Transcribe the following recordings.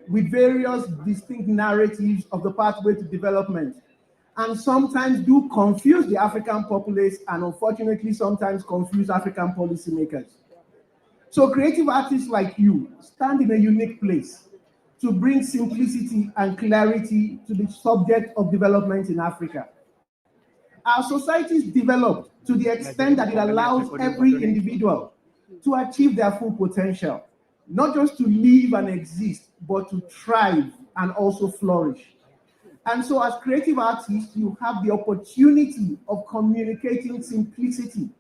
with various distinct narratives of the pathway to development, and sometimes do confuse the African populace, and unfortunately sometimes confuse African policymakers. So creative artists like you stand in a unique place to bring simplicity and clarity to the subject of development in Africa. Our society is developed to the extent that it allows every individual to achieve their full potential, not just to live and exist, but to thrive and also flourish. And so as creative artists, you have the opportunity of communicating simplicity.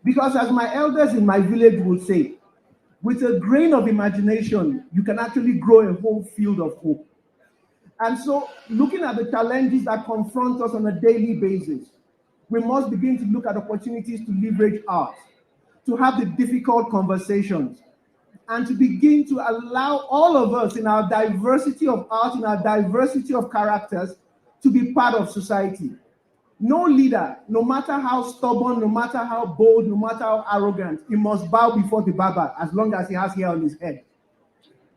Because as my elders in my village would say, with a grain of imagination, you can actually grow a whole field of hope. And so looking at the challenges that confront us on a daily basis, we must begin to look at opportunities to leverage art, to have the difficult conversations, and to begin to allow all of us in our diversity of art, in our diversity of characters, to be part of society. No leader, no matter how stubborn, no matter how bold, no matter how arrogant, he must bow before the barber as long as he has hair on his head.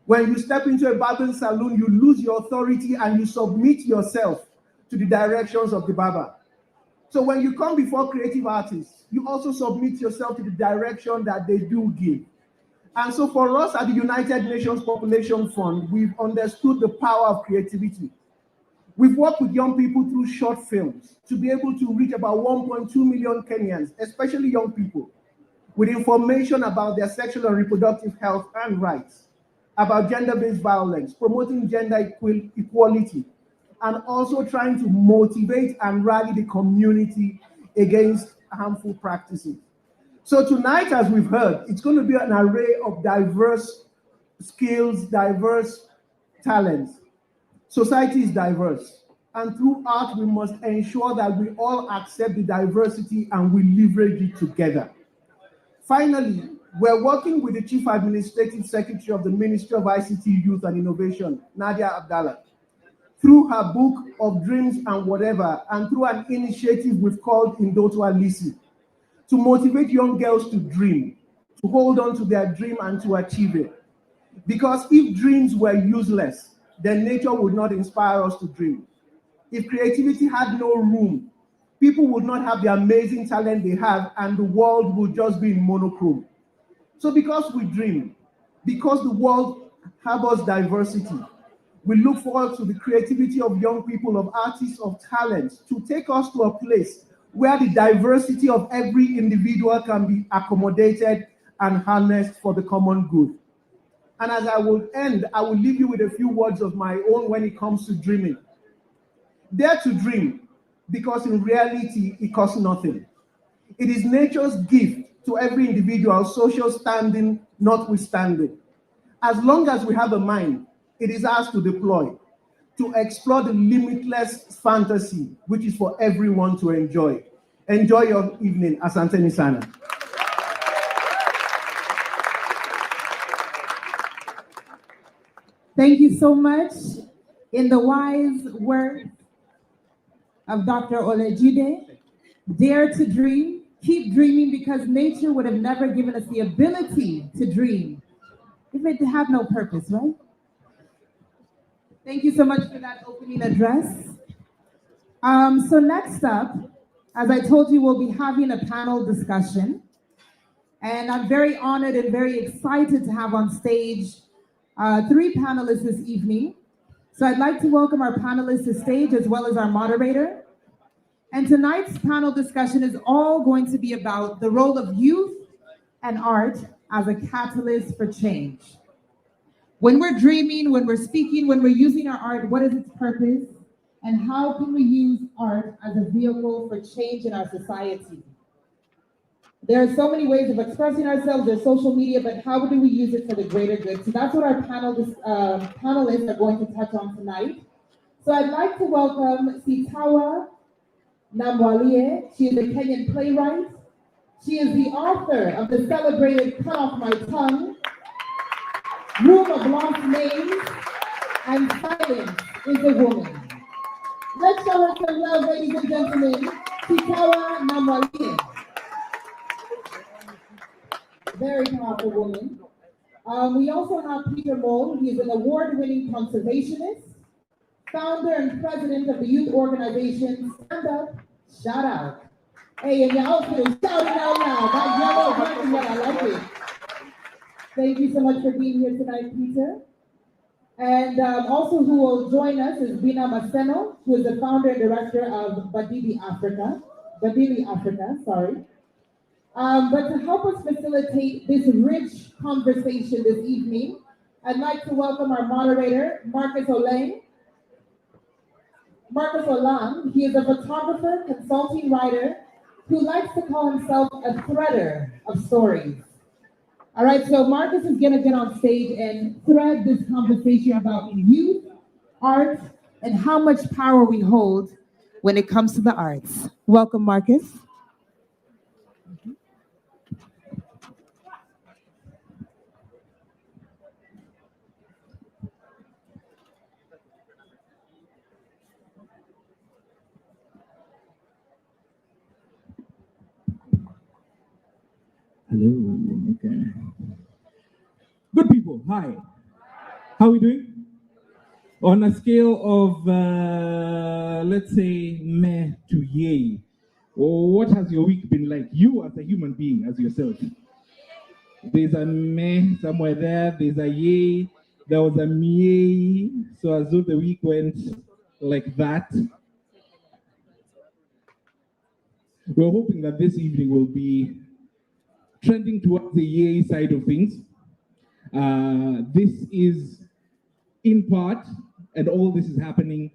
When you step into a barbering salon, you lose your authority and you submit yourself to the directions of the barber. So when you come before creative artists, you also submit yourself to the direction that they do give. And so for us at the United Nations Population Fund, we've understood the power of creativity. We've worked with young people through short films to be able to reach about 1.2 million Kenyans, especially young people, with information about their sexual and reproductive health and rights, about gender-based violence, promoting gender equality, and also trying to motivate and rally the community against harmful practices. So tonight, as we've heard, it's going to be an array of diverse skills, diverse talents. Society is diverse, and through art, we must ensure that we all accept the diversity and we leverage it together. Finally, we're working with the Chief Administrative Secretary of the Ministry of ICT, Youth and Innovation, Nadia Abdallah, through her book of Dreams and Whatever, and through an initiative we've called Indoto Alisi, to motivate young girls to dream, to hold on to their dream and to achieve it. Because if dreams were useless, then nature would not inspire us to dream. If creativity had no room, people would not have the amazing talent they have, and the world would just be in monochrome. So because we dream, because the world harbors diversity, we look forward to the creativity of young people, of artists, of talents, to take us to a place where the diversity of every individual can be accommodated and harnessed for the common good. And as I will end, I will leave you with a few words of my own when it comes to dreaming. Dare to dream, because in reality, it costs nothing. It is nature's gift to every individual, social standing notwithstanding. As long as we have a mind, it is ours to deploy, to explore the limitless fantasy, which is for everyone to enjoy. Enjoy your evening. Asante Nisana. Thank you so much. In the wise words of Dr. Olajide, dare to dream, keep dreaming, because nature would have never given us the ability to dream if it had no purpose, right? Thank you so much for that opening address. So next up, as I told you, we'll be having a panel discussion. And I'm very honored and very excited to have on stage 3 panelists this evening. So I'd like to welcome our panelists to stage as well as our moderator. And tonight's panel discussion is all going to be about the role of youth and art as a catalyst for change. When we're dreaming, when we're speaking, when we're using our art, what is its purpose? And how can we use art as a vehicle for change in our society? There are so many ways of expressing ourselves. There's social media, but how do we use it for the greater good? So that's what our panelists are going to touch on tonight. So I'd like to welcome Sitawa Namwalie. She is a Kenyan playwright. She is the author of the celebrated Cut Off My Tongue, Room of Lost Names, and Silence is a Woman. Let's show her some love, ladies and gentlemen. Sitawa Namwalie. Very powerful woman. We also have Peter Moll. He is an award-winning conservationist, founder and president of the youth organization Stand Up, Shout Out. Hey, and your outfit is shouting out loud. That yellow, black and yellow, I like it. Thank you so much for being here tonight, Peter. And also who will join us is Bina Maseno, who is the founder and director of Badili Africa, sorry. But to help us facilitate this rich conversation this evening, I'd like to welcome our moderator, Marcus Olang. Marcus Olang, he is a photographer, consulting writer, who likes to call himself a threader of stories. All right, so Marcus is gonna get on stage and thread this conversation about youth, art, and how much power we hold when it comes to the arts. Welcome, Marcus. Hello, okay. Good people, hi. How are we doing? On a scale of, let's say, meh to yay, or what has your week been like? You as a human being, as yourself. There's a meh somewhere there, there's a yay, there was a meh, so as though the week went like that. We're hoping that this evening will be trending towards the yay side of things. This is in part, and all this is happening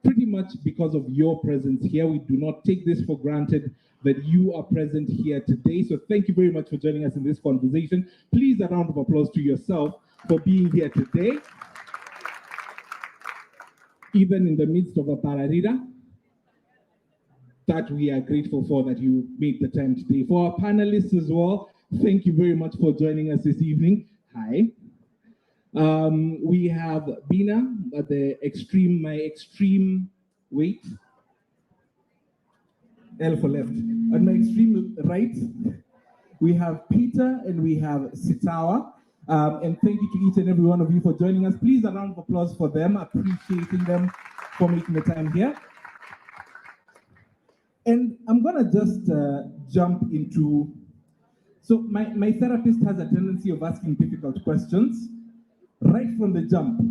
pretty much because of your presence here. We do not take this for granted that you are present here today. So thank you very much for joining us in this conversation. Please, a round of applause to yourself for being here today. Even in the midst of a pararira, that we are grateful for that you made the time today. For our panelists as well, thank you very much for joining us this evening. Hi. We have Bina at my extreme weight. L for left. At my extreme right, we have Peter and we have Sitawa. And thank you to each and every one of you for joining us. Please, a round of applause for them, appreciating them for making the time here. And I'm gonna just jump into, so my therapist has a tendency of asking difficult questions right from the jump.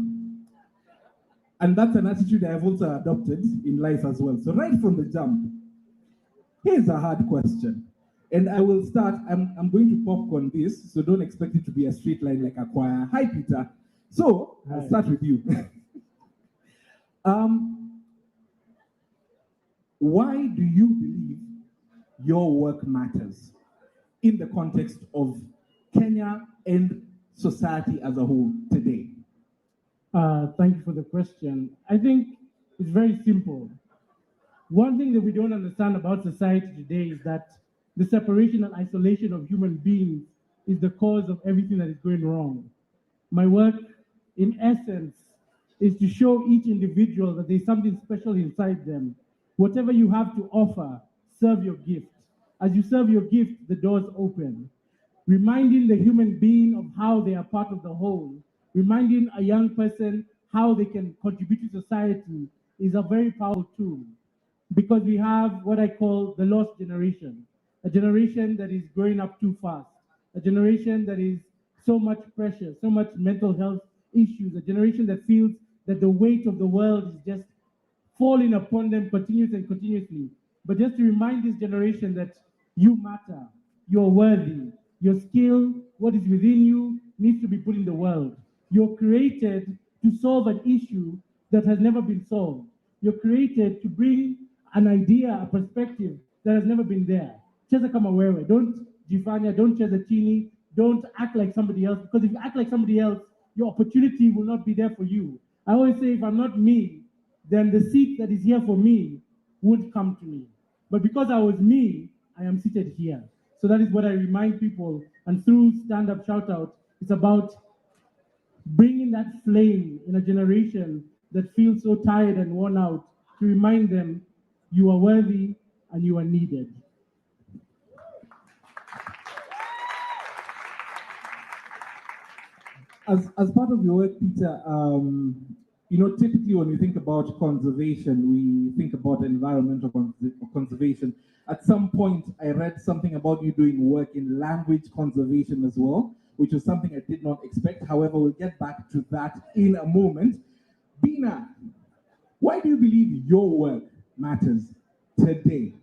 And that's an attitude I've also adopted in life as well. So right from the jump, here's a hard question. And I will start, I'm going to popcorn this, so don't expect it to be a straight line like a choir. Hi, Peter. So I'll start with you. Why do you believe your work matters in the context of Kenya and society as a whole today? Thank you for the question. I think it's very simple. One thing that we don't understand about society today is that the separation and isolation of human beings is the cause of everything that is going wrong. My work, in essence, is to show each individual that there's something special inside them. Whatever you have to offer, serve your gift. As you serve your gift, the doors open. Reminding the human being of how they are part of the whole, reminding a young person how they can contribute to society is a very powerful tool, because we have what I call the lost generation, a generation that is growing up too fast, a generation that is so much pressure, so much mental health issues, a generation that feels that the weight of the world is just falling upon them continuously. But just to remind this generation that you matter, you're worthy, your skill, what is within you needs to be put in the world. You're created to solve an issue that has never been solved. You're created to bring an idea, a perspective that has never been there. Cheza kama wewe, don't jifanya, don't cheza chini, don't act like somebody else, because if you act like somebody else, your opportunity will not be there for you. I always say, if I'm not me, then the seat that is here for me would come to me. But because I was me, I am seated here. So that is what I remind people. And through Stand Up Shout Out, it's about bringing that flame in a generation that feels so tired and worn out, to remind them you are worthy and you are needed. As part of your work, Peter, typically when we think about conservation, we think about environmental conservation. At some point, I read something about you doing work in language conservation as well, which was something I did not expect. However, we'll get back to that in a moment. Bina, why do you believe your work matters today?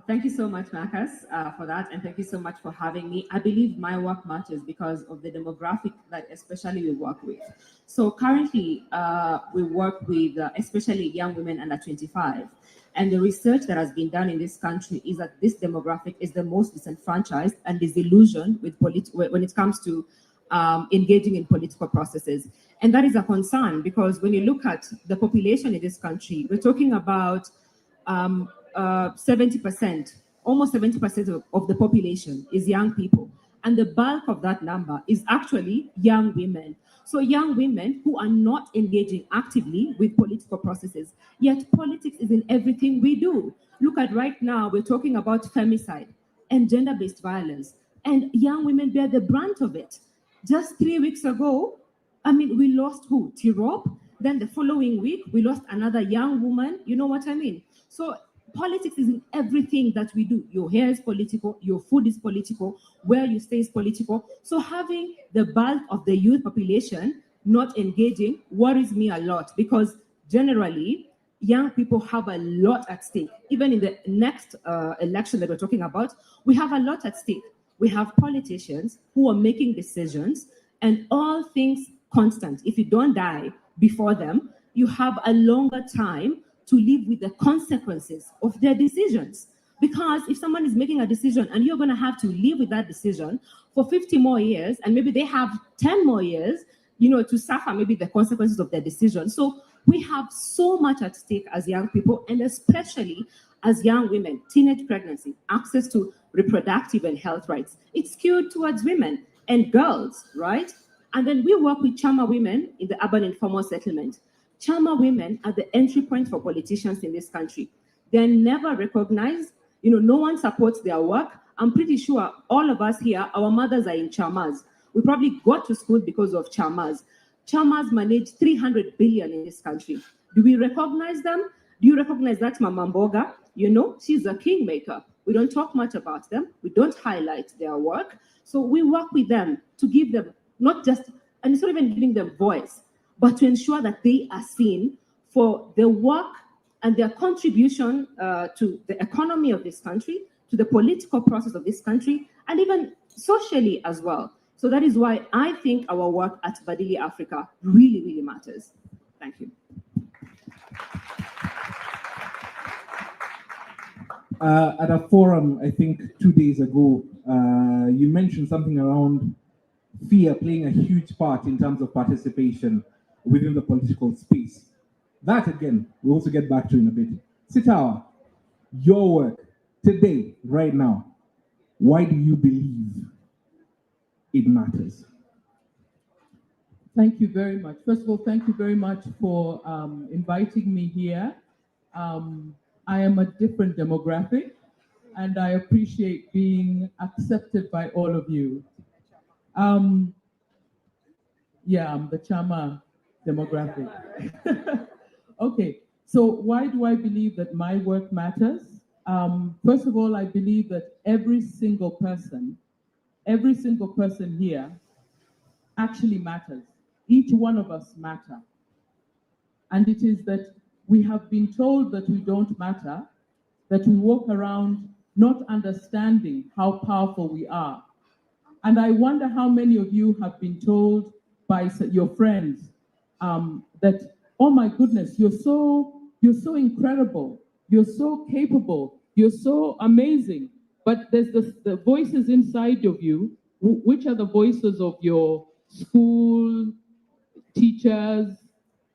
Thank you so much, Marcus, for that, and thank you so much for having me. I believe my work matters because of the demographic that especially we work with. So currently, we work with especially young women under 25. And the research that has been done in this country is that this demographic is the most disenfranchised and disillusioned with when it comes to engaging in political processes. And that is a concern because when you look at the population in this country, we're talking about 70%, almost 70% of the population is young people. And the bulk of that number is actually young women. So young women who are not engaging actively with political processes, yet politics is in everything we do. Look at right now, we're talking about femicide and gender-based violence, and young women bear the brunt of it. Just 3 weeks ago, we lost who? Tirop. Then the following week, we lost another young woman. You know what I mean? So politics is in everything that we do. Your hair is political, your food is political, where you stay is political. So having the bulk of the youth population not engaging worries me a lot because generally, young people have a lot at stake. Even in the next election that we're talking about, we have a lot at stake. We have politicians who are making decisions and all things constant. If you don't die before them, you have a longer time to live with the consequences of their decisions. Because if someone is making a decision and you're going to have to live with that decision for 50 more years, and maybe they have 10 more years, to suffer maybe the consequences of their decision. So we have so much at stake as young people, and especially as young women, teenage pregnancy, access to reproductive and health rights. It's skewed towards women and girls, right? And then we work with Chama women in the urban informal settlement. Chama women are the entry point for politicians in this country. They're never recognized. No one supports their work. I'm pretty sure all of us here, our mothers are in Chamas. We probably got to school because of Chamas. Chamas manage 300 billion in this country. Do we recognize them? Do you recognize that Mama Mboga? She's a kingmaker. We don't talk much about them. We don't highlight their work. So we work with them to give them not just, and it's not even giving them voice, but to ensure that they are seen for their work and their contribution to the economy of this country, to the political process of this country, and even socially as well. So that is why I think our work at Badili Africa really, really matters. Thank you. At a forum, I think 2 days ago, you mentioned something around fear playing a huge part in terms of participation within the political space. That, again, we'll also get back to in a bit. Sitawa, your work today, right now, why do you believe it matters? Thank you very much. First of all, thank you very much for inviting me here. I am a different demographic, and I appreciate being accepted by all of you. Yeah, I'm the Chama demographic. Okay, so why do I believe that my work matters? First of all, I believe that every single person here actually matters. Each one of us matter. And it is that we have been told that we don't matter, that we walk around not understanding how powerful we are. And I wonder how many of you have been told by your friends that, oh my goodness, you're so incredible, you're so capable, you're so amazing. But there's the voices inside of you, which are the voices of your school, teachers,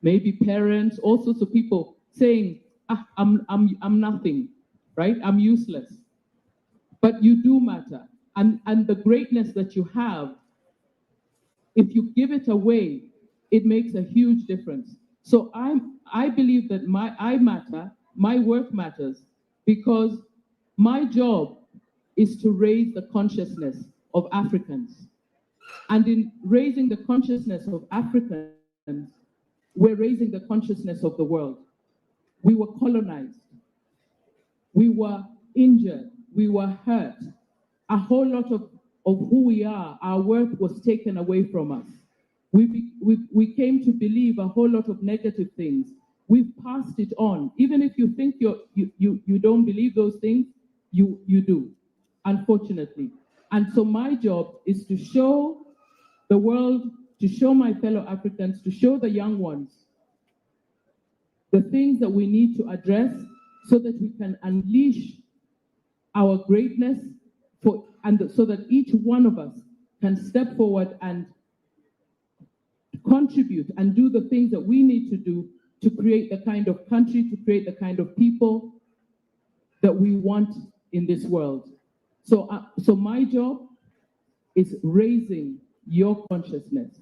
maybe parents, all sorts of people saying, I'm nothing, right? I'm useless. But you do matter. And the greatness that you have, if you give it away, it makes a huge difference. So I believe that I matter, my work matters, because my job is to raise the consciousness of Africans. And in raising the consciousness of Africans, we're raising the consciousness of the world. We were colonized. We were injured. We were hurt. A whole lot of who we are, our worth was taken away from us. We came to believe a whole lot of negative things. We've passed it on. Even if you think you don't believe those things, you do, unfortunately. And so my job is to show the world, to show my fellow Africans, to show the young ones the things that we need to address so that we can unleash our greatness so that each one of us can step forward and contribute and do the things that we need to do to create the kind of country, to create the kind of people that we want in this world. So my job is raising your consciousness.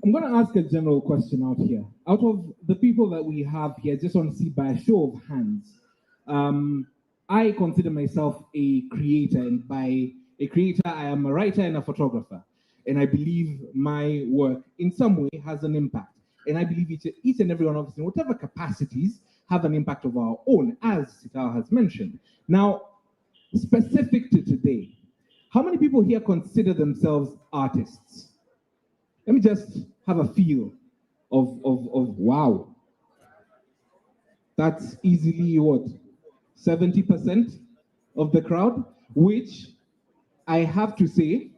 I'm going to ask a general question out here. Out of the people that we have here, just want to see by a show of hands, I consider myself a creator, and by a creator, I am a writer and a photographer. And I believe my work in some way has an impact. And I believe each and every one of us, in whatever capacities, have an impact of our own, as Sitao has mentioned. Now, specific to today, how many people here consider themselves artists? Let me just have a feel of wow. That's easily what? 70% of the crowd, which I have to say,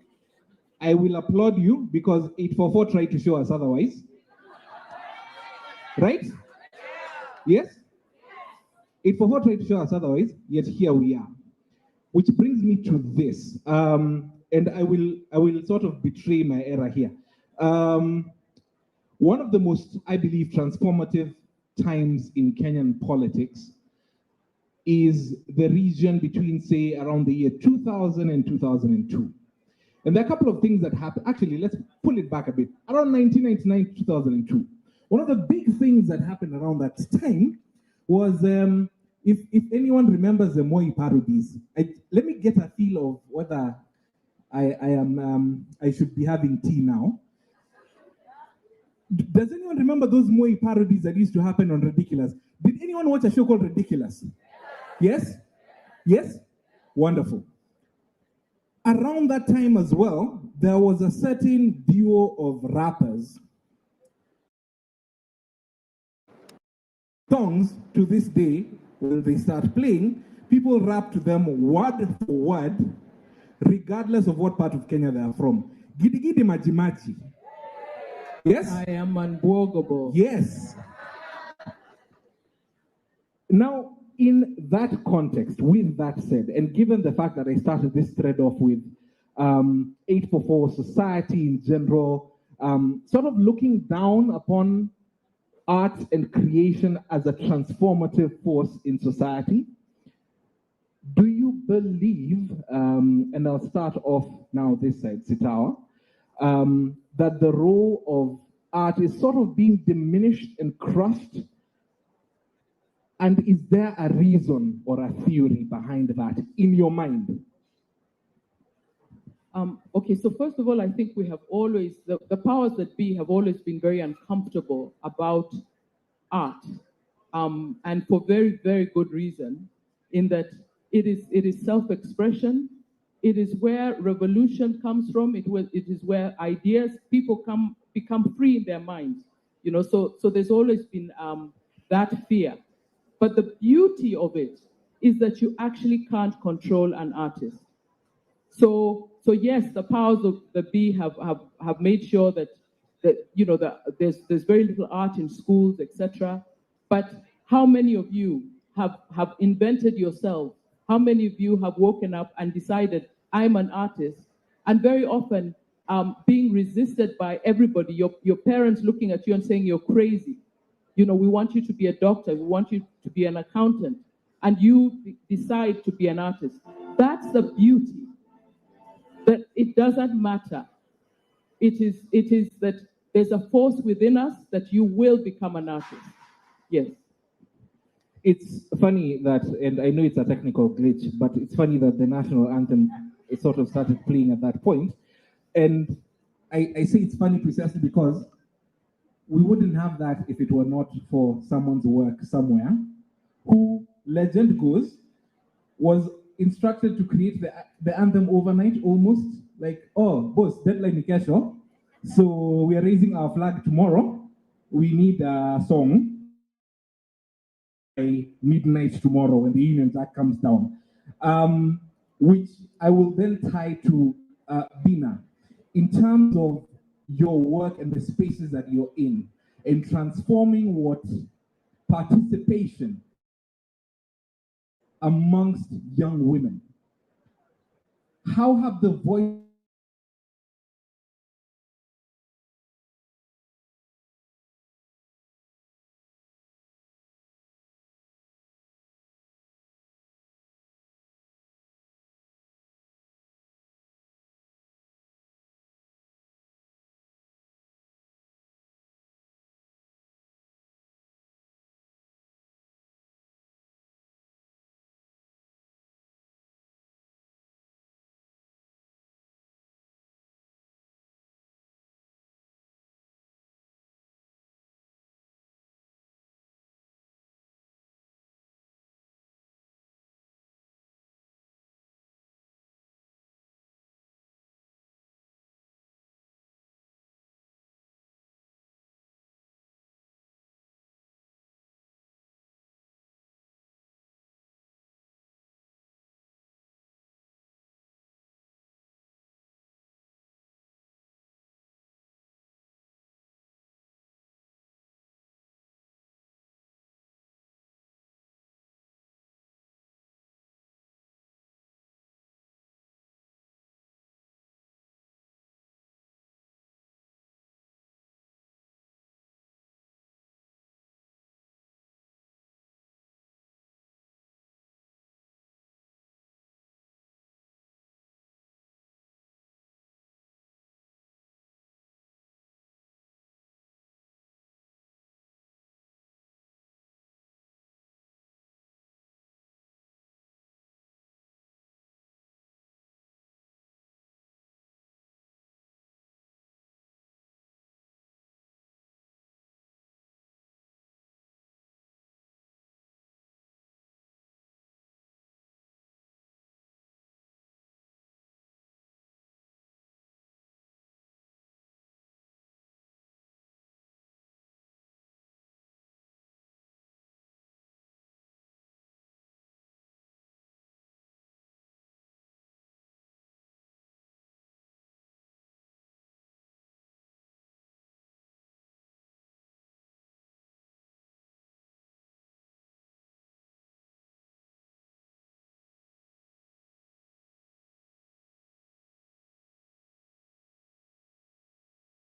I will applaud you because 844 tried to show us otherwise. Right? Yes? 844 tried to show us otherwise, yet here we are. Which brings me to this, and I will sort of betray my error here. One of the most, I believe, transformative times in Kenyan politics is the region between, say, around the year 2000 and 2002. And there are a couple of things that happened. Actually, let's pull it back a bit. Around 1999 to 2002, one of the big things that happened around that time was, if anyone remembers the Moi parodies, let me get a feel of whether I should be having tea now. Does anyone remember those Moi parodies that used to happen on Ridiculous? Did anyone watch a show called Ridiculous? Yes? Yes? Wonderful. Around that time as well, there was a certain duo of rappers. Songs to this day, when they start playing, people rap to them word for word, regardless of what part of Kenya they are from. Gidi Gidi Maji Maji. Yes? I am unbogable. Yes. Now, in that context, with that said, and given the fact that I started this thread off with 844 society in general, sort of looking down upon art and creation as a transformative force in society, do you believe, and I'll start off now this side, Sitao, that the role of art is sort of being diminished and crushed? And is there a reason or a theory behind that in your mind? Okay, so first of all, I think we have always, the powers that be have always been very uncomfortable about art, and for very, very good reason, in that it is self-expression. It is where revolution comes from. It is where ideas, people become free in their minds. You know, so there's always been that fear. But the beauty of it is that you actually can't control an artist. So yes, the powers of the be have made sure that you know that there's very little art in schools, etc. But how many of you have invented yourself? How many of you have woken up and decided, I'm an artist? And very often being resisted by everybody, your parents looking at you and saying you're crazy. You know, we want you to be a doctor, we want you to be an accountant, and you decide to be an artist. That's the beauty. That it doesn't matter. It is that there's a force within us that you will become an artist. Yes. It's funny that, and I know it's a technical glitch, but it's funny that the national anthem sort of started playing at that point. And I say it's funny precisely because we wouldn't have that if it were not for someone's work somewhere, who, legend goes, was instructed to create the anthem overnight almost. Like, oh, boss, deadline is kesho, so we are raising our flag tomorrow. We need a song by midnight tomorrow when the Union Jack comes down, which I will then tie to Bina. In terms of your work and the spaces that you're in transforming what participation amongst young women, how have the voice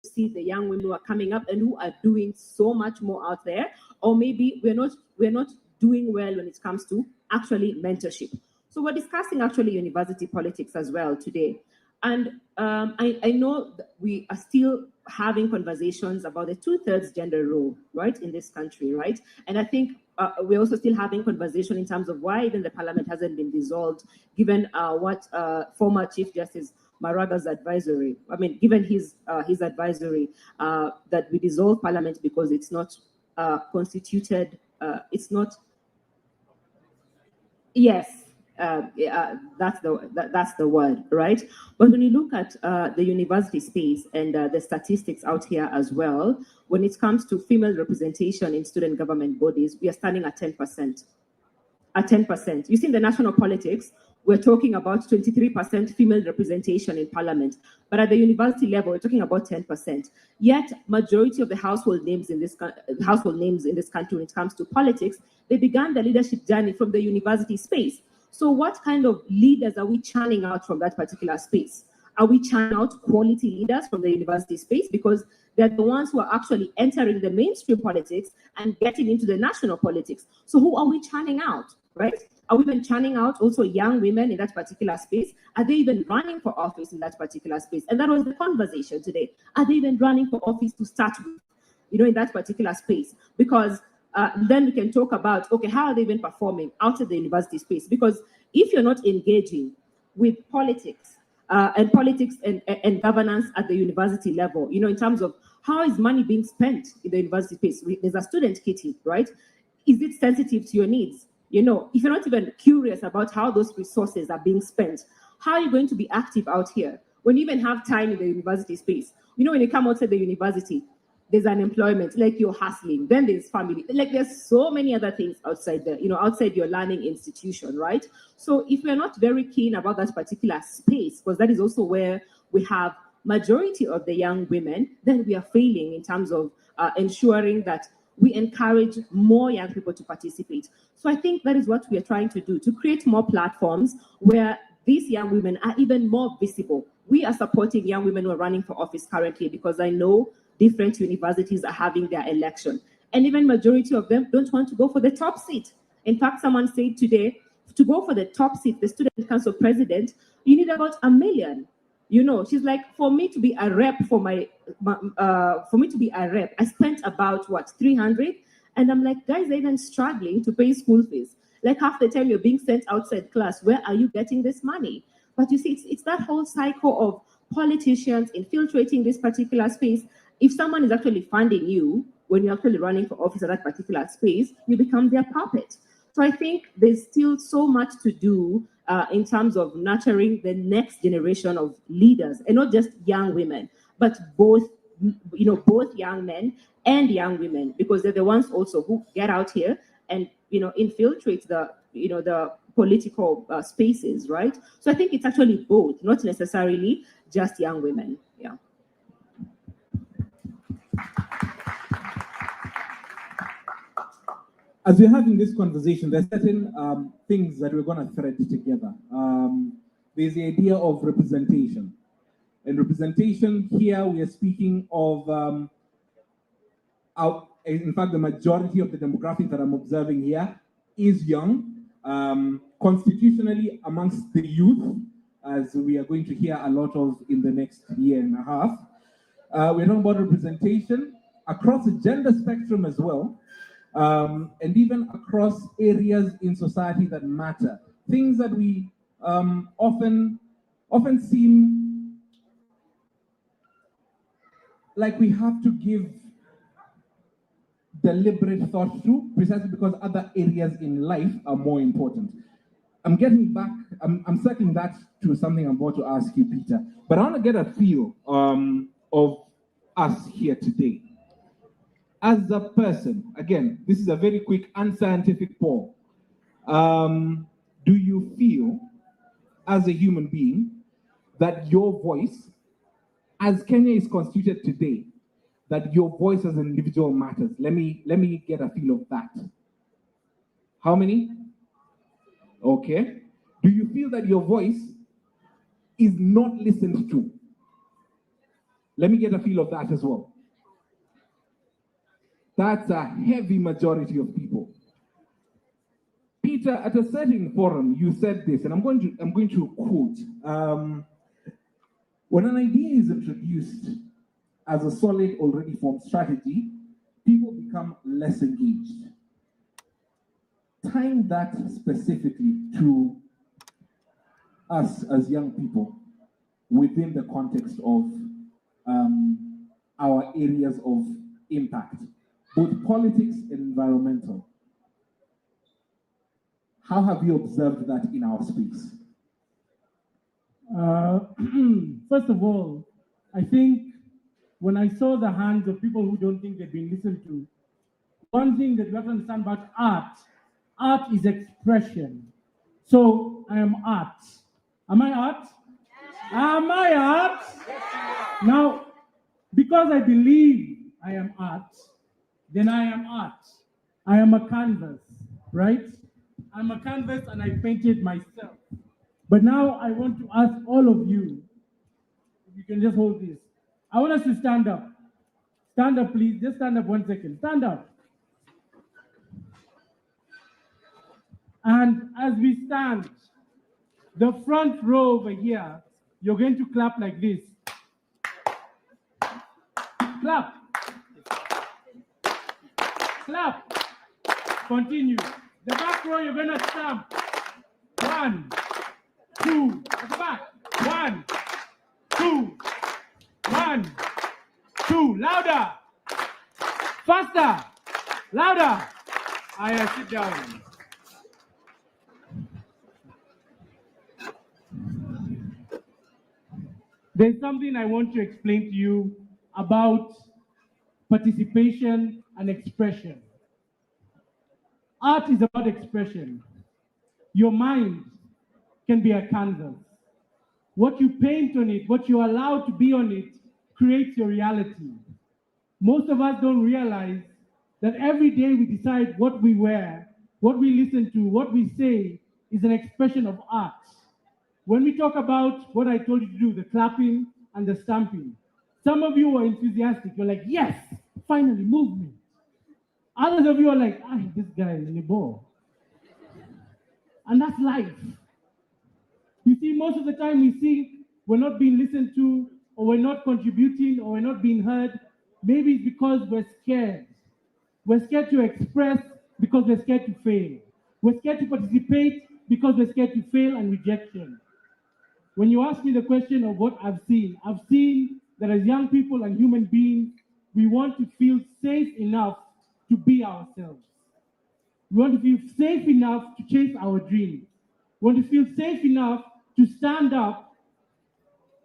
see the young women who are coming up and who are doing so much more out there, or maybe we're not doing well when it comes to actually mentorship. So we're discussing actually university politics as well today. And I know that we are still having conversations about the 2/3 gender rule, right, in this country, right? And I think we're also still having conversation in terms of why even the parliament hasn't been dissolved, given what former Chief Justice Maraga's advisory, given his advisory that we dissolve parliament because it's not constituted, it's not, yes, that's the word, right? But when you look at the university space and the statistics out here as well, when it comes to female representation in student government bodies, we are standing at 10%. At 10%. You see, in the national politics, we're talking about 23% female representation in parliament, but at the university level, we're talking about 10%. Yet, majority of the household names in this country, when it comes to politics, they began the leadership journey from the university space. So, what kind of leaders are we churning out from that particular space? Are we churning out quality leaders from the university space? Because they're the ones who are actually entering the mainstream politics and getting into the national politics. So, who are we churning out? Right? Are we even churning out also young women in that particular space? Are they even running for office in that particular space? And that was the conversation today. Are they even running for office to start with, in that particular space? Because then we can talk about, okay, how are they even performing outside the university space? Because if you're not engaging with politics and governance at the university level, in terms of how is money being spent in the university space? There's a student kitty, right? Is it sensitive to your needs? If you're not even curious about how those resources are being spent, how are you going to be active out here when you even have time in the university space? When you come outside the university, there's unemployment, like you're hustling, then there's family, like there's so many other things outside outside your learning institution, right? So if we're not very keen about that particular space, because that is also where we have majority of the young women, then we are failing in terms of ensuring that we encourage more young people to participate. So I think that is what we are trying to do, to create more platforms where these young women are even more visible. We are supporting young women who are running for office currently, because I know different universities are having their election. And even majority of them don't want to go for the top seat. In fact, someone said today, to go for the top seat, the student council president, you need about $1 million. She's like, for me to be a rep I spent about 300. And I'm like, guys are even struggling to pay school fees. Like half the time you're being sent outside class, where are you getting this money? But you see, it's that whole cycle of politicians infiltrating this particular space. If someone is actually funding you when you're actually running for office at that particular space, you become their puppet. So I think there's still so much to do in terms of nurturing the next generation of leaders, and not just young women, but both young men and young women, because they're the ones also who get out here and infiltrate the political spaces, right? So I think it's actually both, not necessarily just young women. Yeah. As we're having this conversation, there's certain things that we're going to thread together. There's the idea of representation. And representation here, we are speaking of, in fact, the majority of the demographic that I'm observing here is young, constitutionally amongst the youth, as we are going to hear a lot of in the next year and a half. We're talking about representation across the gender spectrum as well. And even across areas in society that matter. Things that we often seem like we have to give deliberate thought to, precisely because other areas in life are more important. I'm getting back, I'm circling that to something I'm about to ask you, Peter, but I want to get a feel of us here today. As a person, again, this is a very quick unscientific poll. Do you feel, as a human being, that your voice, as Kenya is constituted today, that your voice as an individual matters? Let me get a feel of that. How many? Okay. Do you feel that your voice is not listened to? Let me get a feel of that as well. That's a heavy majority of people. Peter, at a certain forum, you said this, and I'm going to quote. When an idea is introduced as a solid, already formed strategy, people become less engaged. Time that specifically to us as young people within the context of our areas of impact, both politics and environmental. How have you observed that in our space? First of all, I think when I saw the hands of people who don't think they've been listened to, one thing that you have to understand about art is expression. So I am art. Am I art? Am I art? Now, because I believe I am art, then I am art. I am a canvas, right? I'm a canvas and I painted myself. But now I want to ask all of you, if you can just hold this. I want us to stand up. Stand up, please. Just stand up 1 second. Stand up. And as we stand, the front row over here, you're going to clap like this. Clap. Clap. Continue. The back row, you're gonna stamp. 1, 2. At the back. 1, 2. 1, 2. Louder. Faster. Louder. Aya, sit down. There's something I want to explain to you about participation and expression. Art is about expression. Your mind can be a canvas. What you paint on it, what you allow to be on it, creates your reality. Most of us don't realize that every day we decide what we wear, what we listen to, what we say is an expression of art. When we talk about what I told you to do, the clapping and the stamping, some of you are enthusiastic. You're like, yes, finally, movement. Others of you are like, this guy is in a ball. And that's life. You see, most of the time we think we're not being listened to, or we're not contributing, or we're not being heard. Maybe it's because we're scared. We're scared to express because we're scared to fail. We're scared to participate because we're scared to fail and rejection. When you ask me the question of what I've seen that as young people and human beings, we want to feel safe enough to be ourselves. We want to feel safe enough to chase our dreams. We want to feel safe enough to stand up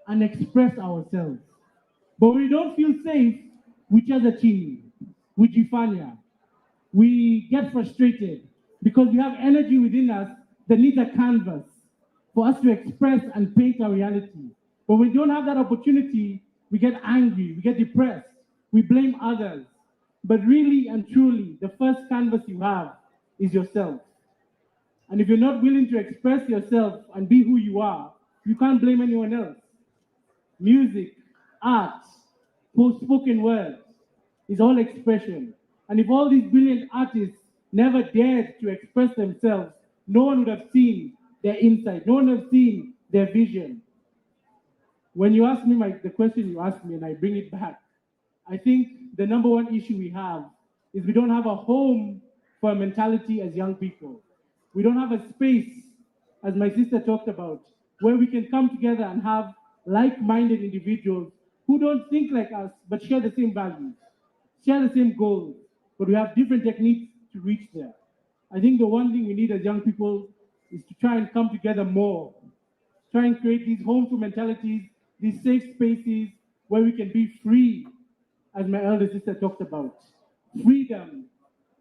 and express ourselves. But we don't feel safe with Chazachini, with Jifanya. We get frustrated because we have energy within us that needs a canvas for us to express and paint our reality. But when we don't have that opportunity, we get angry, we get depressed, we blame others. But really and truly, the first canvas you have is yourself. And if you're not willing to express yourself and be who you are, you can't blame anyone else. Music, art, spoken words is all expression. And if all these brilliant artists never dared to express themselves, no one would have seen their insight, no one would have seen their vision. When you ask me the question you asked me and I bring it back, I think the number one issue we have is we don't have a home for a mentality as young people. We don't have a space, as my sister talked about, where we can come together and have like-minded individuals who don't think like us, but share the same values, share the same goals, but we have different techniques to reach there. I think the one thing we need as young people is to try and come together more, try and create these home for mentalities, these safe spaces where we can be free, as my elder sister talked about. Freedom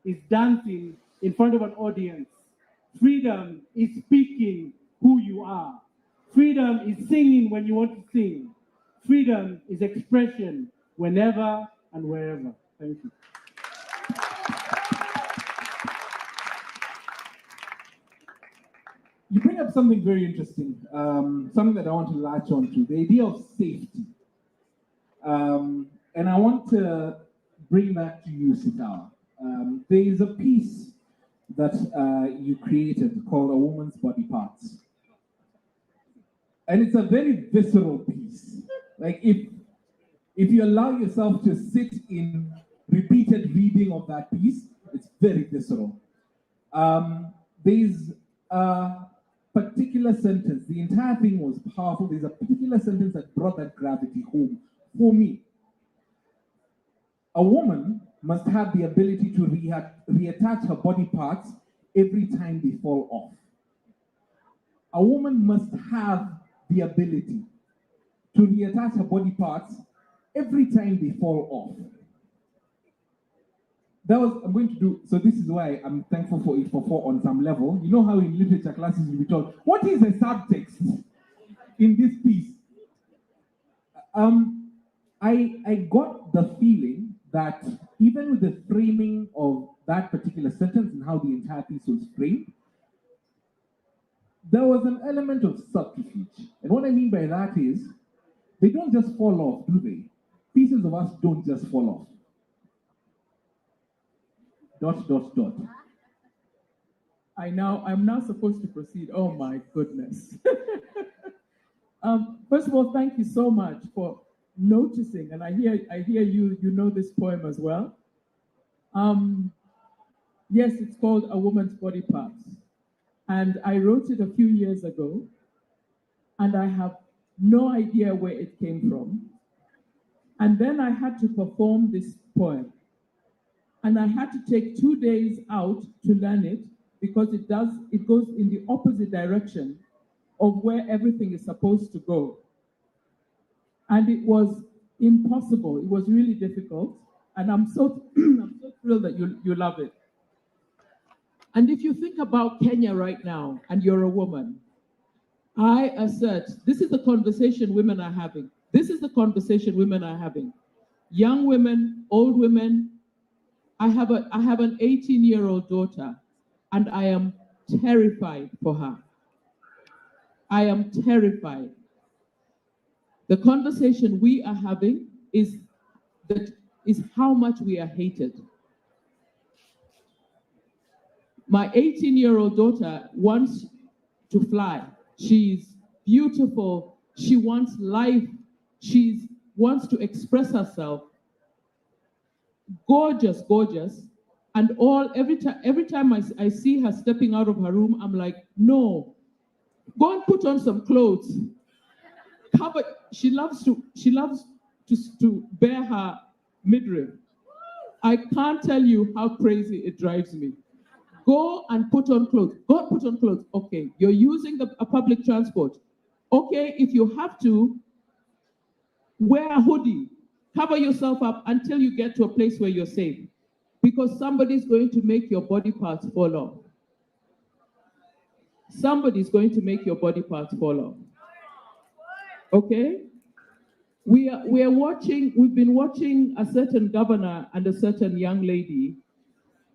is dancing in front of an audience. Freedom is speaking who you are. Freedom is singing when you want to sing. Freedom is expression whenever and wherever. Thank you. You bring up something very interesting, something that I want to latch on to, the idea of safety. And I want to bring that to you, Sitawa. There is a piece that you created called A Woman's Body Parts. And it's a very visceral piece. Like if you allow yourself to sit in repeated reading of that piece, it's very visceral. There's a particular sentence, the entire thing was powerful. There's a particular sentence that brought that gravity home for me. A woman must have the ability to reattach her body parts every time they fall off. A woman must have the ability to reattach her body parts every time they fall off. I'm going to do, so this is why I'm thankful for it for 4 on some level. You know how in literature classes you'll be told, what is the subtext in this piece? I got the feeling that even with the framing of that particular sentence and how the entire piece was framed, there was an element of subterfuge. And what I mean by that is, they don't just fall off, do they? Pieces of us don't just fall off. ... I'm now supposed to proceed. Oh my goodness. First of all, thank you so much for noticing, and I hear you know this poem as well. Yes, it's called A Woman's Body Parts. And I wrote it a few years ago, and I have no idea where it came from. And then I had to perform this poem. And I had to take 2 days out to learn it because it goes in the opposite direction of where everything is supposed to go. And it was impossible. It was really difficult. And I'm so thrilled that you love it. And if you think about Kenya right now, and you're a woman, I assert, this is the conversation women are having. This is the conversation women are having. Young women, old women. I have an 18-year-old daughter, and I am terrified for her. I am terrified. The conversation we are having is how much we are hated. My 18-year-old daughter wants to fly. She's beautiful. She wants life. She wants to express herself. Gorgeous, gorgeous. And every time I see her stepping out of her room, I'm like, no, go and put on some clothes. Cover. She loves to bare her midriff. I can't tell you how crazy it drives me. Go and put on clothes. Go and put on clothes. Okay, you're using a public transport. Okay, if you have to, wear a hoodie. Cover yourself up until you get to a place where you're safe. Because somebody's going to make your body parts fall off. Somebody's going to make your body parts fall off. Okay? We've been watching a certain governor and a certain young lady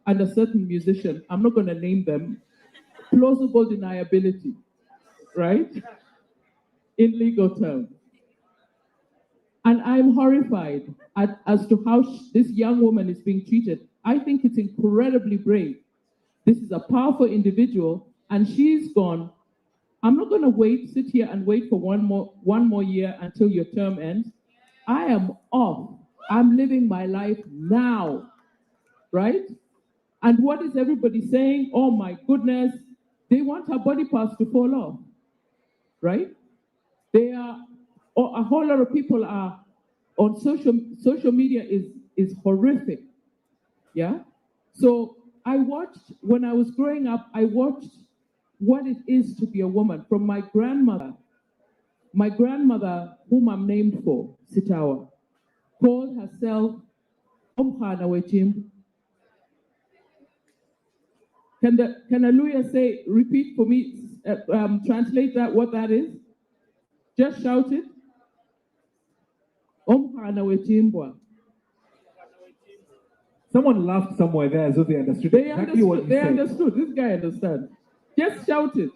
and a certain musician, I'm not going to name them, plausible deniability, right? In legal terms. And I'm horrified as to how this young woman is being treated. I think it's incredibly brave. This is a powerful individual, and she's gone. I'm not going to sit here and wait for one more year until your term ends. I am off. I'm living my life now, right? And what is everybody saying? Oh my goodness, they want her body parts to fall off, right? A whole lot of people are on social media is horrific, yeah? So when I was growing up, I watched what it is to be a woman from my grandmother. My grandmother, whom I'm named for, Sitawa, called herself Omkhana Wechimbu. Can a lawyer repeat for me, translate that, what that is? Just shout it. Omkhana Wechimbwa. Someone laughed somewhere there as though they understood exactly what you said. They understood. This guy understands. Just shout it.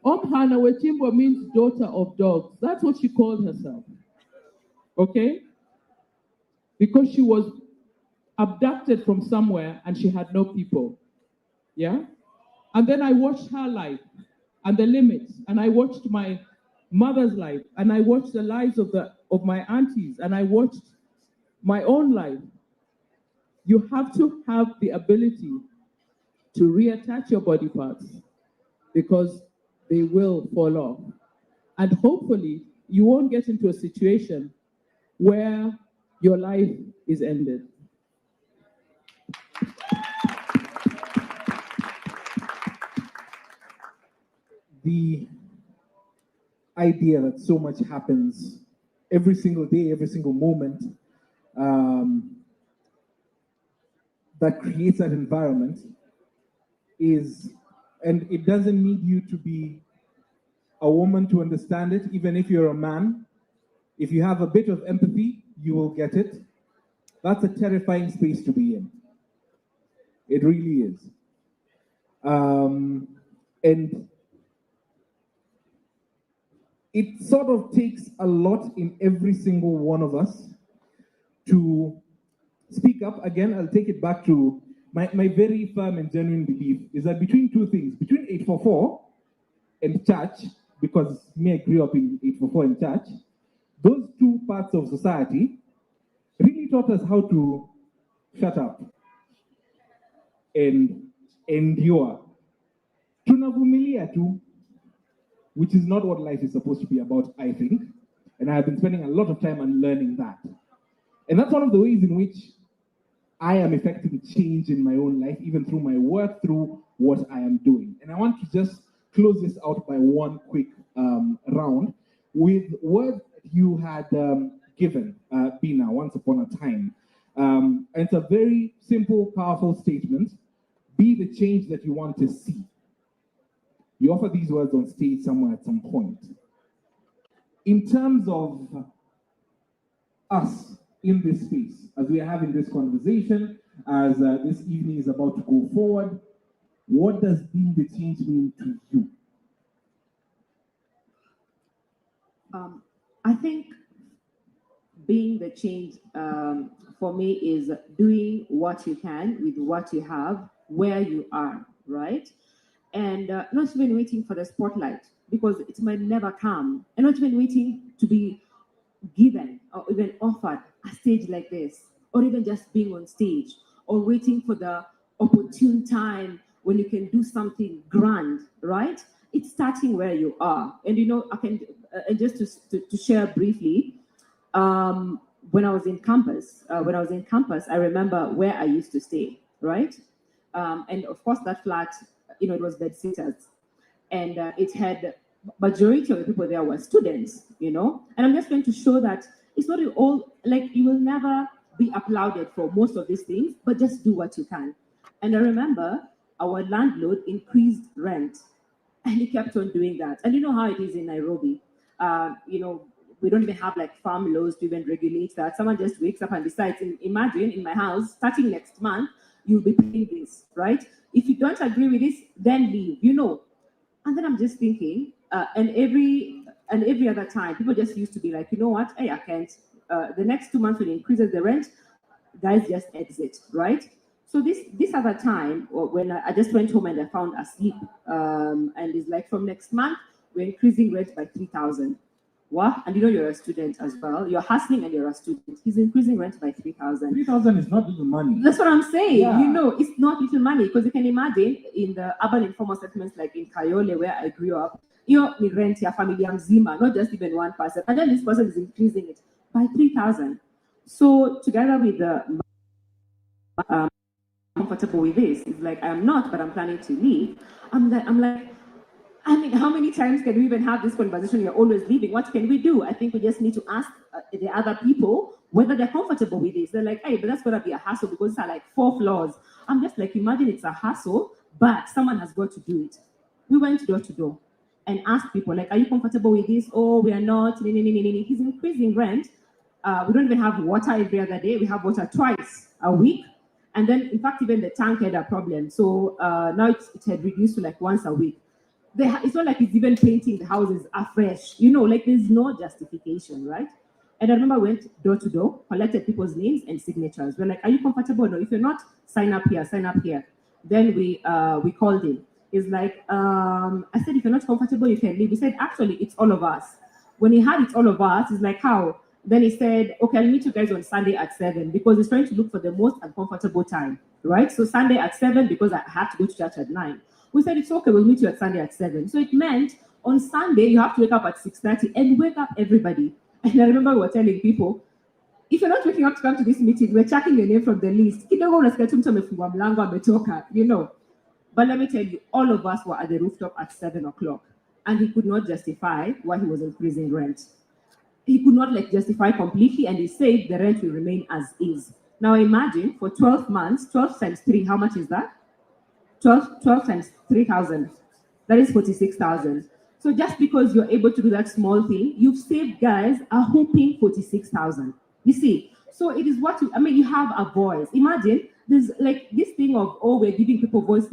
Omkhana Wechimbwa means daughter of dogs. That's what she called herself. Okay? Because she was abducted from somewhere and she had no people. Yeah? And then I watched her life and the limits, and I watched my mother's life, and I watched the lives of my aunties, and I watched my own life. You have to have the ability to reattach your body parts because they will fall off. And hopefully you won't get into a situation where your life is ended. The idea that so much happens every single day, every single moment, that creates that environment and it doesn't need you to be a woman to understand it, even if you're a man. If you have a bit of empathy, you will get it. That's a terrifying space to be in. It really is. And it sort of takes a lot in every single one of us to speak up. Again, I'll take it back to my very firm and genuine belief is that between two things, between 844 and church, because me, I grew up in 844 and church, those two parts of society really taught us how to shut up. and endure. Tunavumilia tu, which is not what life is supposed to be about, I think. And I have been spending a lot of time on learning that. And that's one of the ways in which I am effecting change in my own life, even through my work, through what I am doing. And I want to just close this out by one quick round with words that you had given, Bina, once upon a time. And it's a very simple, powerful statement. Be the change that you want to see. You offer these words on stage somewhere at some point. In terms of us in this space, as we are having this conversation, as this evening is about to go forward, what does being the change mean to you? I think being the change for me is doing what you can with what you have, where you are, right? And not even waiting for the spotlight, because it might never come, and not even waiting to be given or even offered a stage like this, or even just being on stage, or waiting for the opportune time when you can do something grand, right? It's starting where you are. And you know, I can, and just to share briefly, when I was in campus, I remember where I used to stay, right? And of course, that flat, you know, it was bedsitters, and it had majority of the people there were students, you know. And I'm just going to show that it's not all, like, you will never be applauded for most of these things, but just do what you can. And I remember our landlord increased rent, and he kept on doing that. And you know how it is in Nairobi. You know, we don't even have like farm laws to even regulate that. Someone just wakes up and decides, imagine in my house, starting next month, you'll be paying this, right? If you don't agree with this, then leave, you know. And then I'm just thinking, and every other time, people just used to be like, you know what? Hey, I can't. The next 2 months when it increases the rent, guys just exit, right? So this other time, when I just went home and I found a slip, and it's like, from next month we're increasing rent by 3,000. What? And you know, you're a student as well. You're hustling and you're a student. He's increasing rent by 3,000. 3,000 is not little money. That's what I'm saying. Yeah. You know, it's not little money, because you can imagine in the urban informal settlements like in Kayole, where I grew up, you know, we rent your family mzima, not just even one person. And then this person is increasing it by 3,000. So together with the comfortable with this, it's like, I'm not, but I'm planning to leave. I'm like, I mean, how many times can we even have this conversation? You're always leaving. What can we do? I think we just need to ask the other people whether they're comfortable with this. They're like, hey, but that's going to be a hassle because it's like 4 floors. I'm just like, imagine it's a hassle, but someone has got to do it. We went door to door and asked people, like, are you comfortable with this? Oh, we are not. He's increasing rent. We don't even have water every other day. We have water twice a week. And then, in fact, even the tank had a problem. So now it had reduced to like once a week. It's not like he's even painting the houses afresh, you know, like there's no justification, right? And I remember I went door to door, collected people's names and signatures. We're like, are you comfortable? No, if you're not, sign up here, sign up here. Then we called him. He's like, I said, if you're not comfortable, you can leave. He said, actually, it's all of us. When he had it's all of us, he's like, how? Then he said, okay, I'll meet you guys on Sunday at 7, because he's trying to look for the most uncomfortable time, right? So Sunday at 7, because I have to go to church at 9. We said, it's okay, we'll meet you at Sunday at 7. So it meant on Sunday, you have to wake up at 6:30 and wake up everybody. And I remember we were telling people, if you're not waking up to come to this meeting, we're checking your name from the list. You know. But let me tell you, all of us were at the rooftop at 7 o'clock, and he could not justify why he was increasing rent. He could not justify completely, and he said the rent will remain as is. Now imagine for 12 months, 12 times 3, how much is that? 12 times 3,000, that is 46,000. So just because you're able to do that small thing, you've saved guys a whooping 46,000. You see, so it is what you have a voice. Imagine there's like this thing of, oh, we're giving people voice.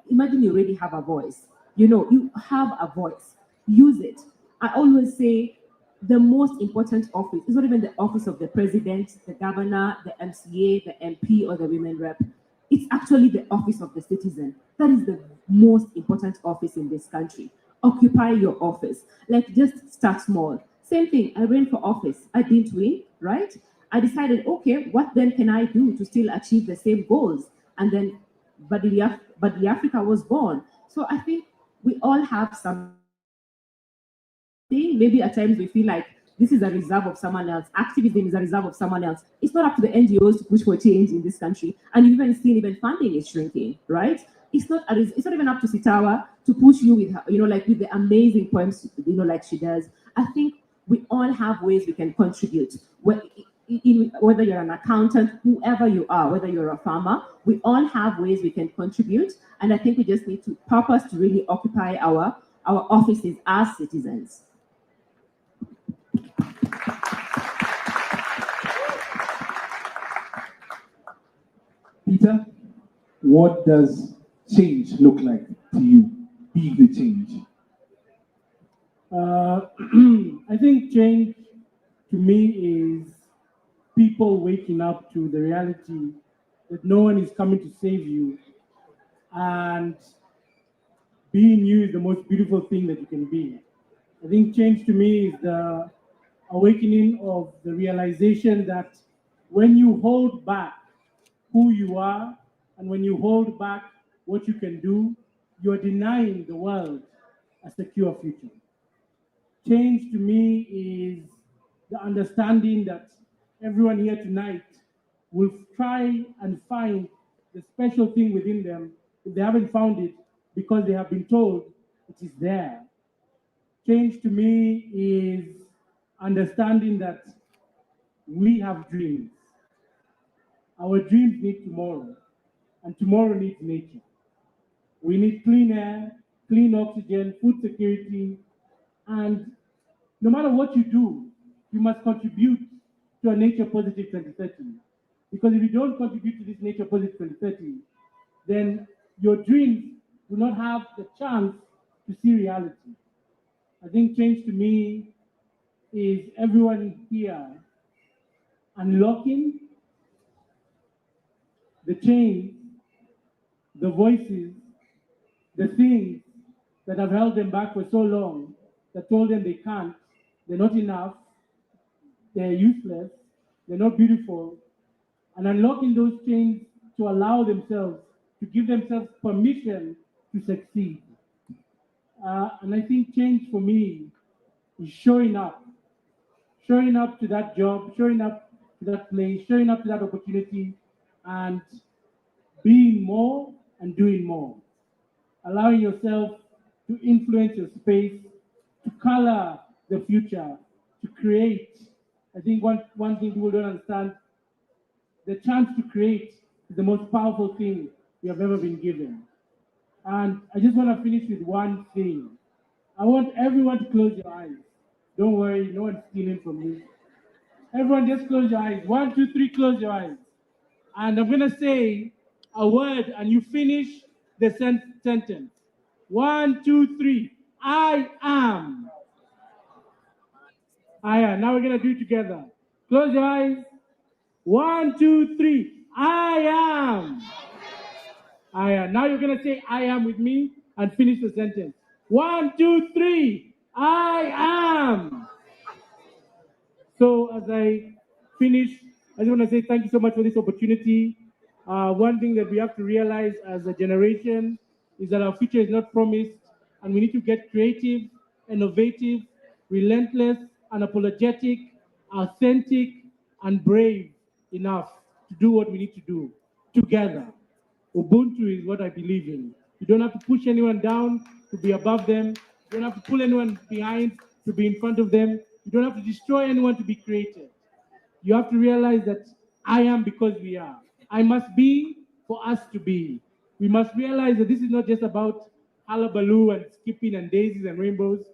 Imagine you already have a voice. You know, you have a voice. Use it. I always say the most important office is not even the office of the president, the governor, the MCA, the MP, or the women rep. It's actually the office of the citizen. That is the most important office in this country. Occupy your office. Like, just start small. Same thing, I ran for office. I didn't win, right? I decided, okay, what then can I do to still achieve the same goals? And then Badly Africa was born. So I think we all have something. Maybe at times we feel like this is a reserve of someone else. Activism is a reserve of someone else. It's not up to the NGOs to push for change in this country. And you've even seen even funding is shrinking, right? It's not even up to Sitawa to push you with her, like with the amazing poems, like she does. I think we all have ways we can contribute. Whether you're an accountant, whoever you are, whether you're a farmer, we all have ways we can contribute. And I think we just need to purpose to really occupy our offices as citizens. Peter, what does change look like to you? Be the change. I think change to me is people waking up to the reality that no one is coming to save you, and being you is the most beautiful thing that you can be. I think change to me is the awakening of the realization that when you hold back who you are and when you hold back what you can do, you're denying the world a secure future. Change to me is the understanding that everyone here tonight will try and find the special thing within them if they haven't found it because they have been told it is there. Change to me is understanding that we have dreams. Our dreams need tomorrow, and tomorrow needs nature. We need clean air, clean oxygen, food security, and no matter what you do, you must contribute to a nature positive 2030. Because if you don't contribute to this nature positive 2030, then your dreams do not have the chance to see reality. I think change to me is everyone here unlocking the chains, the voices, the things that have held them back for so long, that told them they can't, they're not enough, they're useless, they're not beautiful, and unlocking those chains to allow themselves, to give themselves permission to succeed. And I think change for me is showing up to that job, showing up to that place, showing up to that opportunity, and being more and doing more. Allowing yourself to influence your space, to color the future, to create. I think one thing people don't understand, the chance to create is the most powerful thing we have ever been given. And I just want to finish with one thing. I want everyone to close your eyes. Don't worry, no one's stealing from you. Everyone just close your eyes. 1, 2, 3, close your eyes. And I'm going to say a word and you finish the sentence. 1, 2, 3. I am. I am. Now we're going to do it together. Close your eyes. 1, 2, 3. I am. I am. Now you're going to say I am with me and finish the sentence. 1, 2, 3. I am. So as I finish, I just want to say thank you so much for this opportunity. One thing that we have to realize as a generation is that our future is not promised, and we need to get creative, innovative, relentless, unapologetic, authentic, and brave enough to do what we need to do together. Ubuntu is what I believe in. You don't have to push anyone down to be above them. You don't have to pull anyone behind to be in front of them. You don't have to destroy anyone to be created. You have to realize that I am because we are. I must be for us to be. We must realize that this is not just about hullabaloo and skipping and daisies and rainbows.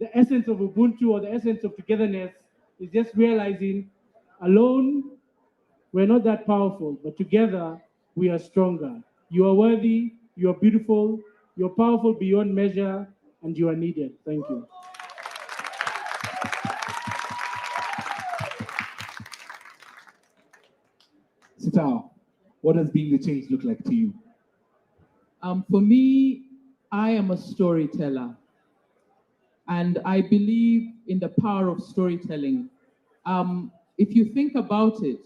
The essence of Ubuntu or the essence of togetherness is just realizing alone we're not that powerful, but together we are stronger. You are worthy, you are beautiful, you're powerful beyond measure, and you are needed. Thank you. Sitawa, what does being the change look like to you? For me, I am a storyteller, and I believe in the power of storytelling. If you think about it,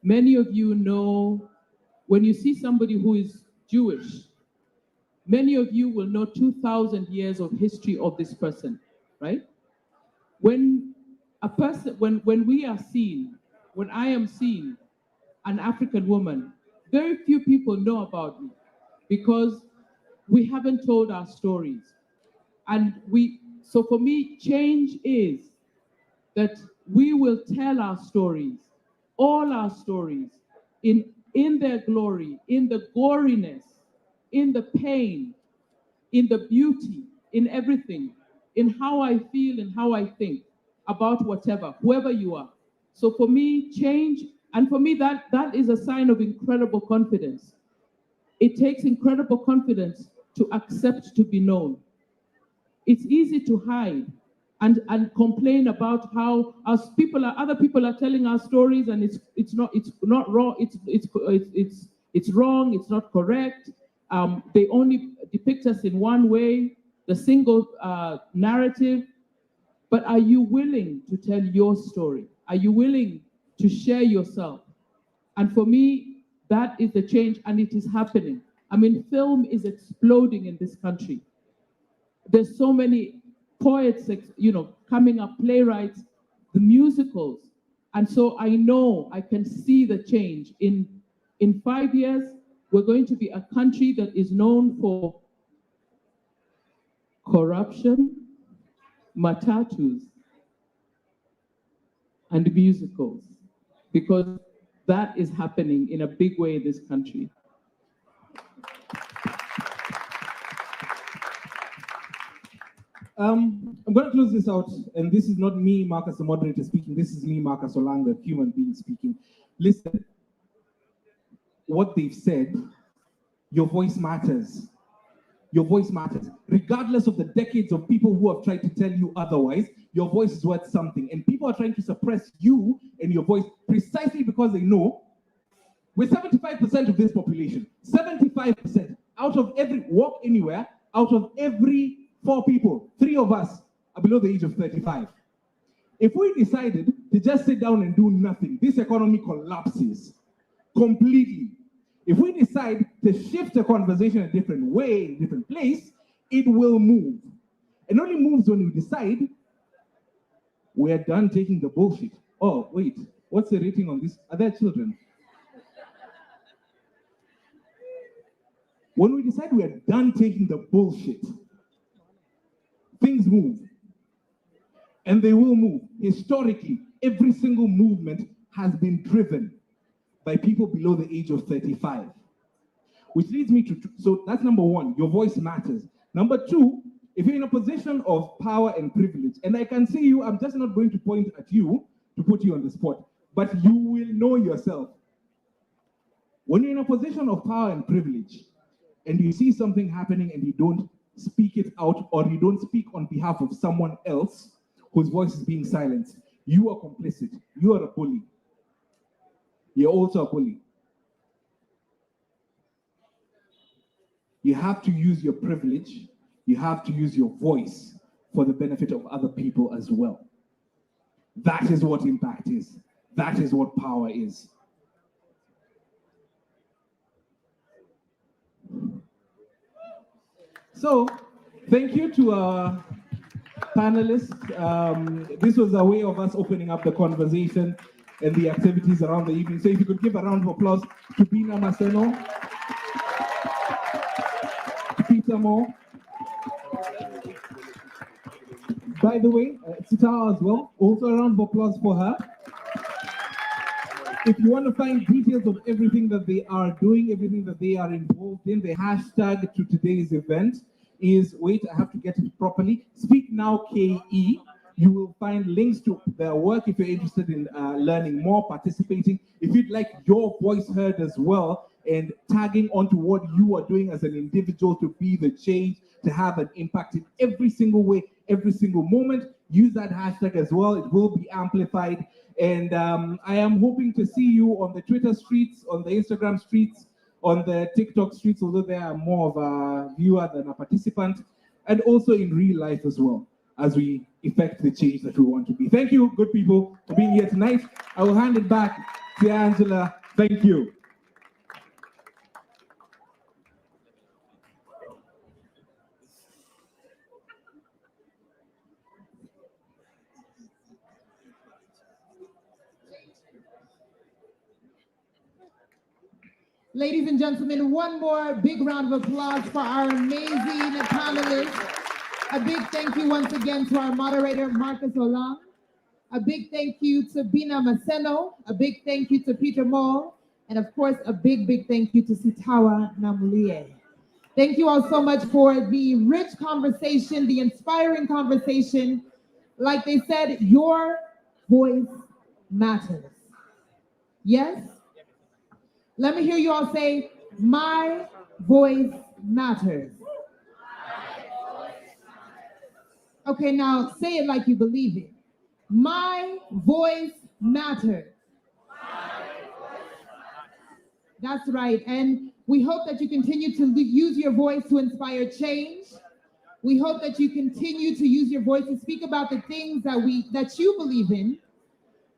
many of you know when you see somebody who is Jewish. Many of you will know 2,000 years of history of this person, right? When a person, when we are seen, when I am seen, an African woman, very few people know about me because we haven't told our stories. And so for me, change is that we will tell our stories, all our stories, in their glory, in the goriness, in the pain, in the beauty, in everything, in how I feel and how I think about whatever, whoever you are. So for me, change, and for me, that is a sign of incredible confidence. It takes incredible confidence to accept to be known. It's easy to hide and complain about how other people are telling our stories, and it's not wrong. It's wrong. It's not correct. They only depict us in one way, the single narrative. But are you willing to tell your story? Are you willing to share yourself? And for me, that is the change, and it is happening. I mean, film is exploding in this country. There's so many poets, coming up, playwrights, the musicals. And so I know I can see the change. In 5 years, we're going to be a country that is known for corruption, matatus, and musicals, because that is happening in a big way in this country. I'm going to close this out, and this is not me, Marcus, the moderator, speaking. This is me, Marcus Olanga, human being, speaking. Listen, what they've said, your voice matters. Your voice matters. Regardless of the decades of people who have tried to tell you otherwise, your voice is worth something. And people are trying to suppress you and your voice precisely because they know we're 75% of this population. 75%. Out of every, walk anywhere, out of every 4 people, 3 of us are below the age of 35. If we decided to just sit down and do nothing, this economy collapses completely. If we decide to shift the conversation a different way, in a different place, it will move. It only moves when we decide we're done taking the bullshit. Oh, wait, what's the rating on this? Are there children? When we decide we're done taking the bullshit, things move. And they will move. Historically, every single movement has been driven by people below the age of 35. Which leads me to, so that's number 1, your voice matters. Number 2, if you're in a position of power and privilege, and I can see you, I'm just not going to point at you to put you on the spot, but you will know yourself. When you're in a position of power and privilege, and you see something happening and you don't speak it out, or you don't speak on behalf of someone else whose voice is being silenced, you are complicit. You are a bully. You're also a bully. You have to use your privilege. You have to use your voice for the benefit of other people as well. That is what impact is. That is what power is. So, thank you to our panelists. This was a way of us opening up the conversation and the activities around the evening. So if you could give a round of applause to Bina Maseno, to Peter Moore. By the way, Sita as well, also a round of applause for her. If you want to find details of everything that they are doing, everything that they are involved in, the hashtag to today's event is, wait, I have to get it properly, Speak Now KE. You will find links to their work if you're interested in learning more, participating. If you'd like your voice heard as well, and tagging onto what you are doing as an individual to be the change, to have an impact in every single way, every single moment, use that hashtag as well. It will be amplified. And I am hoping to see you on the Twitter streets, on the Instagram streets, on the TikTok streets, although they are more of a viewer than a participant, and also in real life as well, as we effect the change that we want to be. Thank you, good people, for being here tonight. I will hand it back to Angela. Thank you. Ladies and gentlemen, one more big round of applause for our amazing panelists. A big thank you once again to our moderator, Marcus Olam. A big thank you to Bina Maseno. A big thank you to Peter Moll. And of course, a big thank you to Sitawa Namulie. Thank you all so much for the rich conversation, the inspiring conversation. Like they said, your voice matters. Yes? Let me hear you all say, my voice matters. Okay, now say it like you believe it. My voice matters. That's right. And we hope that you continue to use your voice to inspire change. We hope that you continue to use your voice to speak about the things that you believe in,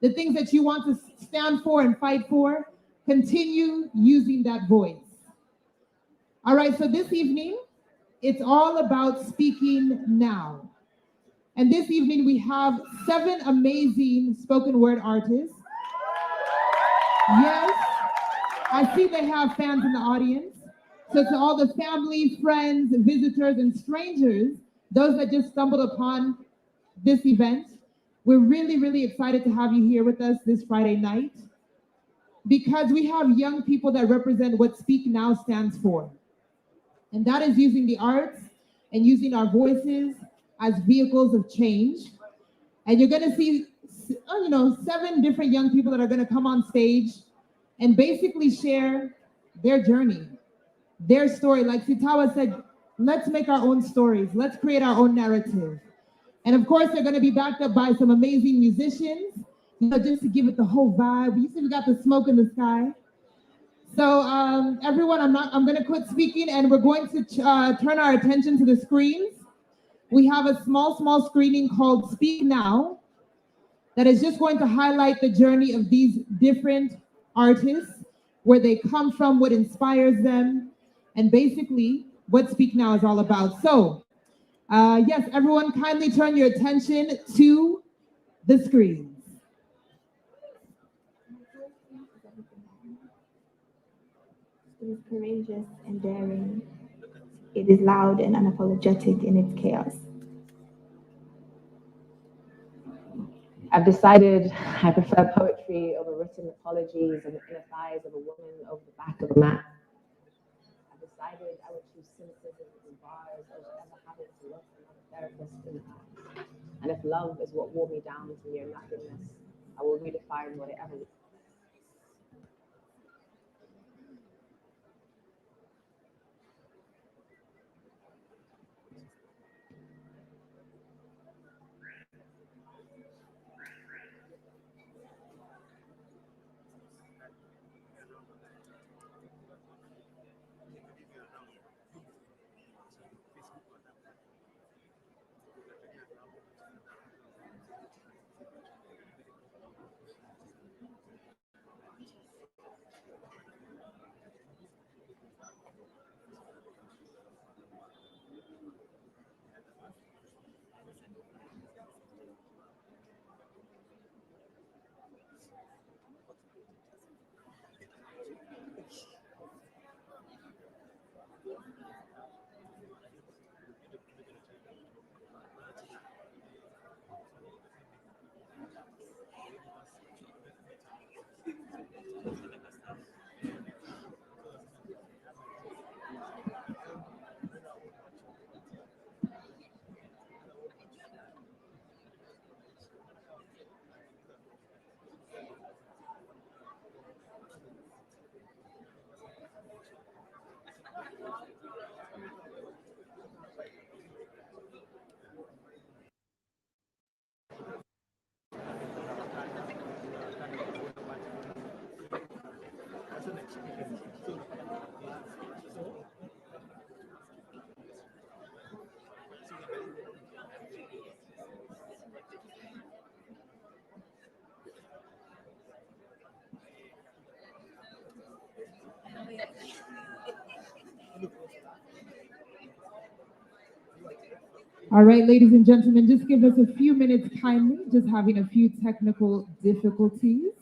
the things that you want to stand for and fight for. Continue using that voice. All right, so this evening, it's all about speaking now. And this evening, we have 7 amazing spoken word artists. Yes, I see they have fans in the audience. So to all the family, friends, visitors, and strangers, those that just stumbled upon this event, we're really excited to have you here with us this Friday night, because we have young people that represent what Speak Now stands for. And that is using the arts and using our voices as vehicles of change. And you're gonna see, 7 different young people that are gonna come on stage and basically share their journey, their story. Like Sitawa said, let's make our own stories. Let's create our own narrative. And of course, they're gonna be backed up by some amazing musicians, just to give it the whole vibe. You see, we got the smoke in the sky. So everyone, I'm gonna quit speaking and we're going to turn our attention to the screens. We have a small screening called Speak Now that is just going to highlight the journey of these different artists, where they come from, what inspires them, and basically what Speak Now is all about. So yes, everyone kindly turn your attention to the screens. It is courageous and daring. It is loud and unapologetic in its chaos. I've decided I prefer poetry over written apologies and the inner thighs of a woman over the back of a mat. I've decided I would choose cynicism and bars over ever having to look another therapist in the eye. And if love is what wore me down to near nothingness, I will redefine what it ever was. All right, ladies and gentlemen, just give us a few minutes kindly, just having a few technical difficulties.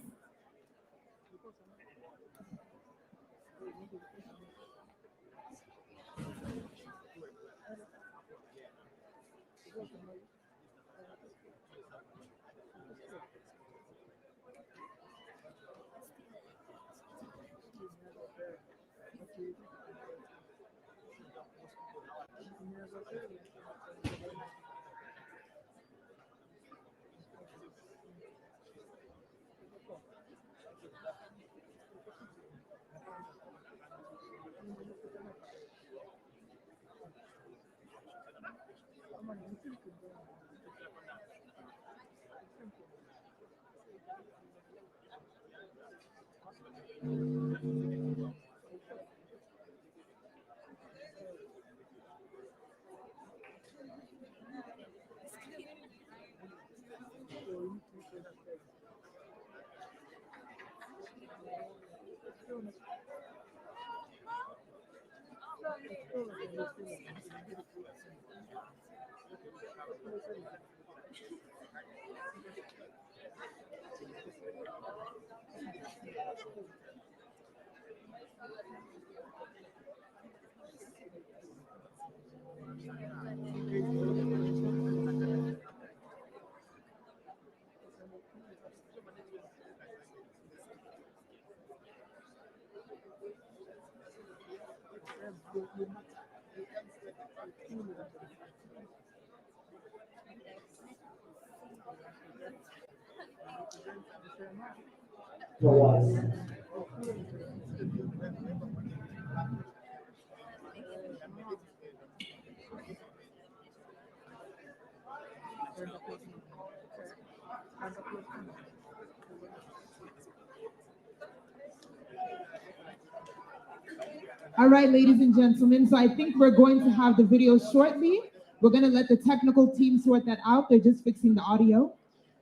All right, ladies and gentlemen, so I think we're going to have the video shortly. We're going to let the technical team sort that out. They're just fixing the audio.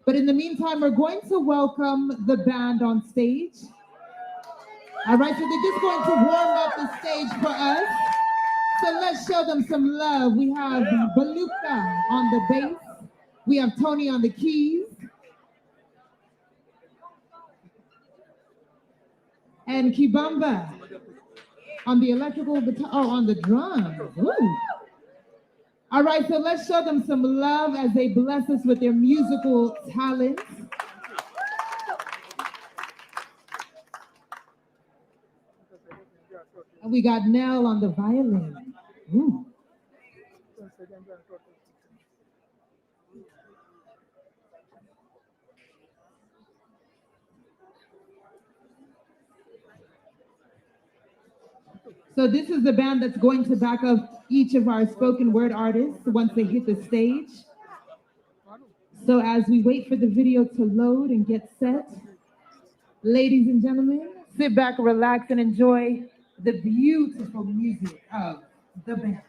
But in the meantime, we're going to welcome the band on stage. All right, so they're just going to warm up the stage for us. So let's show them some love. We have Beluka on the bass. We have Tony on the keys. And Kibamba on the electrical guitar, on the drums. Ooh. All right, so let's show them some love as they bless us with their musical talents. And we got Nell on the violin. Ooh. So this is the band that's going to back up each of our spoken word artists once they hit the stage. So as we wait for the video to load and get set, ladies and gentlemen, sit back, relax, and enjoy the beautiful music of the band.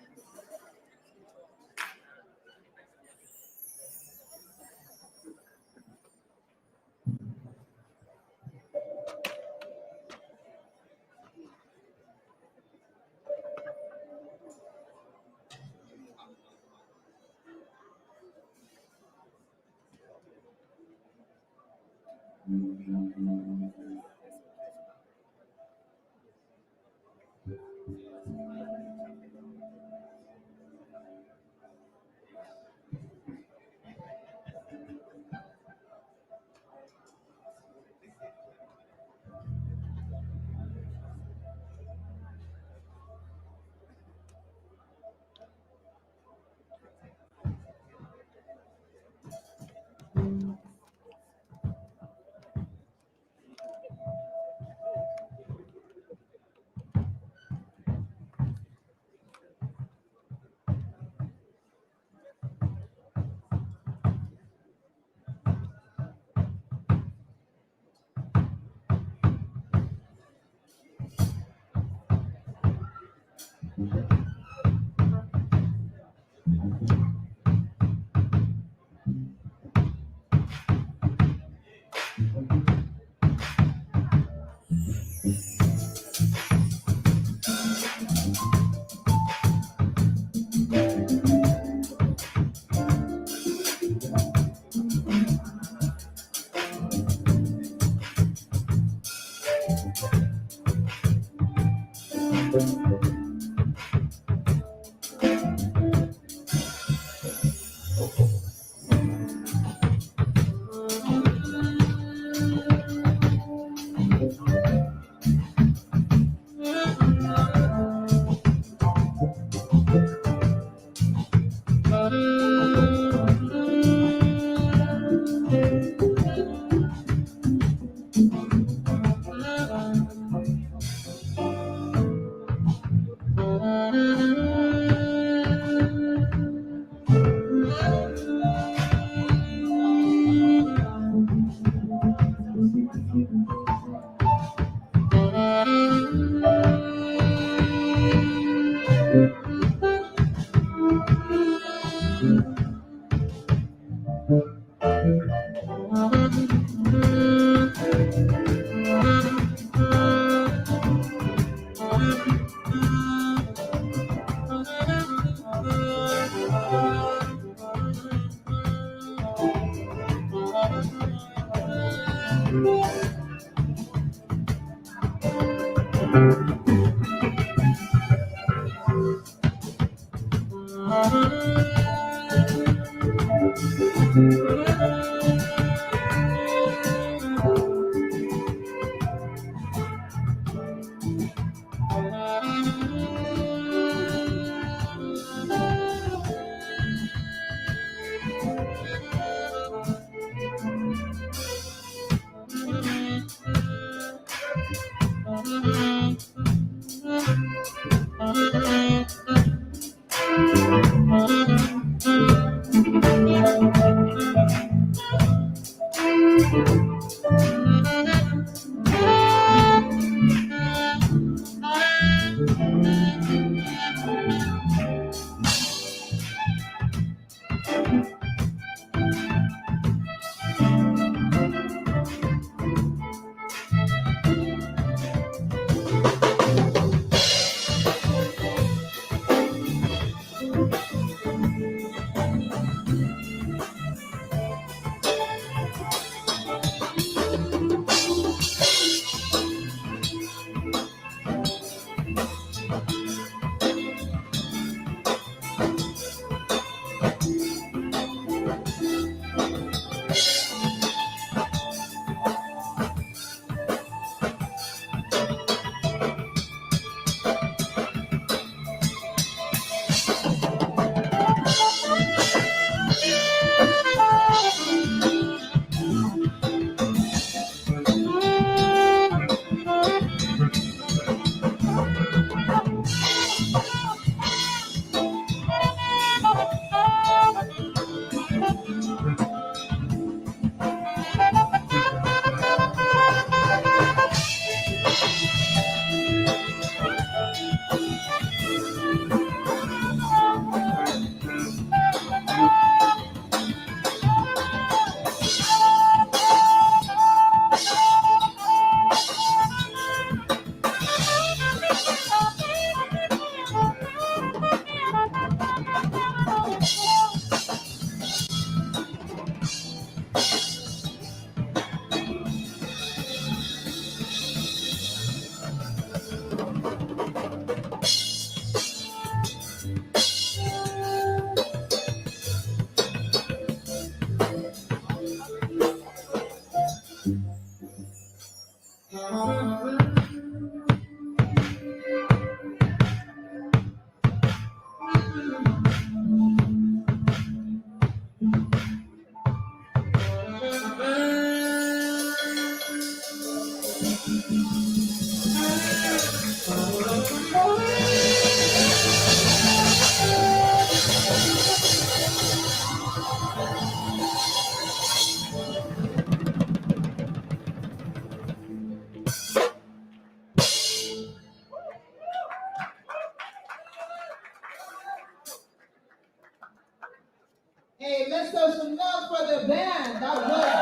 Hey, let's show some love for the band. That was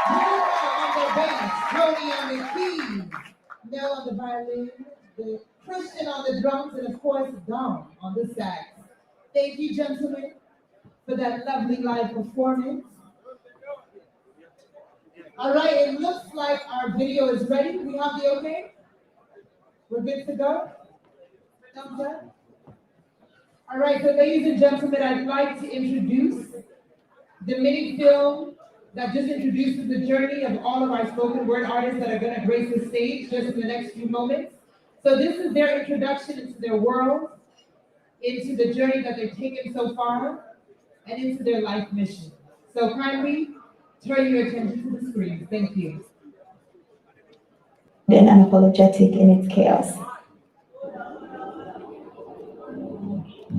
Bruno on the bass, Tony on the keys, Nell on the violin, the Christian on the drums, and of course, Dom on the sax. Thank you, gentlemen, for that lovely live performance. All right, it looks like our video is ready. We have the okay? We're good to go? Thumbs up? All right, so ladies and gentlemen, I'd like to introduce the mini film that just introduces the journey of all of our spoken word artists that are going to grace the stage just in the next few moments. So this is their introduction into their world, into the journey that they've taken so far, and into their life mission. So kindly turn your attention to the screen. Thank you. And unapologetic in its chaos.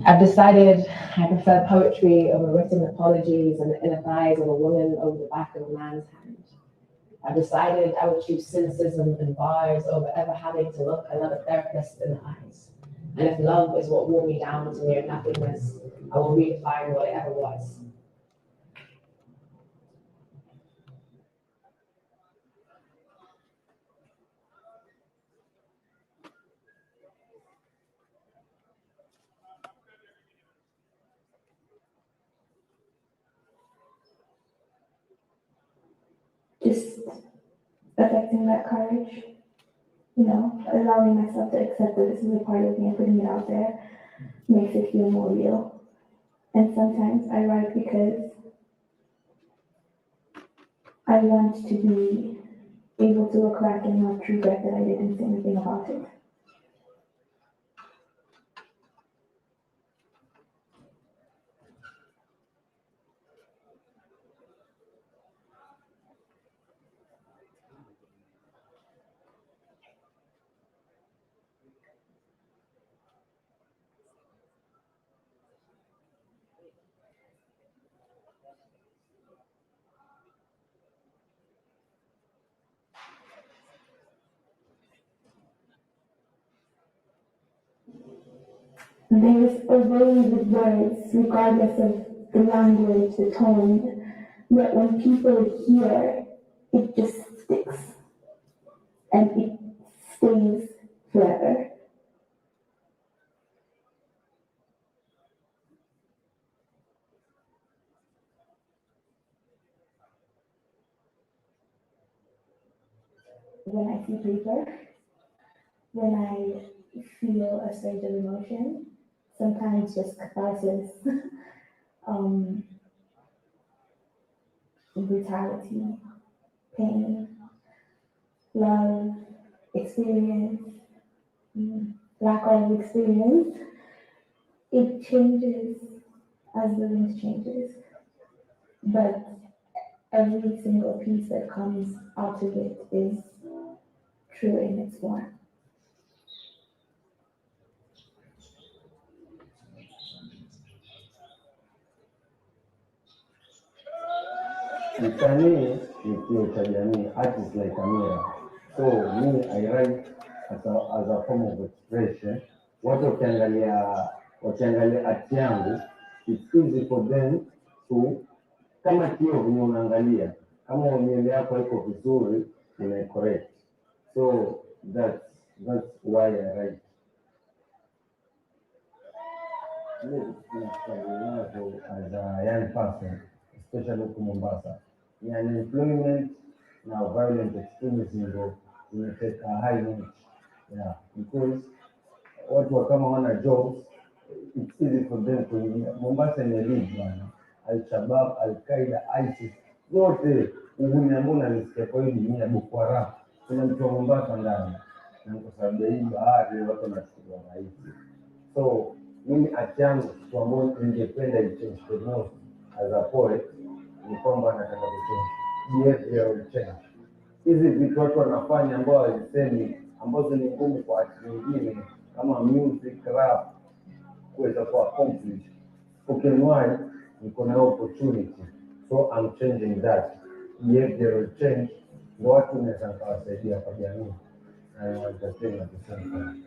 I've decided I prefer poetry over written apologies and the inner thighs of a woman over the back of a man's hand. I've decided I would choose cynicism and bars over ever having to look another therapist in the eyes. And if love is what wore me down to near nothingness, I will redefine what it ever was. Just affecting that courage. Allowing myself to accept that this is a part of me and putting it out there makes it feel more real. And sometimes I write because I want to be able to look back and not regret that I didn't say anything about it. There is a way with words, regardless of the language, the tone, that when people hear, it just sticks and it stays forever. When I see paper, when I feel a surge of emotion, sometimes just catharsis, brutality, pain, love, experience, lack of experience, it changes as the wind changes. But every single piece that comes out of it is true in its form. Msanii ni kioo cha jamii, artist like Amira. So me I write as a form of expression. Watu wakiangalia art yangu, it's easy for them to, kama kioo venye unaangalia, kama miendo yako haiko vizuri, ina correct. So that's why I write. As a young person, especially huku Mombasa, unemployment na violent extremism take a high note. Yeah, because watu kama wana jobs, it's easy for them to Mombasa ni lead bana. Al-Shabaab, Al-Qaeda, ISIS, wote uniambona nisikia kwa hiyo dunia Boko Haram. Kuna mtu wa Mombasa ndani. Na kwa sababu hii bahari watu wanachukulia rahisi. So mimi art yangu kwa ambayo ningependa ichange the most as a poet ni kwamba nataka kuchange behavioral change. Hizi vitu watu wanafanya ambao walisemi ambazo ni ngumu kwa watu wengine kama music, rap, kuweza kuwa conflict. Ukinwai niko na opportunity, so I'm changing that behavioral change. Ndio watu wanaweza kuwasaidia kwa jamii na watasema at the same time.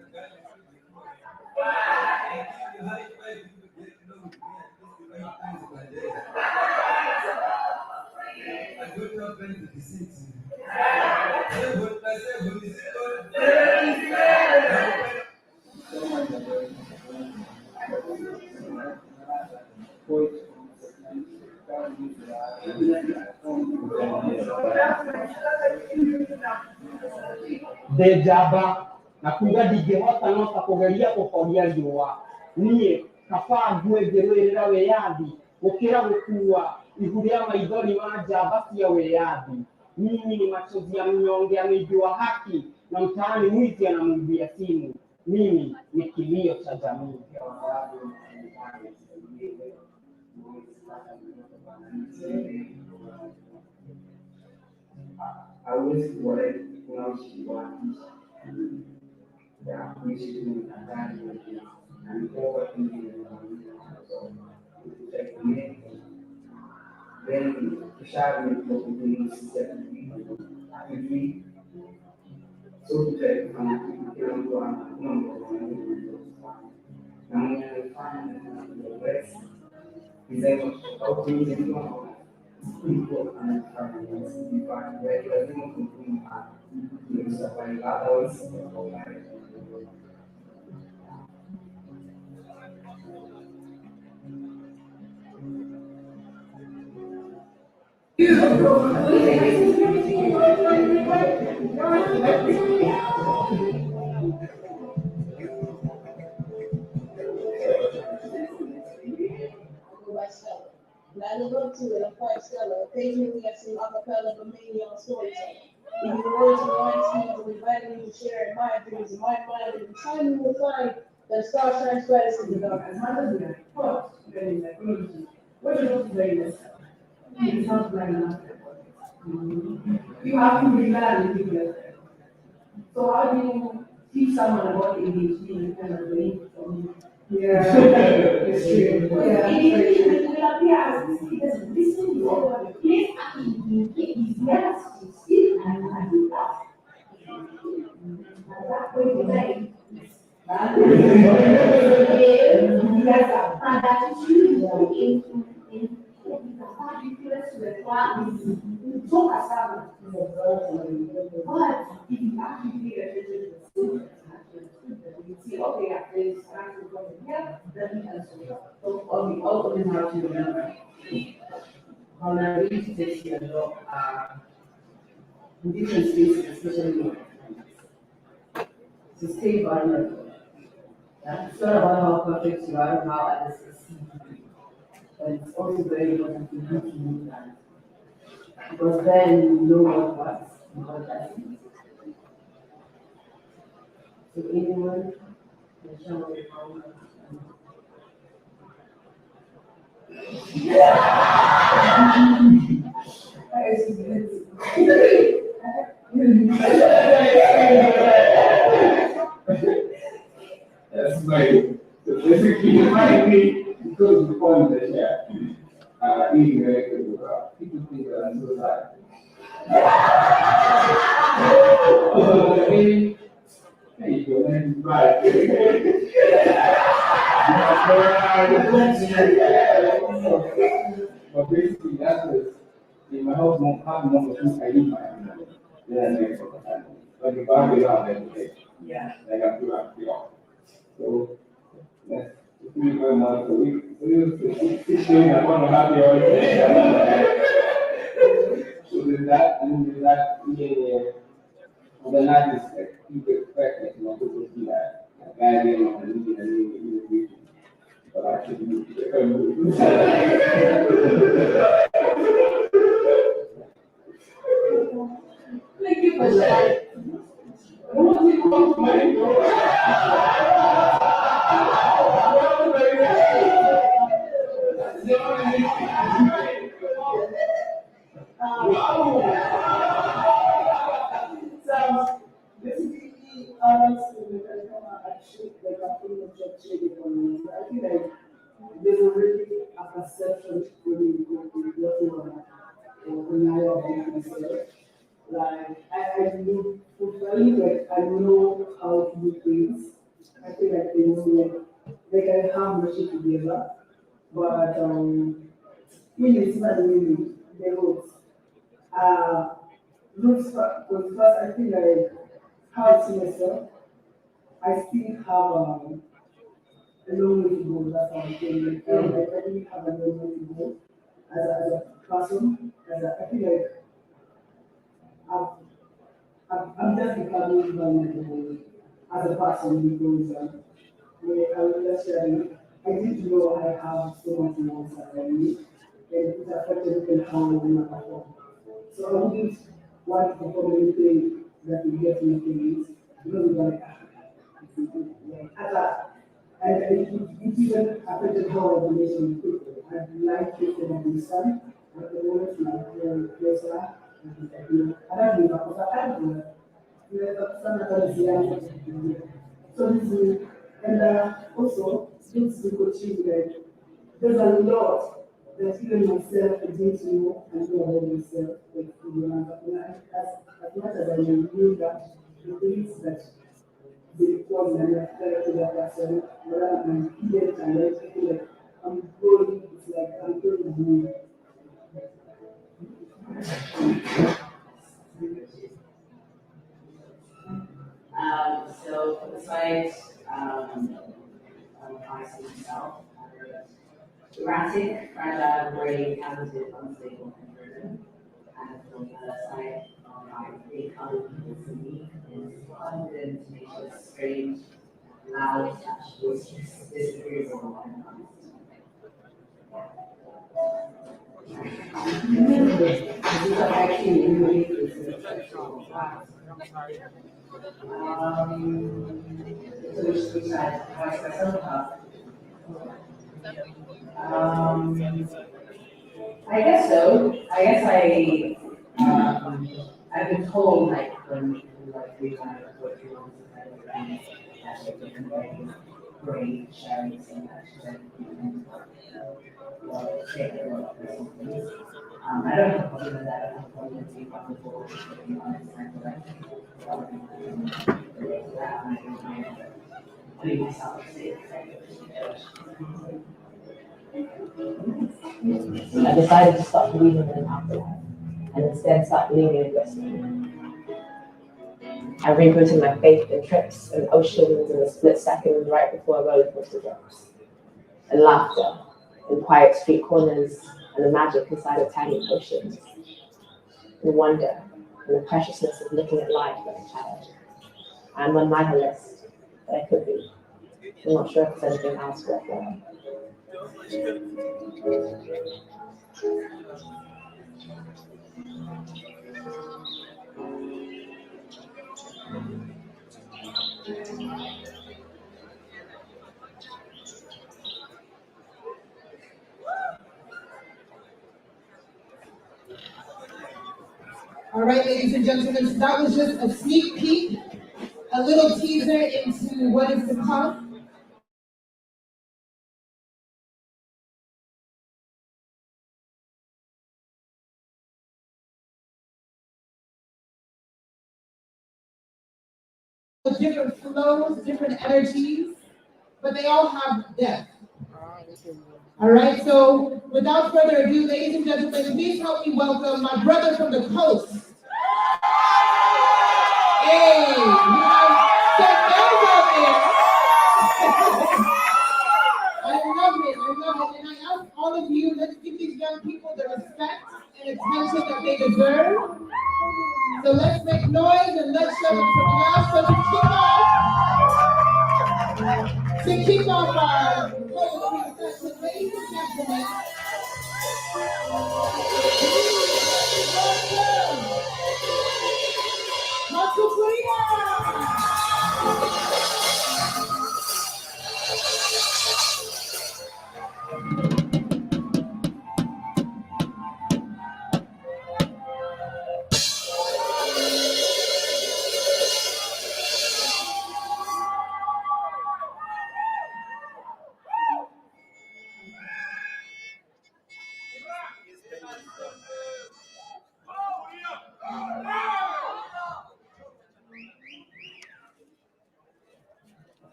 Dejaba na kuga digehota no takugeria kukoria riua nie kaba ngwegerera weyathi gukira gukua ihuria maithori ma njamba cia weyathi. Mimi ni machozi ya mnyonge amejua haki na mtaani mwizi anamwibia simu. Mimi ni kilio cha jamii. Hawezi kuwaleta kuishi waandishi ya kuishi tu ndani na mikoba ingine then tushari kwa kujua sisi hatujui, so tutafanya kila mtu ana mtu na mwenye anafanya ndio best design au kuingia people and divine where you are doing something you survive others. by Stella. And I live up to it, I'm quite Stella. Occasionally I sing acapella, but mainly on storytelling. Even the words and wine schemes of inviting me to share in my dreams and my mind, and time you will find that a star shines brightest in the darkness. What is not very necessary? It's not blind enough. You have to be glad in people. So how do you teach someone about ADHD kind of way? Yeah, it's true. Yeah, it will appear as this. He doesn't listen to what he is never to see and do that. And that way the way. Yes, and that is really in ridiculous to the class. So cassava is a burden. But if you actually pay attention to the you see, okay, I play this practice over here, then you can switch. So all of them have to remember. Vulnerability takes you a lot in different spaces, especially to stay vulnerable. It's not about how perfect you are, how others see you. But it's also very important for you to do that. Because then you know what works and what doesn't. So anyone can show me how much. That's my, so basically, me, because the point that yeah, eating very good, people think that I'm so sad. Hey, you go, then right. But basically, that's what in my house, half the month of I eat my own. Then I make for the family. Like if I get out every day, Yeah. like I do have to be off. So that's 3 months a week. So it's showing I want to have the all day. So there's that, and then there's that, yeah. And then I just like people expect that people see that bad name on the media and then but I should do it. Thank you for that. So basically, actually like a pretty much shaded on me. I feel like there's already a perception really when I about myself. Like I do fully like I know how to do things. I feel like they know like I have my shit together. But really it's not really the roots. Roots was first I feel like how I see myself. I still have a long way to go. That's how I'm feeling. I really have a long way to go as a person. I feel like I'm just becoming vulnerable as a person because I was just sharing. I didn't know I have so much more around me, and it affected even how I perform. So I wouldn't want to perform anything that will get me things because like and it even affected how I relate with people. I like people that understand, but the moment very closer, I don't know, because I don't know. So this is, and also, since the coaching, like, there's a lot that even myself I didn't know and know about myself. Like, as much as I knew that the things that they call me and I felt to that person, but I'm hidden and I feel like I'm growing, it's like I'm growing. So besides I see myself, erratic, fragile, brave, talented, unstable, and driven. And from the other side, I think other people abundant, tenacious, strange, loud, disagreeable, and honest. Which I ask myself about. I guess so. I guess I've been told like when like 3 times or 4 times that great sharing so much that I don't have a problem with that. I have a problem with being comfortable, to be honest. I feel like putting myself safe. I decided to stop believing in an afterlife and instead start believing in destiny. I rebooted my faith in trips and oceans in a split second right before a roller coaster drops. And laughter in quiet street corners and the magic inside of tiny oceans. And wonder and the preciousness of looking at life like a child. I'm on my list, but I could be. I'm not sure if there's anything else worthwhile. All right, ladies and gentlemen, so that was just a sneak peek, a little teaser into what is to come. Different flows, different energies, but they all have depth. All right, so without further ado, ladies and gentlemen, please help me welcome my brother from the coast. Hey, we have Seth out there. I love it, and I ask all of you, let's give these young people the respect and attention that they deserve. So let's make noise and let's show them some love. So to kick off our poetry session, ladies and gentlemen,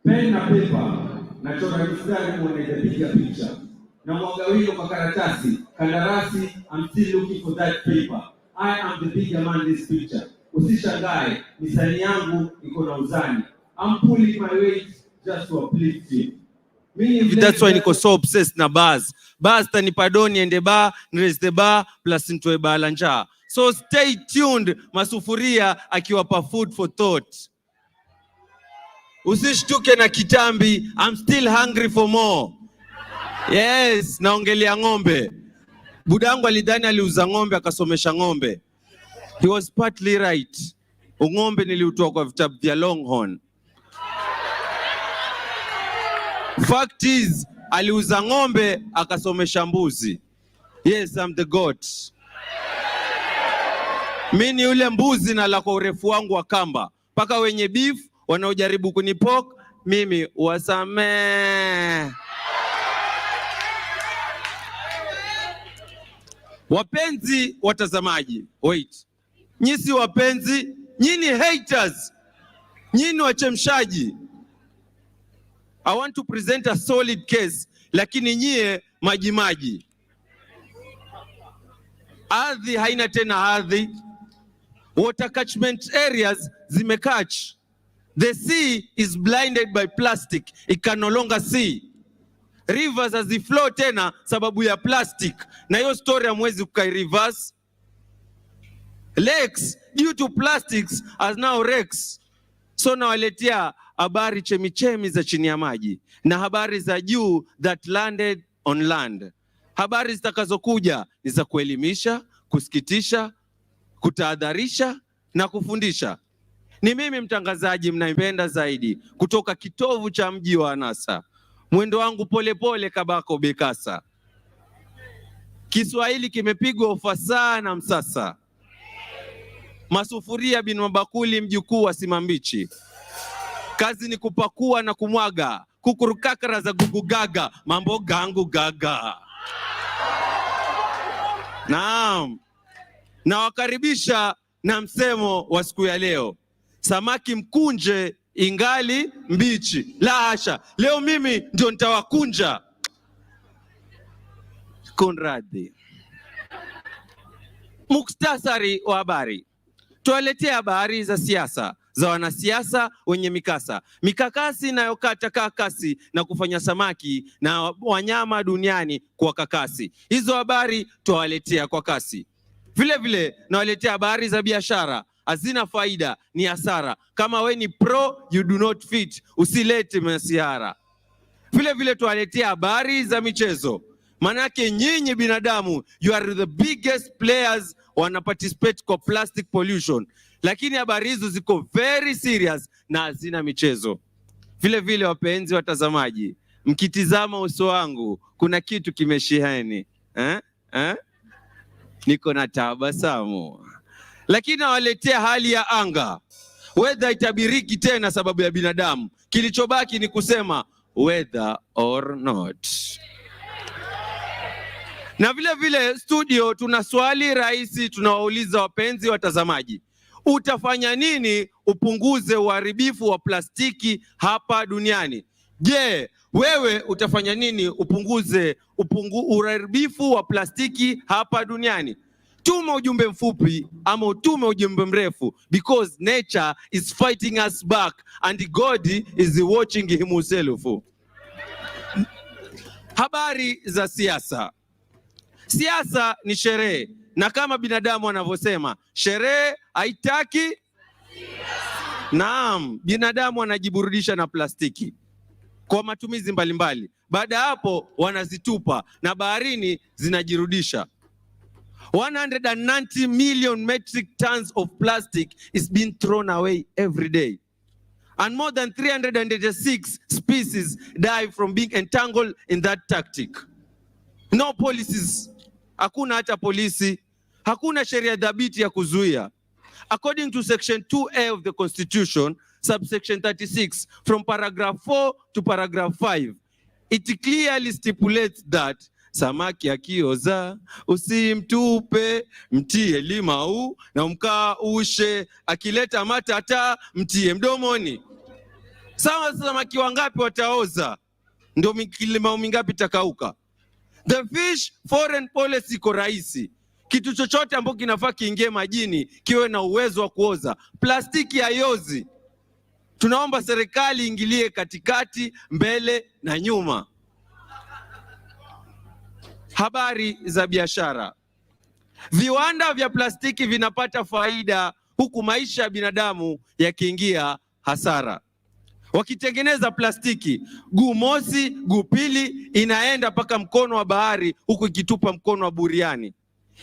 pen na paper, nachora mistari mwenye picha. Na mwagawilo kwa karatasi, kandarasi, I'm still looking for that paper. I am the bigger man in this picture. Usishangae, misani yangu iko na uzani. I'm pulling my weight just to uplift you. That's why niko so obsessed na bars. Bars tanipa doni ende bar, nraise the bar, plus ntoe bala njaa. So stay tuned, Masufuria akiwapa food for thought. Usishtuke na kitambi, I'm still hungry for more. Yes, naongelea ng'ombe. Budangu alidhani aliuza ng'ombe akasomesha ng'ombe. He was partly right. Ng'ombe niliutoa kwa vitabu vya Longhorn. Fact is, aliuza ng'ombe akasomesha mbuzi. Yes, I'm the goat. Mimi ni ule mbuzi na la kwa urefu wangu wa kamba. Paka wenye beef wanaojaribu kunipok, mimi wasamee. Wapenzi watazamaji, wait. Nyinyi si wapenzi, nyinyi ni haters. Nyinyi ni wachemshaji. I want to present a solid case, lakini nyie maji. Ardhi haina tena ardhi. Water catchment areas zimekatch. The sea is blinded by plastic. It can no longer see. Rivers haziflow tena sababu ya plastic. Na hiyo story hamwezi kukai reverse. Lakes due to plastics are now wrecks. So nawaletea habari chemichemi za chini ya maji na habari za juu that landed on land. Habari zitakazokuja ni za kuelimisha, kusikitisha, kutahadharisha na kufundisha. Ni mimi mtangazaji mnaipenda zaidi kutoka kitovu cha mji wa anasa. Mwendo wangu polepole Kabako Bekasa. Kiswahili kimepigwa ufasaha na msasa. Masufuria bin mabakuli mjukuu wa Simambichi. Kazi ni kupakua na kumwaga. Kukurukakara za gugugaga. Mambo gangu gaga. Naam. Nawakaribisha na msemo wa siku ya leo. Samaki mkunje ingali mbichi. La hasha. Leo mimi ndio nitawakunja. Konradi. Muktasari wa habari. Tuwaletea habari za siasa, za wanasiasa wenye mikasa. Mikakasi inayokata kakasi na kufanya samaki na wanyama duniani kwa kakasi. Hizo habari tuwaletea kwa kasi. Vile vile nawaletea habari za biashara. Hazina faida, ni hasara. Kama we ni pro, you do not fit. Usilete masiara. Vile vile tuwaletea habari za michezo. Manake nyinyi binadamu, you are the biggest players wana participate kwa plastic pollution. Lakini habari hizo ziko very serious na hazina michezo. Vile vile wapenzi watazamaji, mkitizama uso wangu, kuna kitu kimesheheni. Niko na tabasamu. Lakini nawaletea hali ya anga. Weather itabiriki tena sababu ya binadamu. Kilichobaki ni kusema whether or not. Na vile vile studio tuna swali rahisi tunawauliza wapenzi watazamaji. Utafanya nini upunguze uharibifu wa plastiki hapa duniani? Je, wewe utafanya nini upunguze uharibifu wa plastiki hapa duniani? Tuma ujumbe mfupi ama utume ujumbe mrefu, because nature is fighting us back and God is watching himself. Habari za siasa. Siasa ni sherehe, na kama binadamu wanavyosema, sherehe haitaki. Naam, binadamu anajiburudisha na plastiki kwa matumizi mbalimbali. Baada hapo wanazitupa na baharini zinajirudisha. 190 million metric tons of plastic is being thrown away every day. And more than 386 species die from being entangled in that tactic. No policies. Hakuna hata polisi. Hakuna sheria dhabiti ya kuzuia. According to section 2A of the Constitution, subsection 36, from paragraph 4 to paragraph 5, it clearly stipulates that samaki akioza usimtupe, mtie limau na mkaushe, akileta matata mtie mdomoni. Sawa, samaki wangapi wataoza? Ndio limau mingapi takauka? The fish foreign policy iko rahisi. Kitu chochote ambacho kinafaa kiingie majini kiwe na uwezo wa kuoza. Plastiki haiozi. Tunaomba serikali ingilie katikati, mbele na nyuma. Habari za biashara. Viwanda vya plastiki vinapata faida huku maisha ya binadamu yakiingia hasara. Wakitengeneza plastiki, guu mosi, guu pili inaenda mpaka mkono wa bahari huku ikitupa mkono wa buriani.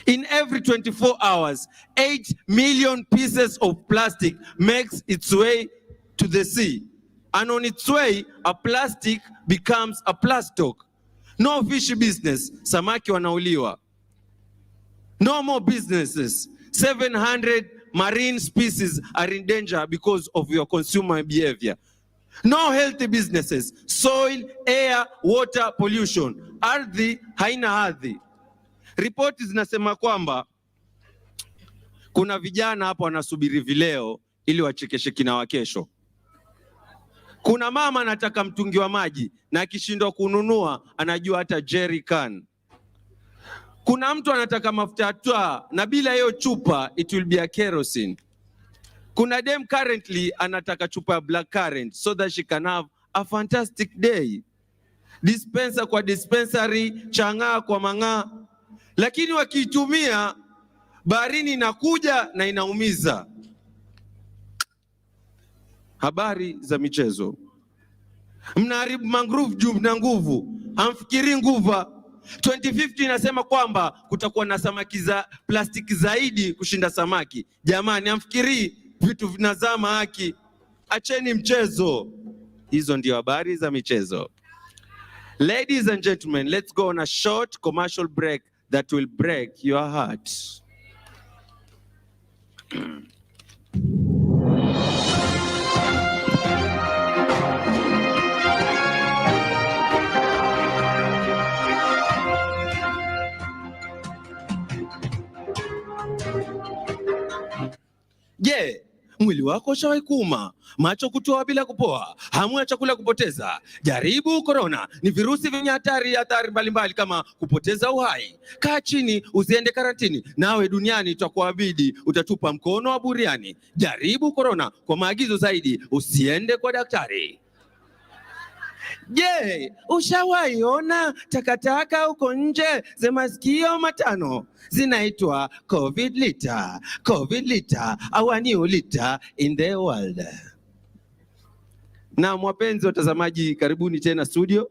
In every 24 hours, 8 million pieces of plastic makes its way to the sea. And on its way, a plastic becomes a plastok. No fish business, samaki wanauliwa. No more businesses. 700 marine species are in danger because of your consumer behavior. No healthy businesses. Soil, air, water pollution. Ardhi haina hadhi. Ripoti zinasema kwamba kuna vijana hapa wanasubiri vileo ili wachekeshe kina wa kesho. Kuna mama anataka mtungi wa maji na akishindwa kununua anajua hata jerry can. Kuna mtu anataka mafuta ya taa na bila hiyo chupa it will be a kerosene. Kuna dem currently anataka chupa ya black currant so that she can have a fantastic day. Dispenser kwa dispensary, chang'aa kwa mang'aa. Lakini wakiitumia baharini inakuja na inaumiza. Habari za michezo. Mnaharibu mangrove juu mna nguvu. Hamfikiri nguva. 2050 inasema kwamba kutakuwa na samaki za plastiki zaidi kushinda samaki. Jamani, hamfikiri vitu vinazama haki. Acheni mchezo. Hizo ndio habari za michezo. Ladies and gentlemen, let's go on a short commercial break that will break your heart. Je, mwili wako ushawahi kuuma, macho kutoa bila kupoa, hamu ya chakula kupoteza? Jaribu Corona. Ni virusi vyenye hatari mbalimbali kama kupoteza uhai. Kaa chini, usiende karantini, nawe duniani itakuabidi utatupa mkono wa buriani. Jaribu Corona. Kwa maagizo zaidi, usiende kwa daktari. Je, ushawahi ona takataka huko nje za masikio matano? Zinaitwa COVID litter. COVID litter, our new litter in the world. Na wapenzi watazamaji, karibuni tena studio.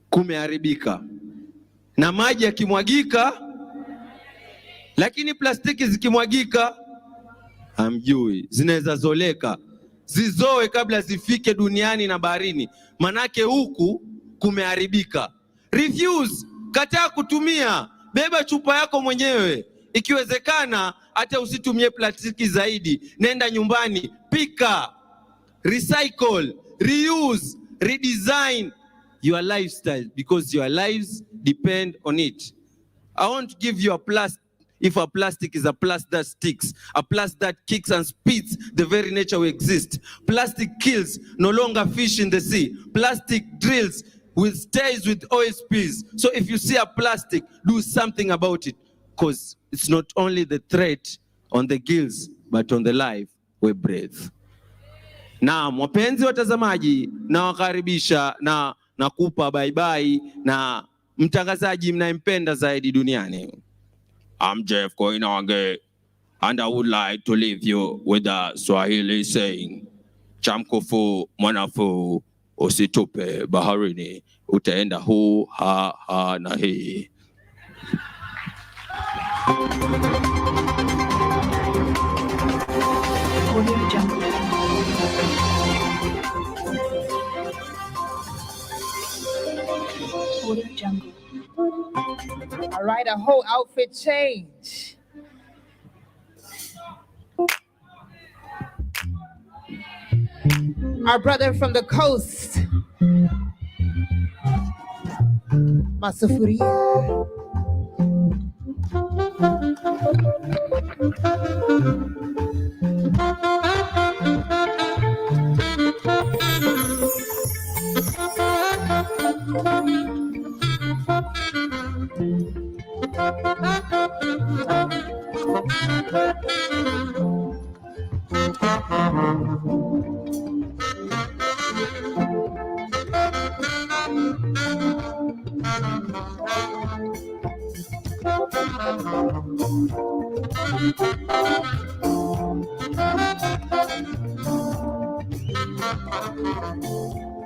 Kumeharibika. Na maji yakimwagika, lakini plastiki zikimwagika, hamjui, zinaweza zoleka. Zizoe kabla zifike duniani na baharini. Manake huku kumeharibika. Refuse, kataa kutumia. Beba chupa yako mwenyewe. Ikiwezekana hata usitumie plastiki zaidi. Nenda nyumbani, pika, recycle, reuse, redesign your lifestyle because your lives depend on it. I want to give you a plus. If a plastic is a plus that sticks, a plus that kicks and spits the very nature we exist. Plastic kills, no longer fish in the sea. Plastic drills, stays with oil spills. So if you see a plastic, do something about it, because it's not only the threat on the gills, but on the life we breathe. Na wapenzi watazamaji, na wakaribisha na nakupa bye bye na mtangazaji mnayempenda zaidi duniani. I'm Jeff Koinange, and I would like to leave you with a Swahili saying, Chamkufu mwanafu usitupe baharini, utaenda huu ha ha na hii. All right, a whole outfit change. Our brother from the coast, Masufuria.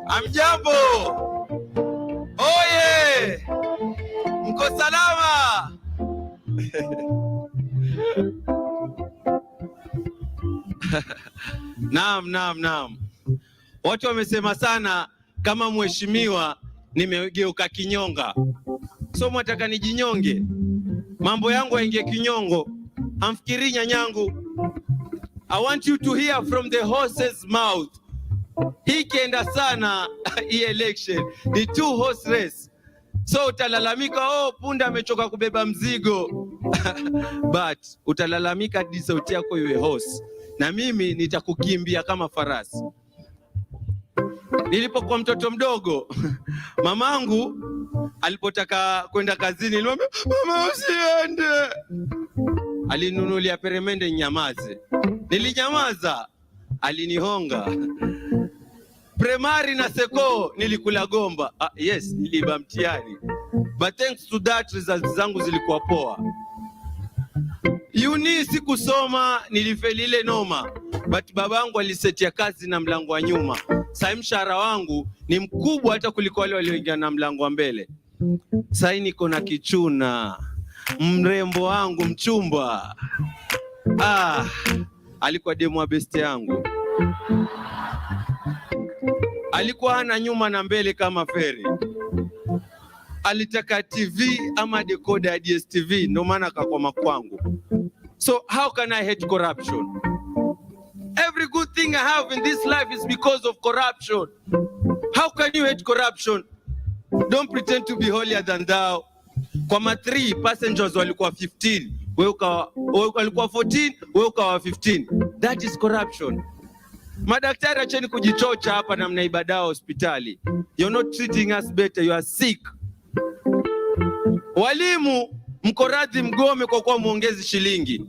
Amjambo. Oye. Mko salama? Naam. Watu wamesema sana kama mheshimiwa nimegeuka kinyonga. So mwataka nijinyonge? Mambo yangu yaingie kinyongo. Hamfikiri nyanyangu. I want you to hear from the horse's mouth. Hii kienda sana hii election ni 2 horse race. So utalalamika, oh, punda amechoka kubeba mzigo. but utalalamika hadi sauti yako iwe hoarse, na mimi nitakukimbia kama farasi. Nilipokuwa mtoto mdogo, mamangu alipotaka kwenda kazini, nilimwambia mama usiende. Alinunulia peremende nyamaze. Nilinyamaza, alinihonga. Primary na seko nilikula gomba. Yes, niliiba mtihani. But thanks to that results zangu zilikuwa poa. Uni sikusoma, nilifeli ile noma. But babangu alisetia kazi na mlango wa nyuma. Sasa mshahara wangu ni mkubwa hata kuliko wale walioingia na mlango wa mbele. Sasa niko na kichuna. Mrembo wangu mchumba. Alikuwa demu wa best yangu. Alikuwa hana nyuma na mbele kama feri. Alitaka TV ama decoder ya DSTV, ndio maana akakwama kwangu. So how can I hate corruption? Every good thing I have in this life is because of corruption. How can you hate corruption? Don't pretend to be holier than thou. Kwa 3 passengers walikuwa 15, wewe walikuwa 14, wewe ukawa 15. That is corruption. Madaktari acheni kujichocha hapa na mnaiba dawa hospitali. You're not treating us better, you are sick. Walimu mko radhi mgome kwa kuwa muongezi shilingi,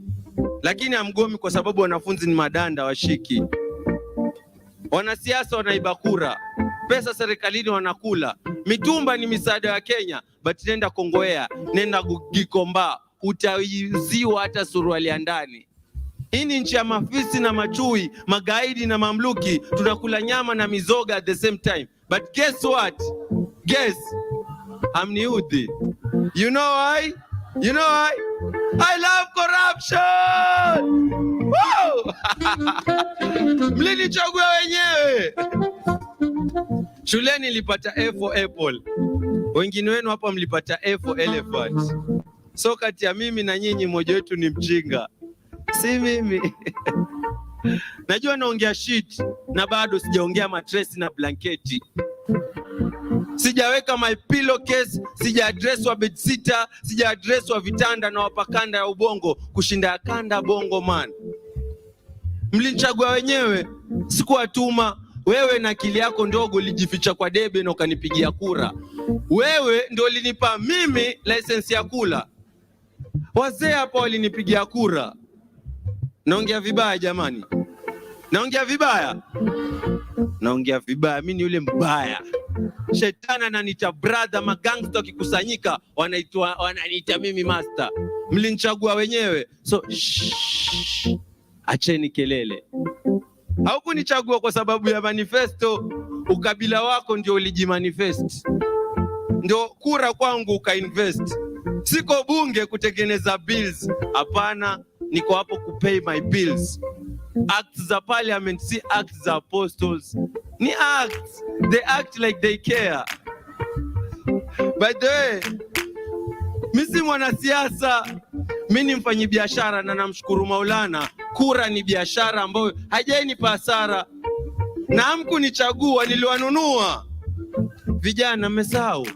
lakini hamgomi kwa sababu wanafunzi ni madanda washiki. Wanasiasa wanaiba kura, pesa serikalini wanakula. Mitumba ni misaada ya Kenya, but nenda Kongowea, nenda Gikomba, utauziwa hata suruali ya ndani. Hii ni nchi ya mafisi na machui, magaidi na mamluki. Tunakula nyama na mizoga at the same time. But guess what? Guess. Amniudhi. You know why? You know why? I love corruption! Wow! Mlinichagua wenyewe. Shuleni nilipata A for apple. Wengine wenu hapa mlipata A for elephant. So kati ya mimi na nyinyi mmoja wetu ni mjinga. Si mimi. Najua naongea shit na bado sijaongea matresi na blanketi. Sijaweka my pillowcase, sija address wa bedsitter, sija address wa vitanda na wapakanda ya ubongo kushinda ya kanda bongo man. Mlinichagua wenyewe, sikuwatuma. Wewe na akili yako ndogo ulijificha kwa debe na ukanipigia kura. Wewe ndio ulinipa mimi license ya kula. Wazee hapa walinipigia kura. Naongea vibaya jamani? Naongea vibaya? Naongea vibaya, mimi ni yule mbaya. Shetani ananiita brother, magangster wakikusanyika wananiita mimi master. Mlinichagua wenyewe. So acheni kelele. Haukunichagua kwa sababu ya manifesto, ukabila wako ndio ulijimanifest. Ndio kura kwangu ukainvest. Siko bunge kutengeneza bills. Hapana, niko hapo kupay my bills. Acts za parliament si acts za apostles. Ni acts. They act like they care. By the way, mimi si mwanasiasa. Mimi ni mfanyabiashara na namshukuru Maulana. Kura ni biashara ambayo hajainipa hasara. Na hamkunichagua, niliwanunua. Vijana mmesahau.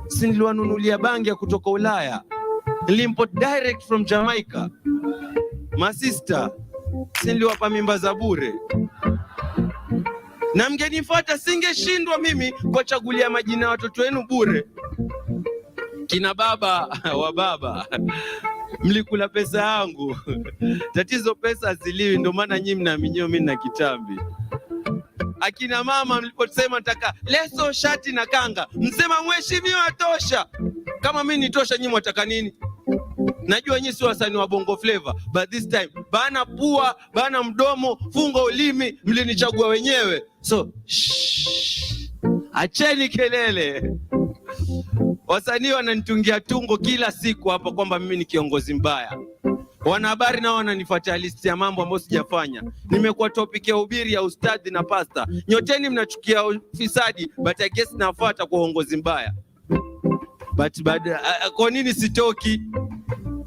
Si niliwanunulia bangi ya kutoka Ulaya. Niliimport direct from Jamaica. Masista, si niliwapa mimba za bure. Na mngenifuata singeshindwa mimi kuwachagulia majina ya watoto wenu bure. Kina baba wa baba, mlikula pesa yangu. Tatizo pesa ziliwi, ndio maana nyinyi mnaaminia mimi na kitambi. Akina mama mliposema nataka leso, shati na kanga, msema mheshimiwa tosha. Kama mimi ni tosha, nyinyi mwataka nini? Najua nyinyi si wasanii wa Bongo Flavor, but this time bana pua, bana mdomo, funga ulimi, mlinichagua wenyewe. So acheni kelele. Wasanii wananitungia tungo kila siku hapa kwamba mimi ni kiongozi mbaya. Wanahabari nao wananifuatia list ya mambo ambayo sijafanya. Nimekuwa topic ya ubiri ya ustadhi na pasta. Nyoteni mnachukia ufisadi, but I guess nafuata kwa uongozi mbaya. But kwa nini sitoki?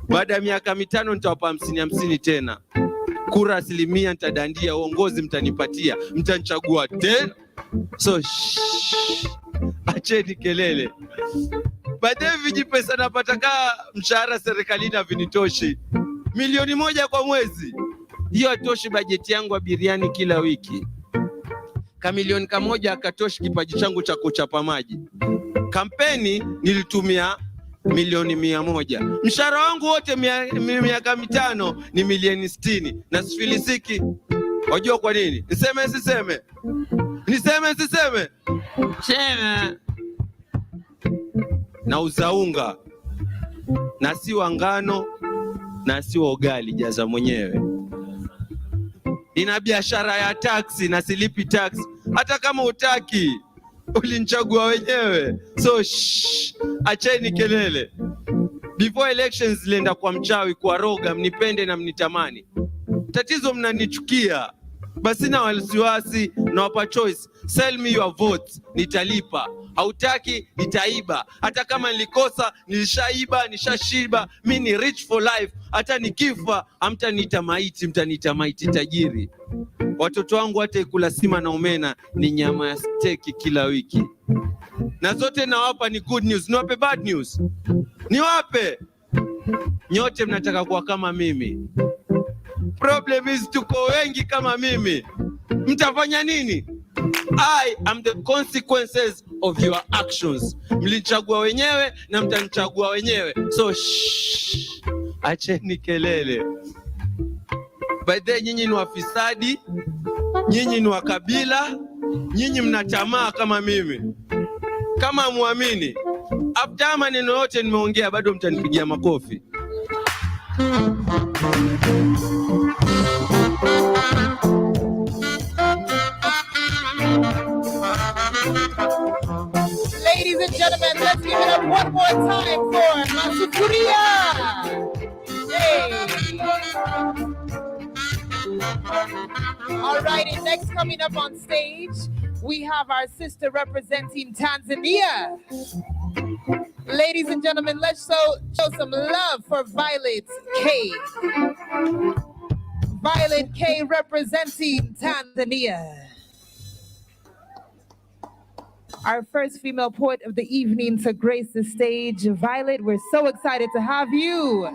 Baada ya miaka 5 nitawapa 50 tena. Kura 100% nitadandia, uongozi mtanipatia, mtanichagua tena. So acheni kelele. Baadaye vijipesa napata kaa mshahara serikalini havinitoshi. 1,000,000 kwa mwezi. Hiyo hatoshi bajeti yangu ya biriani kila wiki. Kamilioni kamoja akatoshi kipaji changu cha kuchapa maji. Kampeni nilitumia 1,100,000. Mshahara wangu wote miaka 5 ni 1,60,000 na sifilisiki. Wajua kwa nini? Niseme siseme? Niseme siseme? Sema. Nauza unga na si wa ngano na si wa ugali, jaza mwenyewe. Nina biashara ya taxi na silipi tax. Hata kama utaki, ulinichagua wenyewe. So acheni kelele. Before elections nilienda kwa mchawi kwa roga, mnipende na mnitamani. Tatizo mnanichukia. Basi na wasiwasi na wapa choice. Sell me your votes, nitalipa. Hautaki, nitaiba. Hata kama nilikosa, nilishaiba, nishashiba. Mimi ni rich for life. Hata nikifa, hamtaniita maiti, mtaniita maiti tajiri. Watoto wangu hata ikula sima na omena ni nyama ya steki kila wiki. Na zote nawapa ni good news. Niwape bad news? Niwape? Nyote mnataka kuwa kama mimi. Problem is tuko wengi kama mimi. Mtafanya nini? I am the consequences of your actions. Mlichagua wenyewe na mtanichagua wenyewe. So acheni kelele. By the way, nyinyi ni wafisadi, nyinyi ni wakabila, nyinyi mna tamaa kama mimi. Kama muamini, after maneno yote nimeongea bado mtanipigia makofi. Ladies and gentlemen, let's give it up one more time for Masufuria. Hey. All righty, next coming up on stage, we have our sister representing Tanzania. Ladies and gentlemen, let's show some love for Violet K. Violet K representing Tanzania. Our first female poet of the evening to grace the stage. Violet, we're so excited to have you.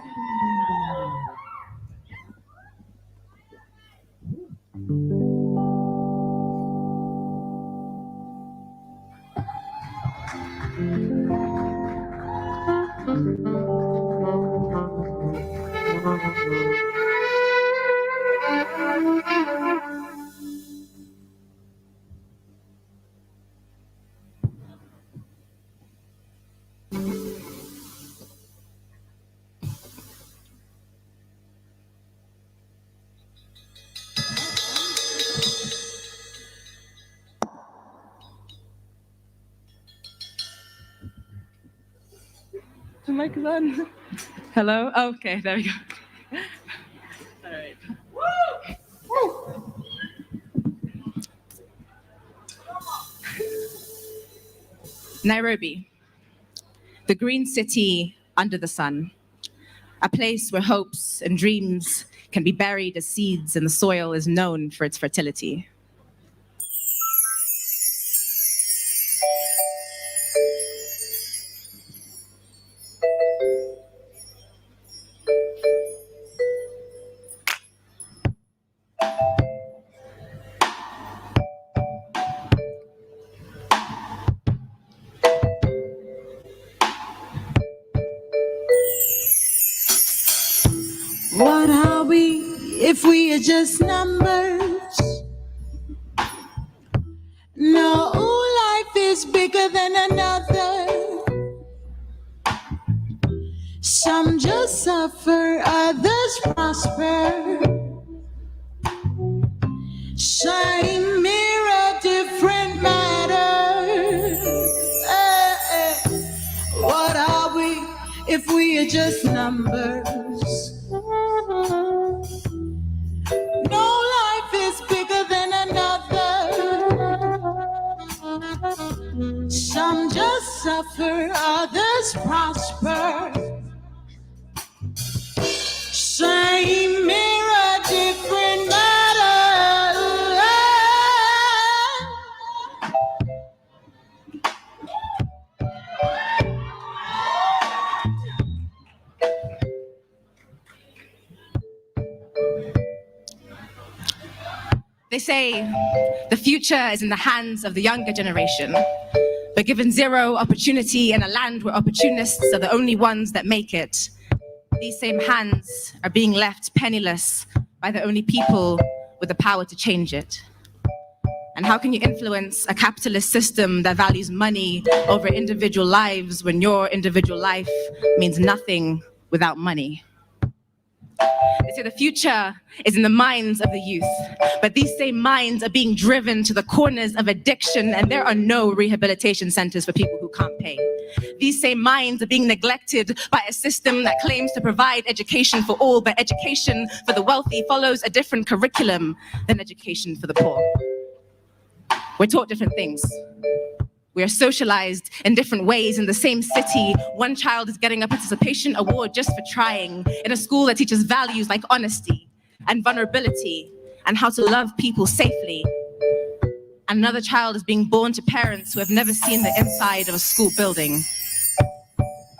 The mic is on. Hello? Okay, there we go. All right. Nairobi, the green city under the sun, a place where hopes and dreams can be buried as seeds and the soil is known for its fertility. What are we if we are just numbers? No, life is bigger than another. Some just suffer, others prosper. Same mirror, different matter. What are we if we are just numbers? No, life is bigger than another. Some just suffer, others prosper. Same mirror, different matter. They say the future is in the hands of the younger generation. But given zero opportunity in a land where opportunists are the only ones that make it, these same hands are being left penniless by the only people with the power to change it. And how can you influence a capitalist system that values money over individual lives when your individual life means nothing without money? They say the future is in the minds of the youth, but these same minds are being driven to the corners of addiction, and there are no rehabilitation centers for people who can't pay. These same minds are being neglected by a system that claims to provide education for all, but education for the wealthy follows a different curriculum than education for the poor. We're taught different things. We are socialized in different ways in the same city. One child is getting a participation award just for trying in a school that teaches values like honesty and vulnerability and how to love people safely. And another child is being born to parents who have never seen the inside of a school building.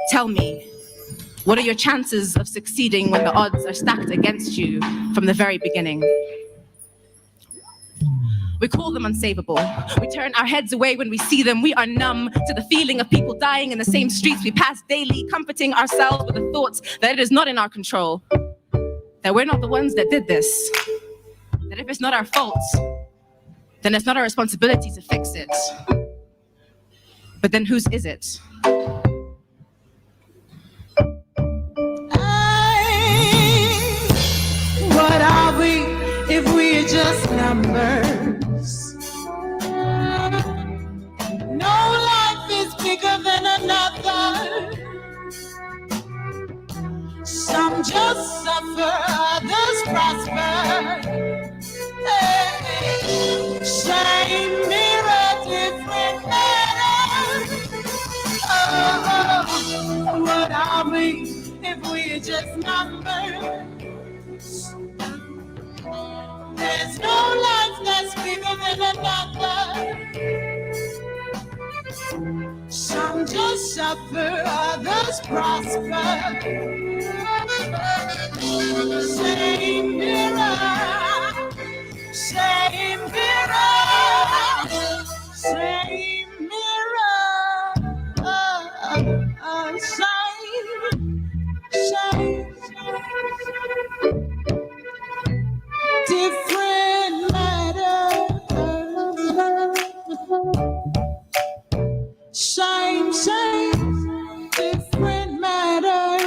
Tell me, what are your chances of succeeding when the odds are stacked against you from the very beginning? We call them unsavable. We turn our heads away when we see them. We are numb to the feeling of people dying in the same streets we pass daily, comforting ourselves with the thoughts that it is not in our control, that we're not the ones that did this, that if it's not our fault, then it's not our responsibility to fix it. But then whose is it? What are we if we're just numbers? No life is bigger than another. Some just suffer, others prosper. Hey, same mirror, different matter. Oh, what are we if we're just numbers? There's no life that's bigger than another. Some just suffer, others prosper. Same mirror, same mirror, same mirror, same. Different matters. Same, different matters.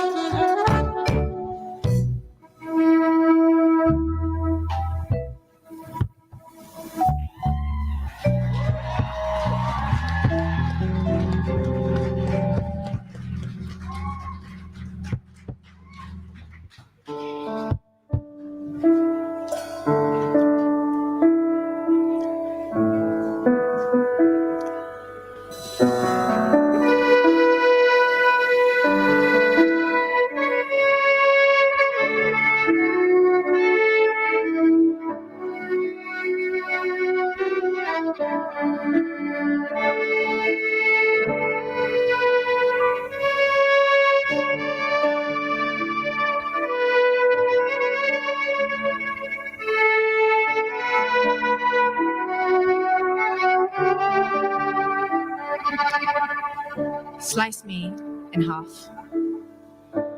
Slice me in half,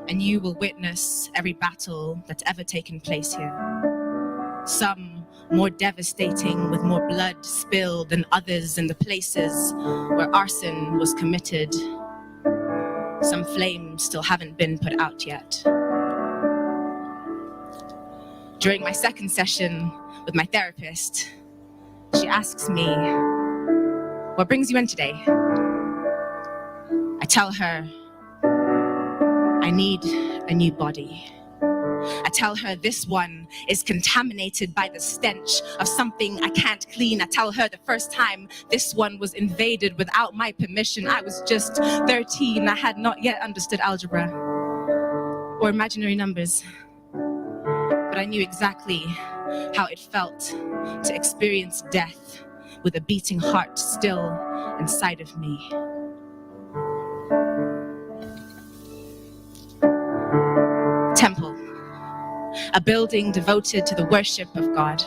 and you will witness every battle that's ever taken place here. Some more devastating, with more blood spilled than others in the places where arson was committed. Some flames still haven't been put out yet. During my second session with my therapist, she asks me, "What brings you in today?" I tell her, I need a new body. I tell her this one is contaminated by the stench of something I can't clean. I tell her the first time this one was invaded without my permission, I was just 13. I had not yet understood algebra or imaginary numbers. But I knew exactly how it felt to experience death with a beating heart still inside of me. Temple, a building devoted to the worship of God.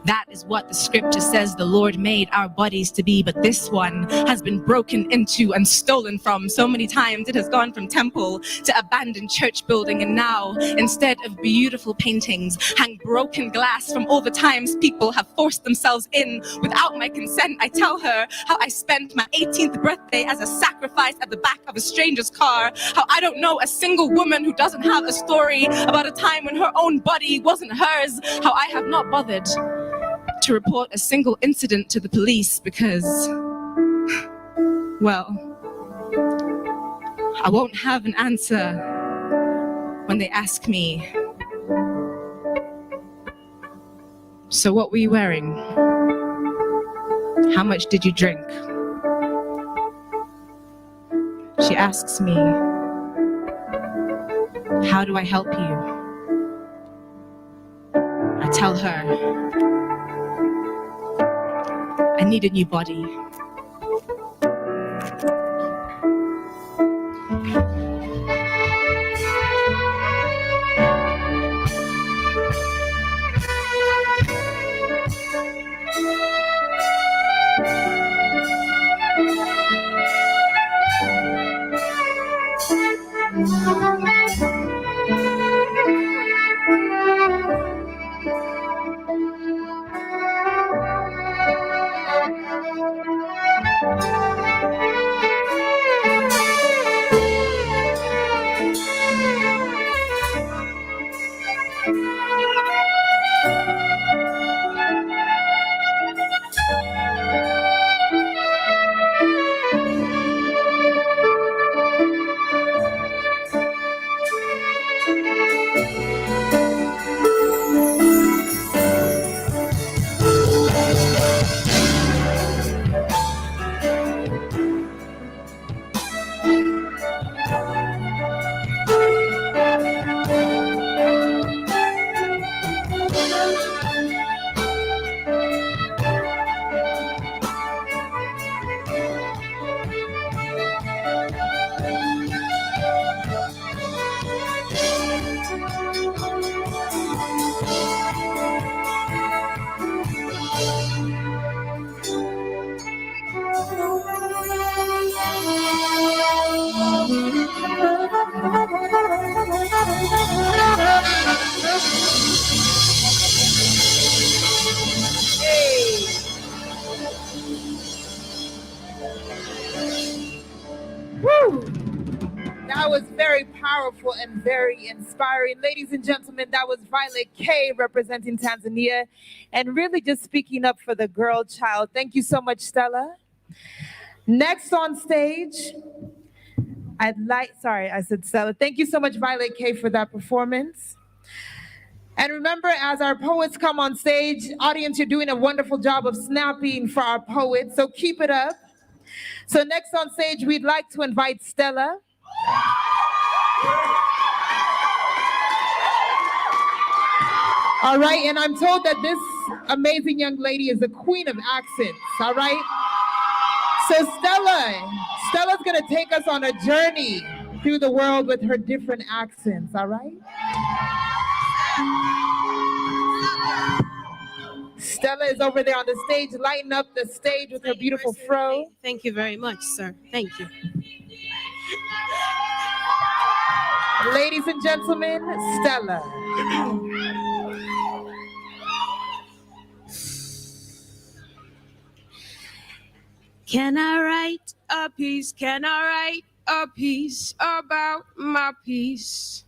That is what the scripture says the Lord made our bodies to be, but this one has been broken into and stolen from. So many times it has gone from temple to abandoned church building, and now instead of beautiful paintings hang broken glass from all the times people have forced themselves in without my consent. I tell her how I spent my 18th birthday as a sacrifice at the back of a stranger's car, how I don't know a single woman who doesn't have a story about a time when her own body wasn't hers, how I have not bothered to report a single incident to the police because, well, I won't have an answer when they ask me, so what were you wearing? How much did you drink? She asks me, how do I help you? I tell her, I need a new body. Woo! That was very powerful and very inspiring. Ladies and gentlemen, that was Violet K representing Tanzania and really just speaking up for the girl child. Thank you so much, Stella. Next on stage, sorry, I said Stella. Thank you so much, Violet K, for that performance. And remember, as our poets come on stage, audience, you're doing a wonderful job of snapping for our poets, so keep it up. So next on stage, we'd like to invite Stella. All right, and I'm told that this amazing young lady is the queen of accents, all right? So Stella's gonna take us on a journey through the world with her different accents, all right? Stella is over there on the stage, lighting up the stage with her beautiful fro. Thank you very much, sir. Thank you. Ladies and gentlemen, Stella. Can I write a piece? Can I write a piece about my piece?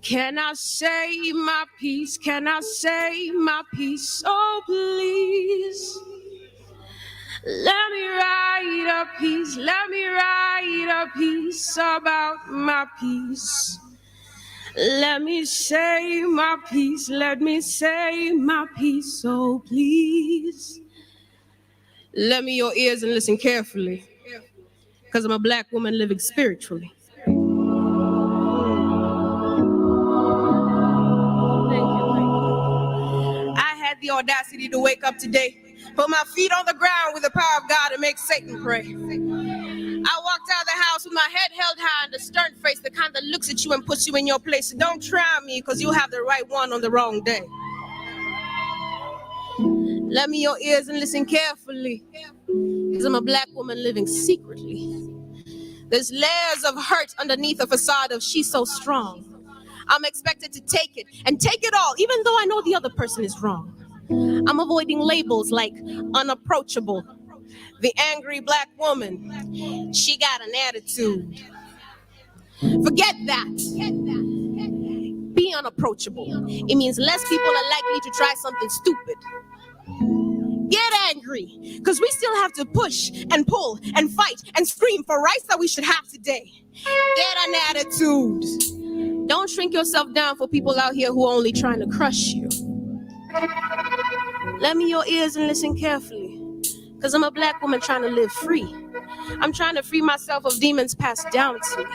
Can I say my piece? Can I say my piece? Oh, please. Let me write a piece. Let me write a piece about my piece. Let me say my piece. Let me say my piece. Oh, please. Lend me your ears and listen carefully, because I'm a Black woman living spiritually. I had the audacity to wake up today, put my feet on the ground with the power of God and make Satan pray. I walked out of the house with my head held high and a stern face, the kind that looks at you and puts you in your place. Don't try me, because you'll have the right one on the wrong day. Let me your ears and listen carefully, because I'm a black woman living secretly. There's layers of hurt underneath a facade of she's so strong. I'm expected to take it and take it all, even though I know the other person is wrong. I'm avoiding labels like unapproachable. The angry black woman, she got an attitude. Forget that. Be unapproachable. It means less people are likely to try something stupid. Get angry, because we still have to push and pull and fight and scream for rights that we should have today. Get an attitude. Don't shrink yourself down for people out here who are only trying to crush you. Let me your ears and listen carefully, because I'm a black woman trying to live free. I'm trying to free myself of demons passed down to me.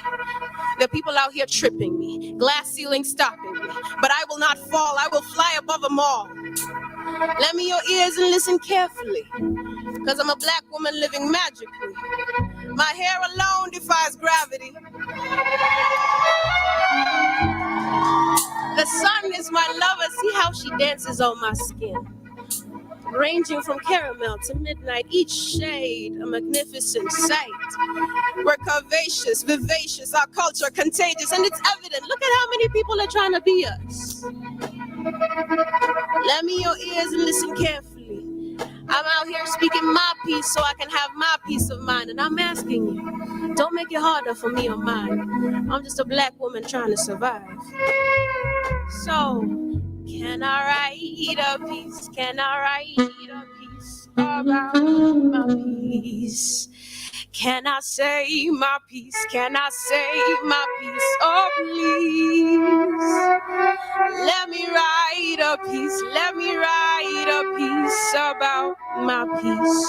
There are people out here tripping me, glass ceilings stopping me, but I will not fall. I will fly above them all. Let me your ears and listen carefully, because I'm a black woman living magically. My hair alone defies gravity. The sun is my lover. See how she dances on my skin. Ranging from caramel to midnight, each shade a magnificent sight. We're curvaceous, vivacious, our culture contagious, and it's evident. Look at how many people are trying to be us. Let me your ears and listen carefully. I'm out here speaking my piece so I can have my peace of mind, and I'm asking you, don't make it harder for me or mine. I'm just a black woman trying to survive. So, can I write a piece? Can I write a piece about my piece? Can I say my piece? Can I say my piece? Oh, please. Let me write a piece. Let me write a piece about my piece.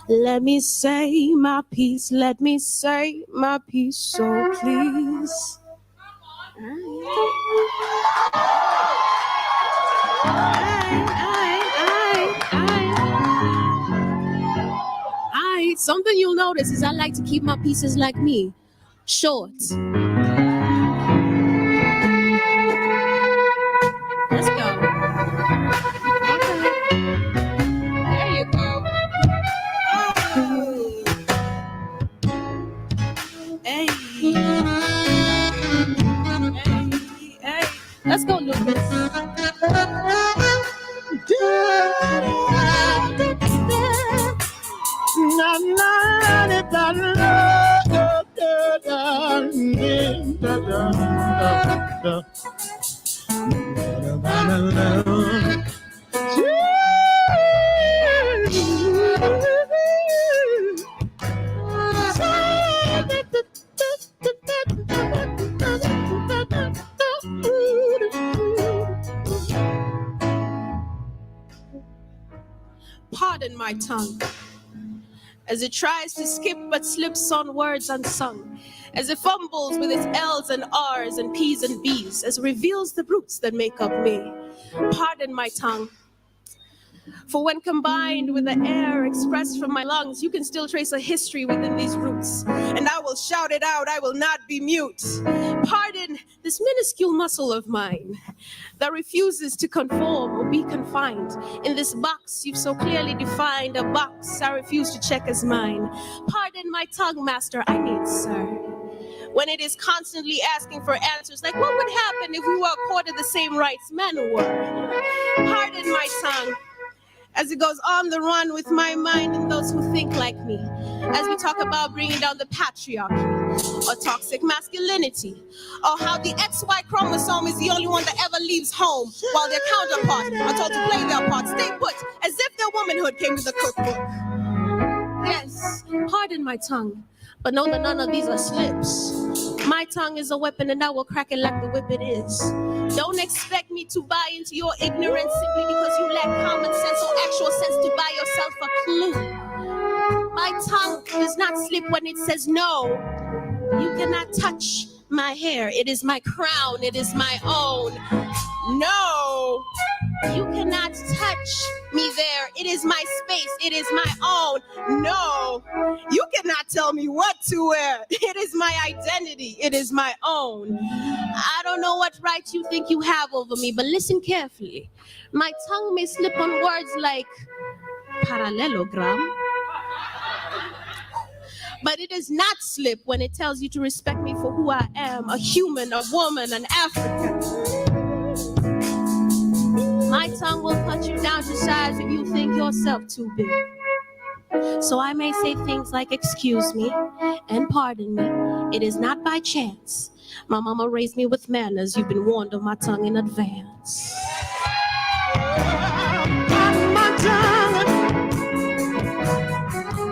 Let me say my piece. Let me say my piece. So please. Something you'll notice is I like to keep my pieces like me, short. Let's go. Okay. There you go. Oh. Hey. Hey. Let's go, Lucas. Pardon my tongue as it tries to skip but slips on words unsung, as it fumbles with its L's and R's and P's and B's, as it reveals the roots that make up me. Pardon my tongue, for when combined with the air expressed from my lungs, you can still trace a history within these roots, and I will shout it out, I will not be mute. Pardon this minuscule muscle of mine that refuses to conform or be confined in this box you've so clearly defined, a box I refuse to check as mine. Pardon my tongue, master, I mean sir, when it is constantly asking for answers like what would happen if we were accorded the same rights men were. Pardon my tongue as it goes on the run with my mind and those who think like me, as we talk about bringing down the patriarchy or toxic masculinity, or how the XY chromosome is the only one that ever leaves home while their counterparts are told to play their part, stay put, as if their womanhood came with a cookbook. Yes, pardon my tongue, but know that none of these are slips. My tongue is a weapon and I will crack it like the whip it is. Don't expect me to buy into your ignorance simply because you lack common sense or actual sense to buy yourself a clue. My tongue does not slip when it says no. You cannot touch my hair. It is my crown. It is my own. No, you cannot touch me there It is my space. It is my own. No, you cannot tell me what to wear. It is my identity. It is my own. I don't know what right you think you have over me, but listen carefully. My tongue may slip on words like parallelogram, but it does not slip when it tells you to respect me for who I am, a human, a woman, an African. My tongue will cut you down to size if you think yourself too big. So I may say things like, excuse me and pardon me. It is not by chance. My mama raised me with manners. You've been warned of my tongue in advance. Pardon my tongue.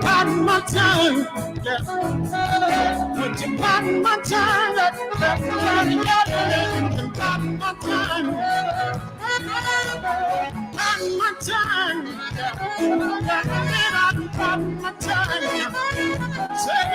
Pardon my tongue. Would you pardon my tongue? Pardon my tongue. Pardon my tongue. Pardon my tongue. Say,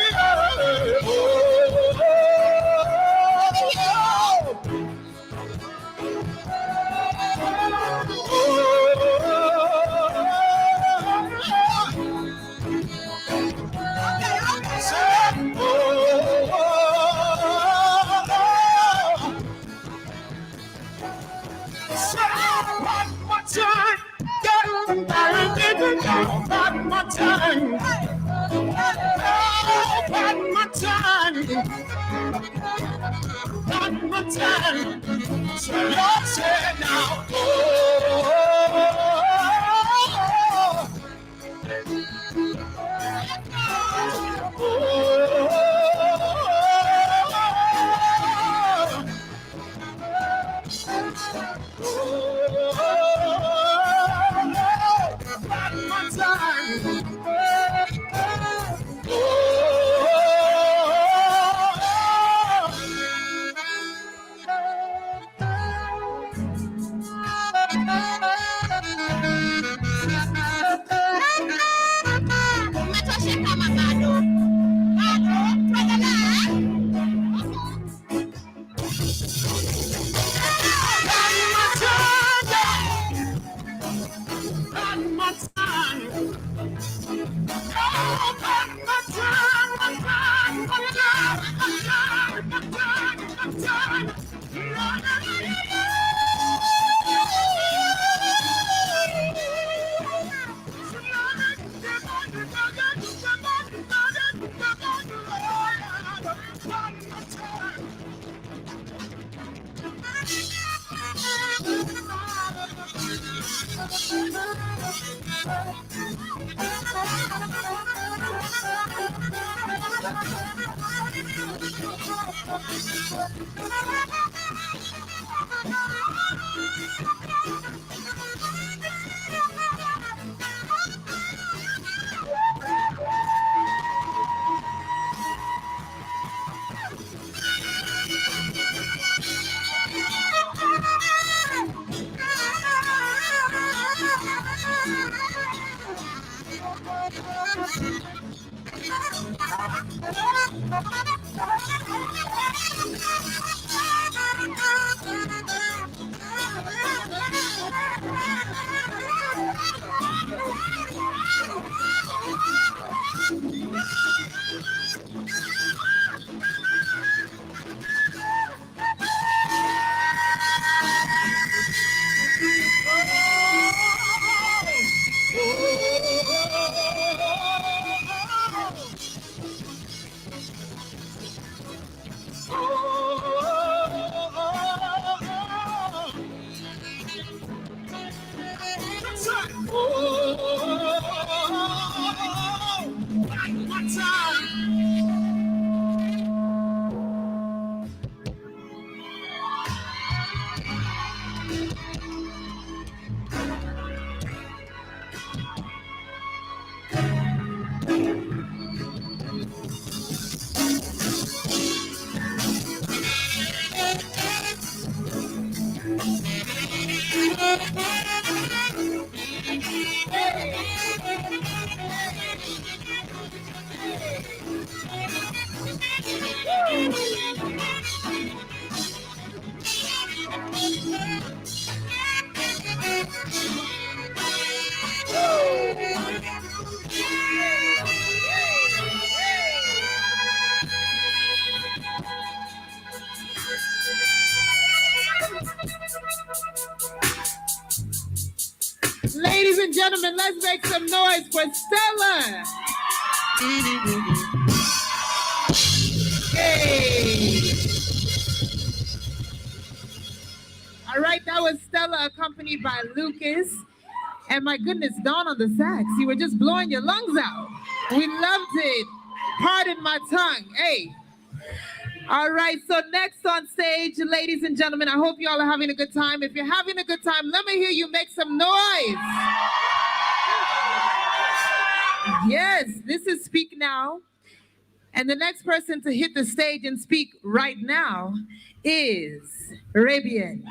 pardon my tongue. Pardon my tongue. Pardon my tongue. So Lord said now, pardon my tongue. Ladies and gentlemen, let's make some noise for Stella. Hey. All right, that was Stella accompanied by Lucas. And my goodness, Dawn on the sax. You were just blowing your lungs out. We loved it. Pardon my tongue. Hey. All right, so next on stage, ladies and gentlemen, I hope you all are having a good time. If you're having a good time, let me hear you make some noise. Yes, this is Speak Now. And the next person to hit the stage and speak right now is Rabian.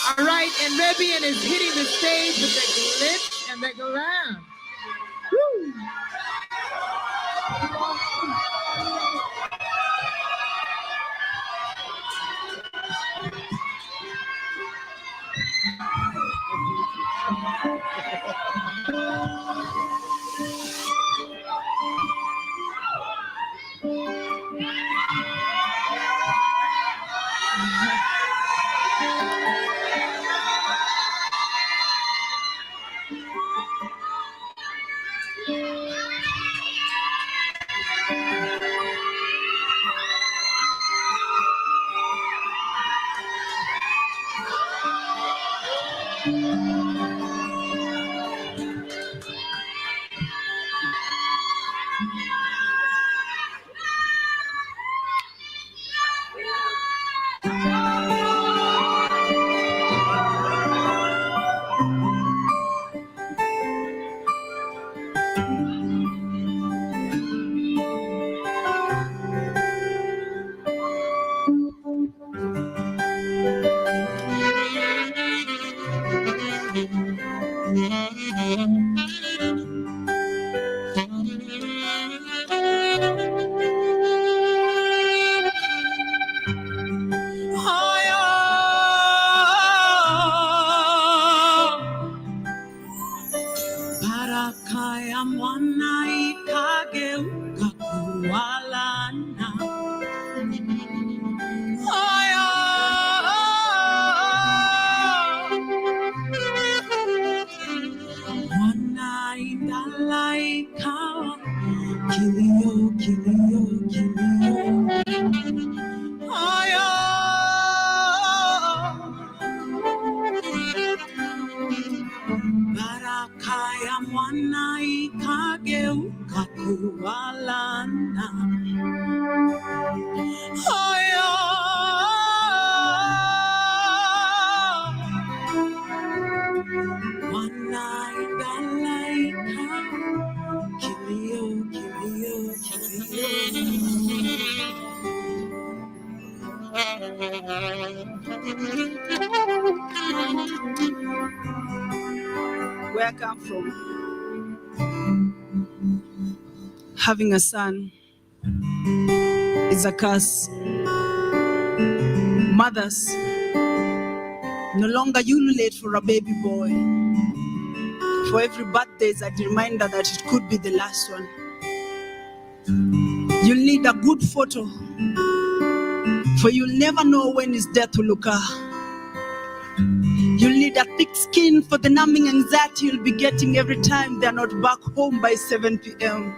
All right, and Rabian is hitting the stage with the glitch and the glam. Woo. Where I come from, having a son is a curse. Mothers, no longer ululate for a baby boy. For every birthday is a reminder that it could be the last one. You'll need a good photo, for you'll never know when his death will occur. You'll need a thick skin for the numbing anxiety you'll be getting every time they're not back home by 7 p.m.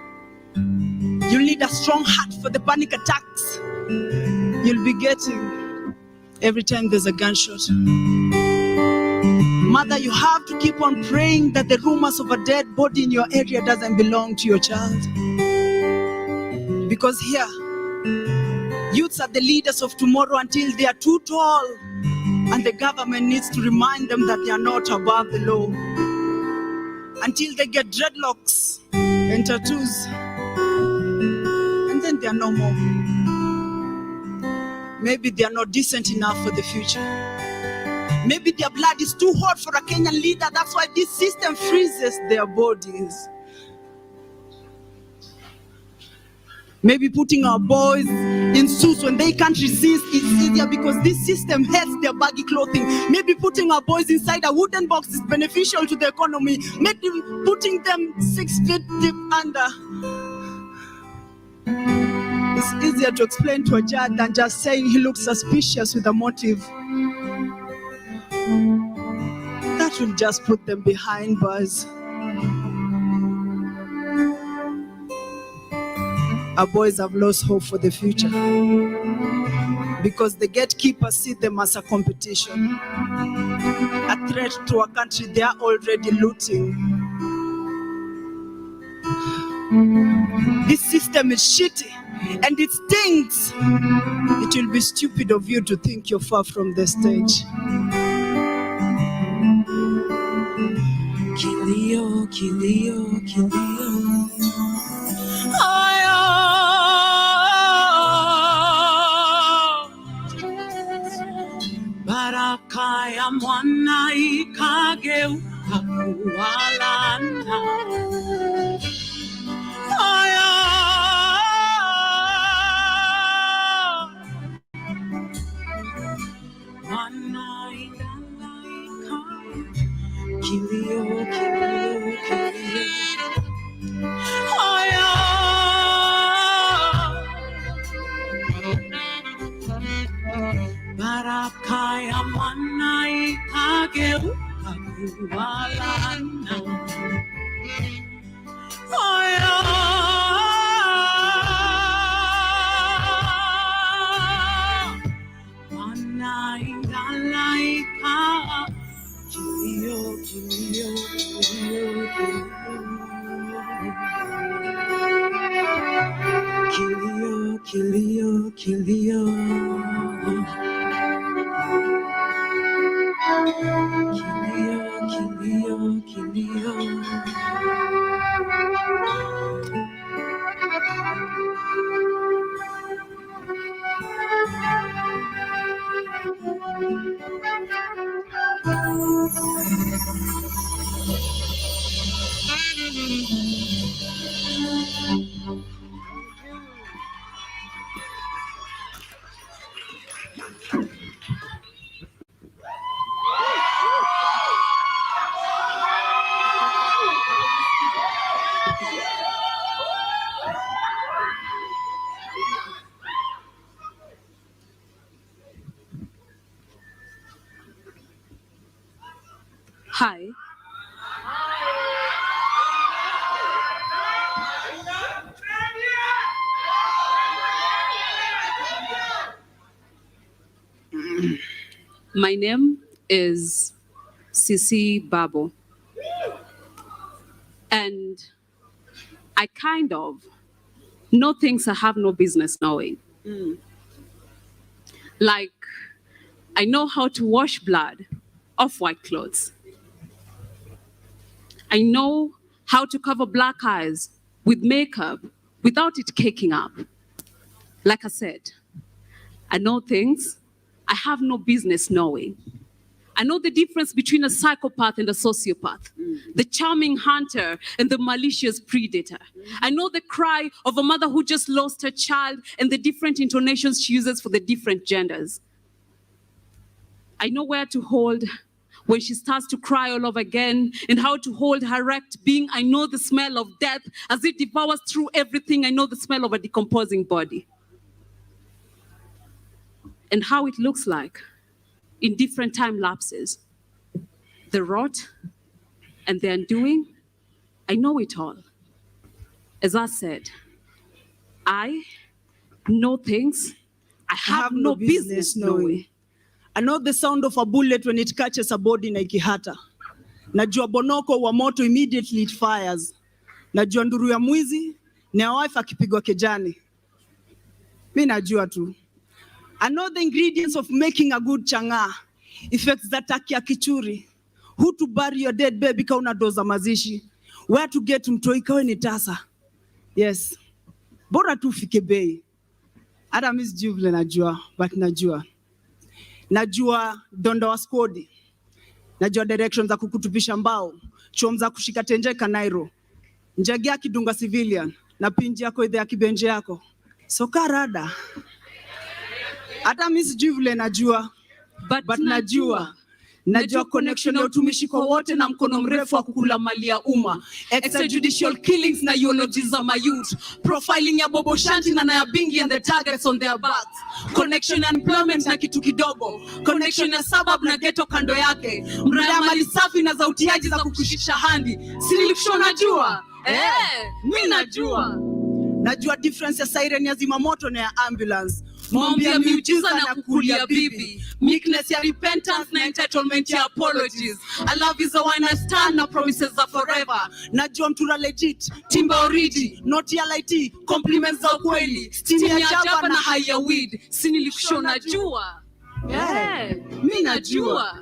You'll need a strong heart for the panic attacks you'll be getting every time there's a gunshot. Mother, you have to keep on praying that the rumors of a dead body in your area doesn't belong to your child. Because here, youths are the leaders of tomorrow until they are too tall. And the government needs to remind them that they are not above the law. Until they get dreadlocks and tattoos. And then they are no more. Maybe they are not decent enough for the future. Maybe their blood is too hot for a Kenyan leader. That's why this system freezes their bodies. Maybe putting our boys in suits when they can't resist is easier because this system hates their baggy clothing. Maybe putting our boys inside a wooden box is beneficial to the economy. Maybe putting them 6 feet deep under is is easier to explain to a judge than just saying he looks suspicious with a motive. That will just put them behind bars. Our boys have lost hope for the future because the gatekeepers see them as a competition, a threat to a country they are already looting. This system is shitty and it stinks. It will be stupid of you to think you're far from the stage. Kilio, kilio, kilio. Baraka ya mwana ikageuka kuwa laana. Mwana ikalaika. Kilio, kilio, kilio. Baraka ya mwana ikageuka kuwa laana. Mwana ikalaika. Kilio, kilio, kilio, kilio. Kilio, kilio, kilio. Kilio, kilio, kilio. Hi. My name is Sisi Babo. And I kind of know things I have no business knowing. Like, I know how to wash blood off white clothes. I know how to cover black eyes with makeup without it caking up. Like I said, I know things I have no business knowing. I know the difference between a psychopath and a sociopath, the charming hunter and the malicious predator. I know the cry of a mother who just lost her child and the different intonations she uses for the different genders. I know where to hold when she starts to cry all over again, and how to hold her wrecked being. I know the smell of death as it devours through everything. I know the smell of a decomposing body. And how it looks like in different time lapses. The rot and the undoing, I know it all. As I said, I know things I have no business knowing. I know the sound of a bullet when it catches a body na ikihata. Najua bonoko wa moto immediately it fires. Najua nduru ya mwizi ni ya wife akipigwa kejani. Mi najua tu. I know the ingredients of making a good changa. Effects za taki ya kichuri. Who to bury your dead baby ka una doza mazishi. Where to get mtoi kawe ni tasa. Yes. Bora tu fike bei. Hata Miss Jubilee najua, but najua. Najua donda wa skodi. Najua directions za kukutupisha mbao. Chom za kushika tenjeka Nairo. Njagi ya kidunga civilian. Na pinji yako idhe ya kibenje yako. Soka rada. Hata Miss Jubilee najua. But najua. Najua connection ya utumishi kwa wote na mkono mrefu wa kukula mali ya umma. Extrajudicial killings na eulogies za mayouth. Profiling ya Bobo Shanti na Naya Bingi and the targets on their backs. Connection ya employment na kitu kidogo. Connection ya suburb na ghetto kando yake. Mraya mali safi na za utiaji za kukushisha handi. Si nilikushona najua? Mimi najua. Najua difference ya siren ya zimamoto na ya ambulance. Maombi ya miujiza na kukulia bibi. Meekness ya repentance na entitlement ya apologies. I love is a wine I stand na promises are forever. Najua mtura legit, timba origi, not ya light, compliments za ukweli. Stini ya jaba na haya weed. Si nilikushona najua? Mimi najua.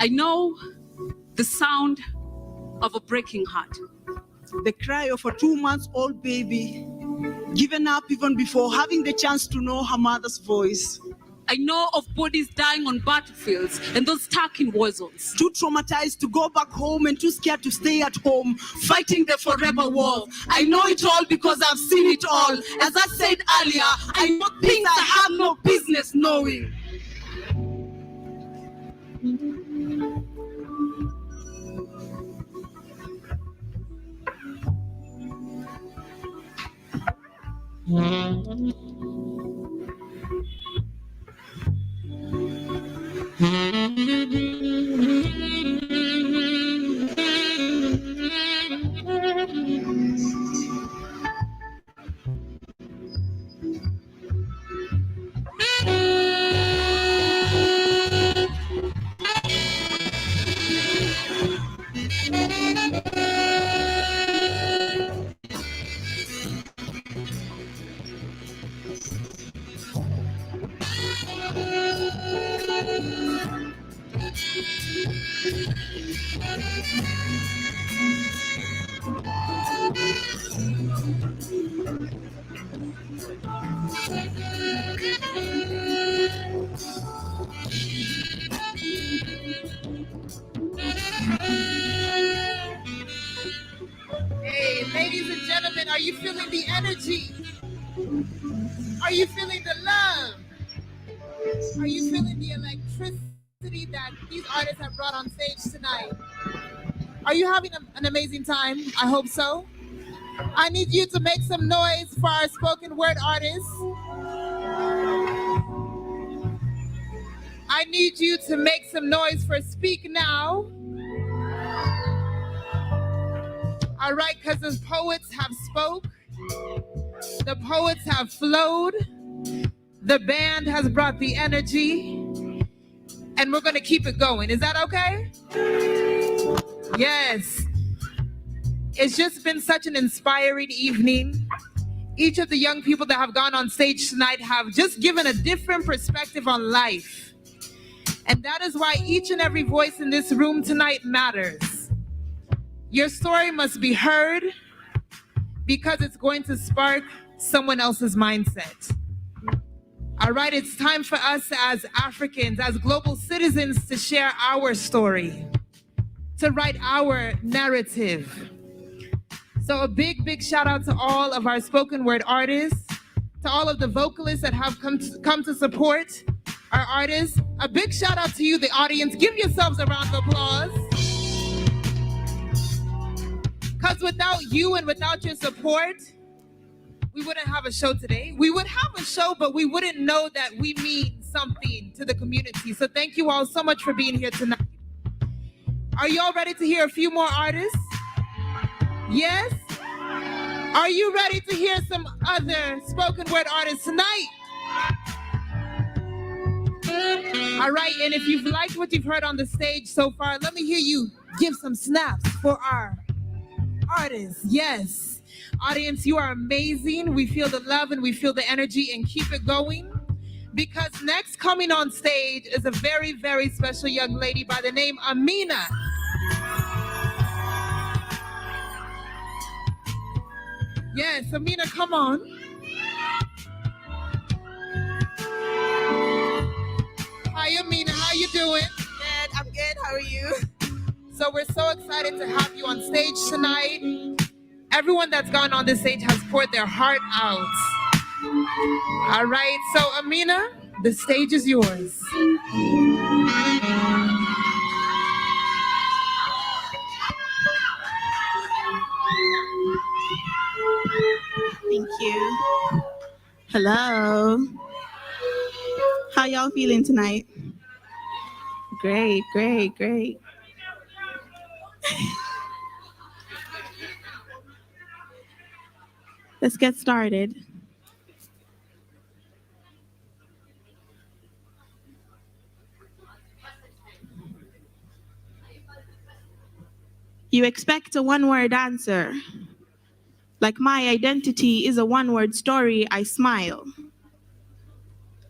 I know the sound of a breaking heart. The cry of a 2-month-old baby, given up even before having the chance to know her mother's voice. I know of bodies dying on battlefields and those stuck in war zones. Too traumatized to go back home and too scared to stay at home, fighting the forever war. I know it all because I've seen it all. As I said earlier, I know things I have no business knowing. Hey, ladies and gentlemen, are you feeling the energy? Are you feeling the love? Are you feeling the electricity that these artists have brought on stage tonight? Are you having an amazing time? I hope so. I need you to make some noise for our spoken word artists. I need you to make some noise for Speak Now. All right, because the poets have spoke. The poets have flowed. The band has brought the energy. And we're going to keep it going. Is that okay? Yes. It's just been such an inspiring evening. Each of the young people that have gone on stage tonight have just given a different perspective on life. And that is why each and every voice in this room tonight matters. Your story must be heard because it's going to spark someone else's mindset. All right, it's time for us as Africans, as global citizens, to share our story, to write our narrative. So a big, big shout out to all of our spoken word artists, to all of the vocalists that have come to support our artists. A big shout out to you, the audience. Give yourselves a round of applause. Because without you and without your support, we wouldn't have a show today. We would have a show, but we wouldn't know that we mean something to the community. So thank you all so much for being here tonight. Are you all ready to hear a few more artists? Yes? Are you ready to hear some other spoken word artists tonight? All right, and if you've liked what you've heard on the stage so far, let me hear you give some snaps for our artists. Yes. Audience, you are amazing. We feel the love and we feel the energy, and keep it going. Because next coming on stage is a very, very special young lady by the name Amina. Yes, Amina, come on. Hi, Amina, how you doing? Good, I'm good, how are you? So we're so excited to have you on stage tonight. Everyone that's gone on this stage has poured their heart out. All right, so Amina, The stage is yours. Thank you. Hello. How y'all feeling tonight? Great, great, great. Let's get started. You expect a one-word answer. Like my identity is a one-word story, I smile.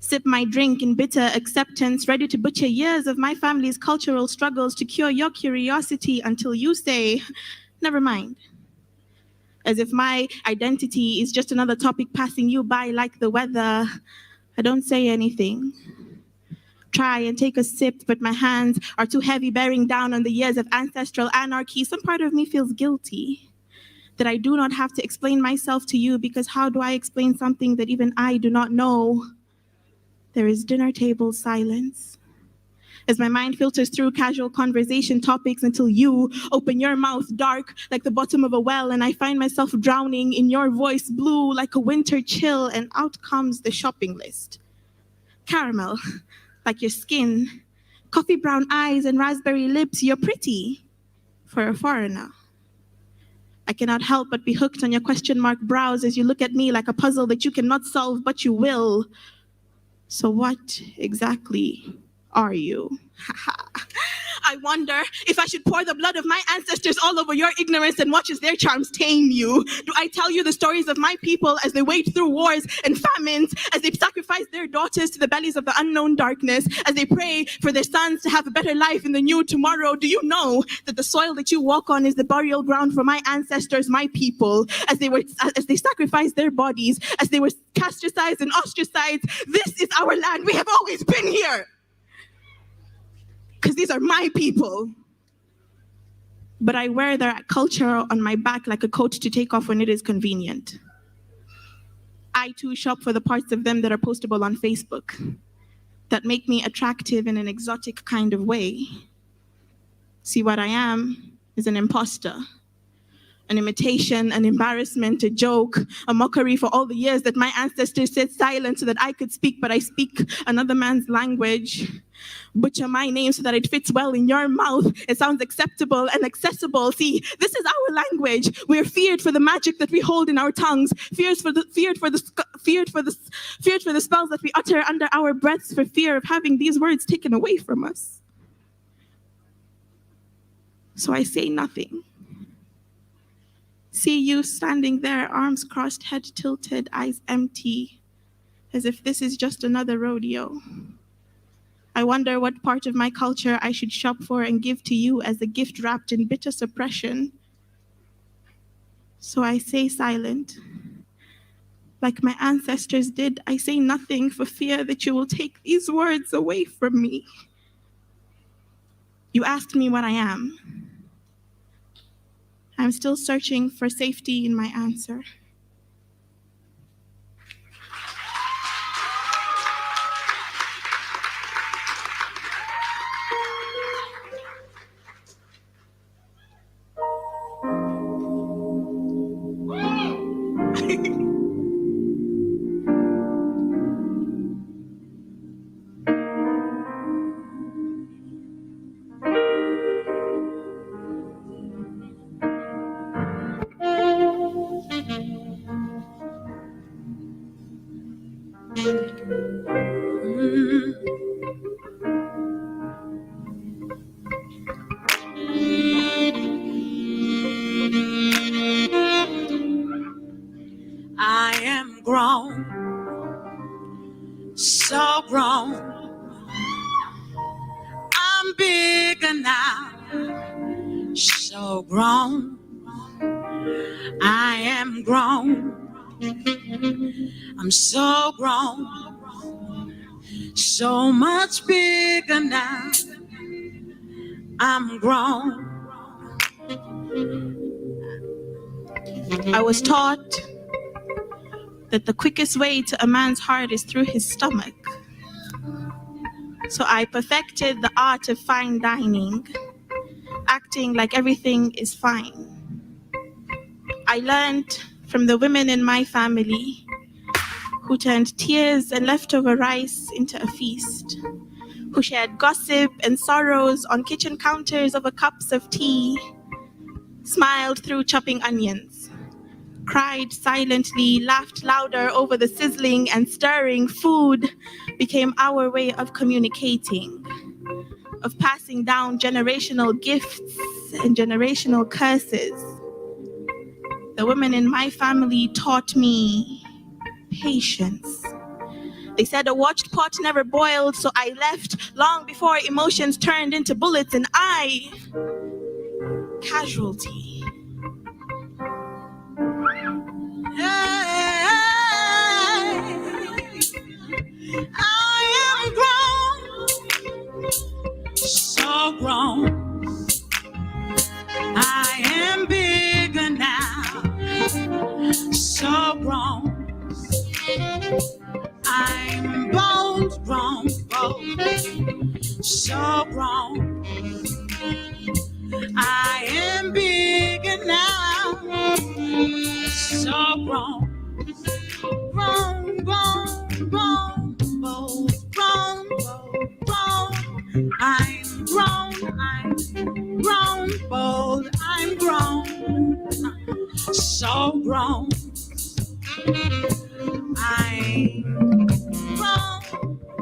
Sip my drink in bitter acceptance, ready to butcher years of my family's cultural struggles to cure your curiosity until you say, never mind. As if my identity is just another topic passing you by like the weather, I don't say anything. Try and take a sip, but my hands are too heavy bearing down on the years of ancestral anarchy. Some part of me feels guilty that I do not have to explain myself to you, because how do I explain something that even I do not know? There is dinner table silence as my mind filters through casual conversation topics until you open your mouth dark like the bottom of a well, and I find myself drowning in your voice blue like a winter chill, and out comes the shopping list. Caramel, like your skin, coffee brown eyes and raspberry lips, you're pretty for a foreigner. I cannot help but be hooked on your question mark brows as you look at me like a puzzle that you cannot solve, but you will. So what exactly are you? I wonder if I should pour the blood of my ancestors all over your ignorance and watch as their charms tame you. Do I tell you the stories of my people as they wade through wars and famines, as they sacrifice their daughters to the bellies of the unknown darkness, as they pray for their sons to have a better life in the new tomorrow? Do you know that the soil that you walk on is the burial ground for my ancestors, my people, as they sacrificed their bodies, as they were castricized and ostracized? This is our land. We have always been here. Because these are my people. But I wear their culture on my back like a coat to take off when it is convenient. I too shop for the parts of them that are postable on Facebook, that make me attractive in an exotic kind of way. See, what I am is an imposter. An imitation, an embarrassment, a joke, a mockery for all the years that my ancestors sat silent so that I could speak, but I speak another man's language. Butcher my name so that it fits well in your mouth. It sounds acceptable and accessible. See, this is our language. We're feared for the magic that we hold in our tongues, feared for the spells that we utter under our breaths, for fear of having these words taken away from us. So I say nothing. See you standing there, arms crossed, head tilted, eyes empty, as if this is just another rodeo. I wonder what part of my culture I should shop for and give to you as a gift wrapped in bitter suppression. So I say silent. Like my ancestors did, I say nothing for fear that you will take these words away from me. You asked me what I am. I'm still searching for safety in my answer. I am grown, so grown. I'm bigger now, so grown. I am grown, I'm so grown, so much bigger now. I'm grown. I was taught that the quickest way to a man's heart is through his stomach. So I perfected the art of fine dining, acting like everything is fine. I learned from the women in my family who turned tears and leftover rice into a feast, who shared gossip and sorrows on kitchen counters over cups of tea, smiled through chopping onions, cried silently, laughed louder over the sizzling and stirring food, became our way of communicating, of passing down generational gifts and generational curses. The women in my family taught me patience. They said a watched pot never boiled, so I left long before emotions turned into bullets and I, casualty. I am grown, so grown. I am bigger now, so grown. I'm bones grown, so grown. I am bigger now, so grown. Grown, grown, grown, both grown, grown. I'm grown, bold, I'm grown, so grown. I'm grown,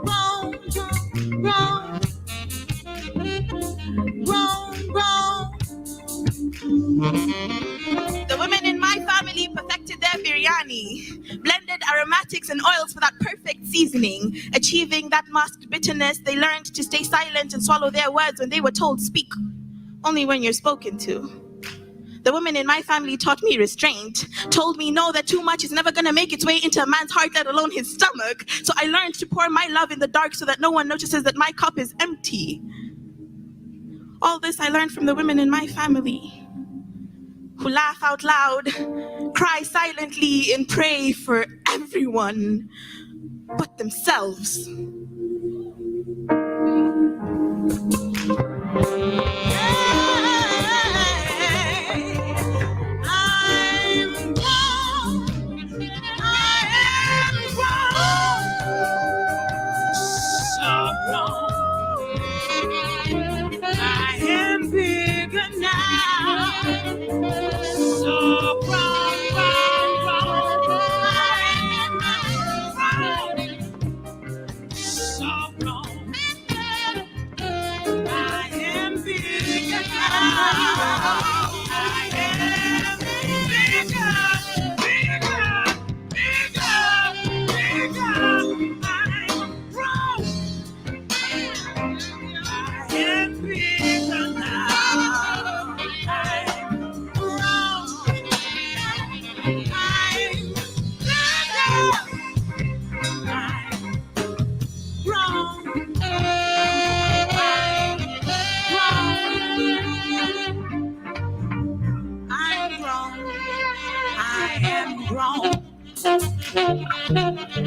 grown, grown, grown, grown. The women in my family perfected their biryani, blended aromatics and oils for that perfect seasoning, achieving that masked bitterness. They learned to stay silent and swallow their words when they were told speak only when you're spoken to. The women in my family taught me restraint, told me no, that too much is never gonna make its way into a man's heart, let alone his stomach. So I learned to pour my love in the dark so that no one notices that my cup is empty. All this I learned from the women in my family, who laugh out loud, cry silently, and pray for everyone but themselves.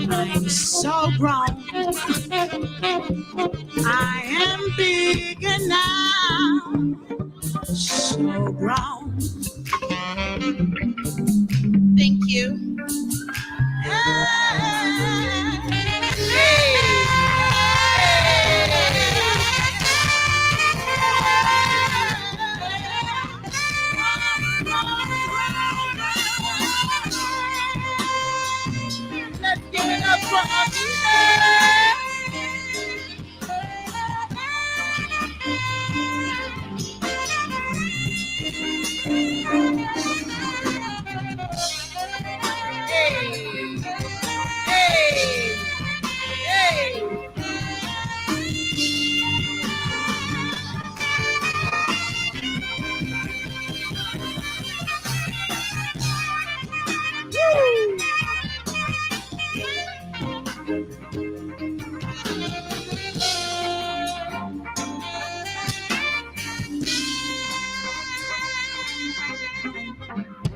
I'm so grown. I am bigger now, so grown. Thank you. Let's give it up for Amina.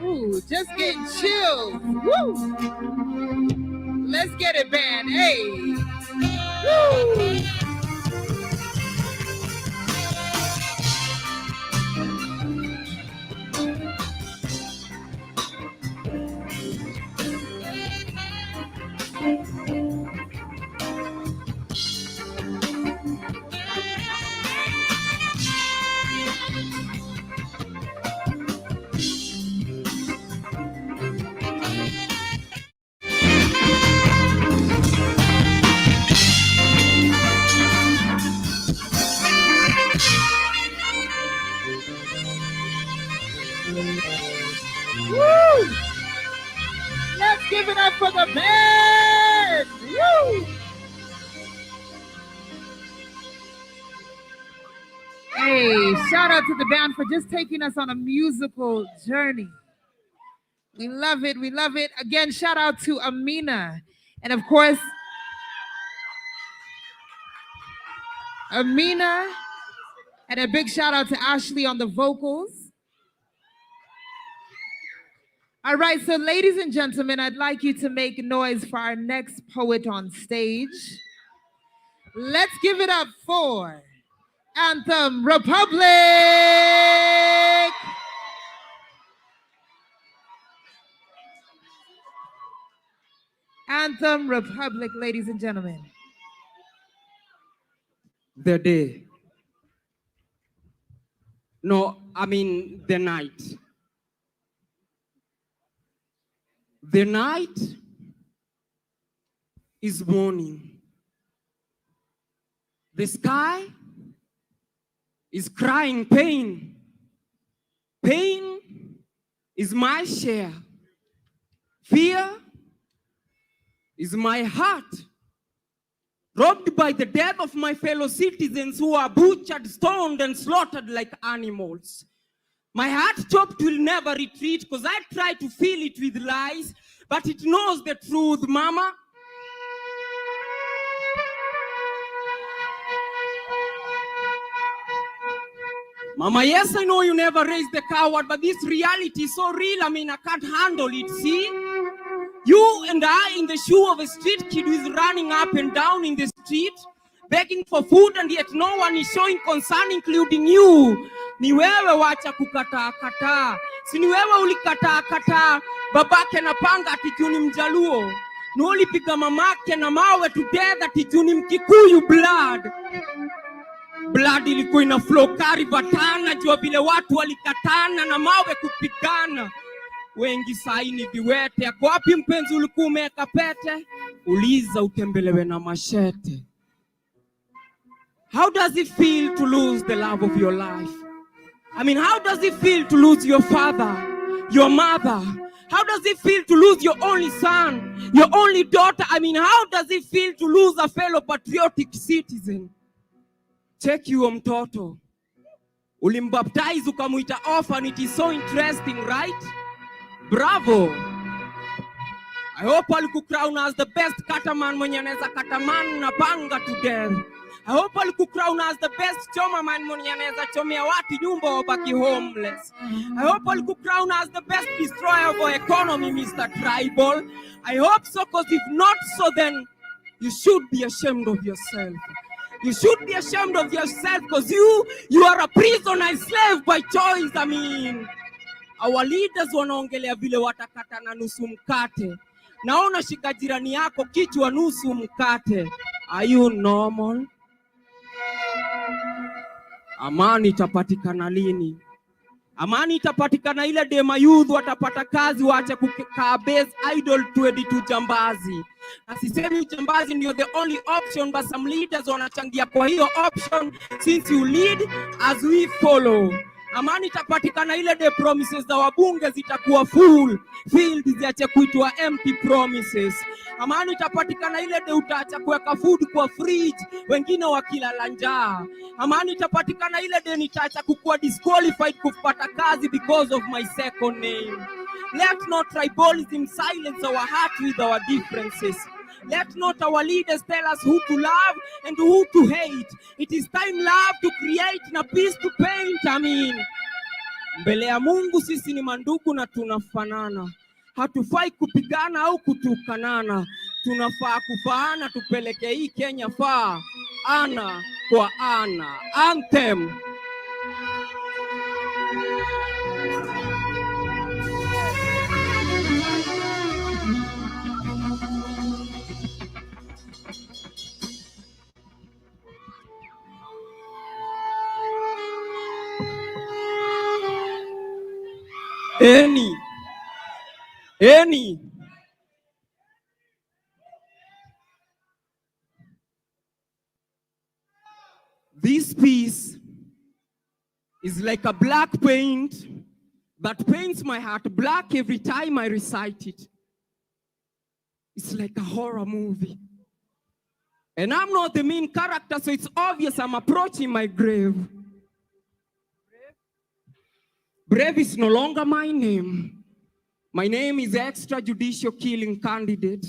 Ooh, just getting chills. Woo! Let's get it, band. Hey. Woo! for the band. Woo! Hey, shout out to the band for just taking us on a musical journey. We love it. We love it. Again, shout out to Amina. And of course, Amina. And a big shout out to Ashley on the vocals. All right, so ladies and gentlemen, I'd like you to make noise for our next poet on stage. Let's give it up for Anthem Republic. Anthem Republic, ladies and gentlemen. The day. No, I mean the night. The night is morning. The sky is crying pain. Pain is my share. Fear is my heart. Robbed by the death of my fellow citizens who are butchered, stoned, and slaughtered like animals. My heart chopped will never retreat because I try to fill it with lies, but it knows the truth, Mama. Mama, yes, I know you never raised the coward, but this reality is so real, I mean, I can't handle it, see? You and I in the shoe of a street kid who is running up and down in the street, begging for food, and yet no one is showing concern, including you. Ni wewe wacha kukataa kataa. Si ni wewe ulikataa kataa babake na panga ati juu ni Mjaluo. Ni ulipiga mamake na mawe to death ati juu ni Mkikuyu blood. Blood ilikuwa ina flow karibatana jua vile watu walikatana na mawe kupigana. Wengi saini viwete. Yako wapi mpenzi ulikuwa umeweka pete? Uliza utembelewe na mashete. How does it feel to lose the love of your life? I mean, how does it feel to lose your father, your mother? How does it feel to lose your only son, your only daughter? I mean, how does it feel to lose a fellow patriotic citizen? Check you mtoto. Ulimbaptize ukamuita orphan. It is so interesting, right? Bravo. I hope alikukrown as the best kataman mwenye anaweza kataman na panga to death. I hope alikukrown as the best choma man mwenye anaweza chomea watu nyumba wabaki homeless. I hope alikukrown as the best destroyer of our economy, Mr. Tribal. I hope so, because if not so, then you should be ashamed of yourself. You should be ashamed of yourself, because you are a prisoner, a slave by choice. I mean, our leaders wanaongelea vile watakata na nusu mkate. Naona shika jirani yako kichwa nusu mkate. Are you normal? Amani itapatikana lini? Amani itapatikana ile dema youth watapata kazi, waache kukaa base idol tuedi tu jambazi. Na sisemi jambazi ndio the only option, but some leaders wanachangia kwa hiyo option. Since you lead as we follow. Amani itapatikana ile de promises za wabunge zitakuwa full filled, ziache kuitwa empty promises. Amani itapatikana ile de utaacha kuweka food kwa fridge wengine wakilala njaa. Amani itapatikana ile de nitaacha kukuwa disqualified kupata kazi because of my second name. Let not tribalism silence our heart with our differences. Let not our leaders tell us who to love and who to hate. It is time love to create na peace to paint. I mean, mbele ya Mungu sisi ni mandugu na tunafanana. Hatufai kupigana au kutukanana. Tunafaa kufaana, tupeleke hii Kenya faa. Ana kwa ana. Anthem. Any. This piece is like a black paint that paints my heart black every time I recite it. It's like a horror movie. And I'm not the main character, so it's obvious I'm approaching my grave. Brave is no longer my name. My name is extrajudicial killing candidate.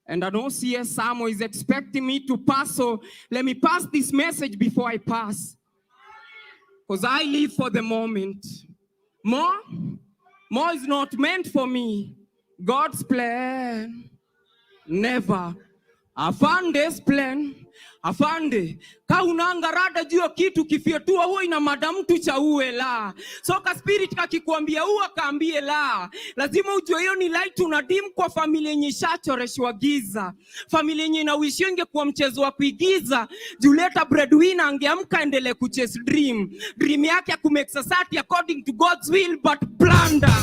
And I know CS Samo is expecting me to pass, so let me pass this message before I pass. Because I live for the moment. More is not meant for me. God's plan, never. Afande's plan, afande. Ka unanga rada juu kitu kifietua huwa ina madamu tu cha uwe la. So ka spirit kakikuambia uwa kaambie la. Lazima ujue hiyo ni light unadim kwa familia yenye shachoreshwa giza. Familia yenye inawishi ingekuwa mchezo wa kuigiza. Juleta breadwinner angeamka endelee kuchase dream. Dream yake ya kumake society according to God's will but plunder.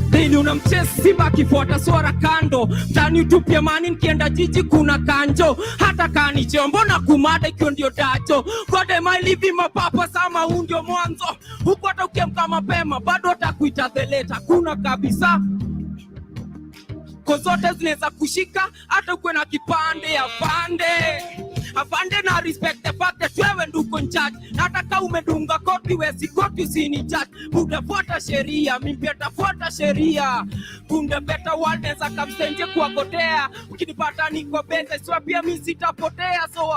Daily unamchase simba akifuata swara kando. Mtani utupia mani nikienda jiji kuna kanjo. Hata kanicho mbona kumada ikiwa ndio dacho. God am I living mapapa sama huu ndio mwanzo. Huku hata ukiamka mapema bado atakuita the late. Hakuna kabisa. Kwa zote zinaweza kushika hata ukwe na kipande afande na respect the fact that wewe nduko in charge. Na hata kama umedunga koti wezi koti usini charge. Utafuata sheria, mimi pia tafuata sheria. Kunde better world neza kamstenje kuagotea. Ukinipata niko beze sio pia mimi sitapotea. So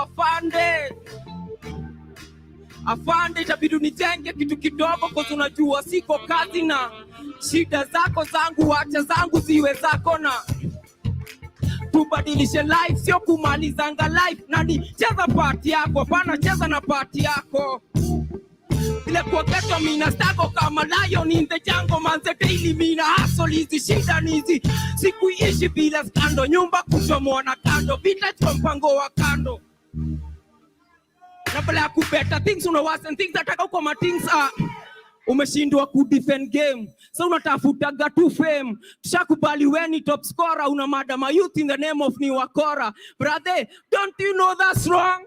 afande itabidi nijenge kitu kidogo kwa unajua siko kazi na shida zako zangu wacha zangu ziwe zako na tubadilishe life sio kumalizanga life. Nani cheza party yako hapana cheza na party yako. Ile kwa geto mina stago kama lion in the jungle manze daily mina hustle hizi shida nizi sikuishi bila skando nyumba kuchomoa na kando vita kwa mpango wa kando. Na bala kubeta things unawas and things ataka uko ma things umeshindwa ku defend game. So unatafuta gatu fame. Tushakubali we ni top scorer una madama youth in the name of ni wakora. Brother, don't you know that's wrong?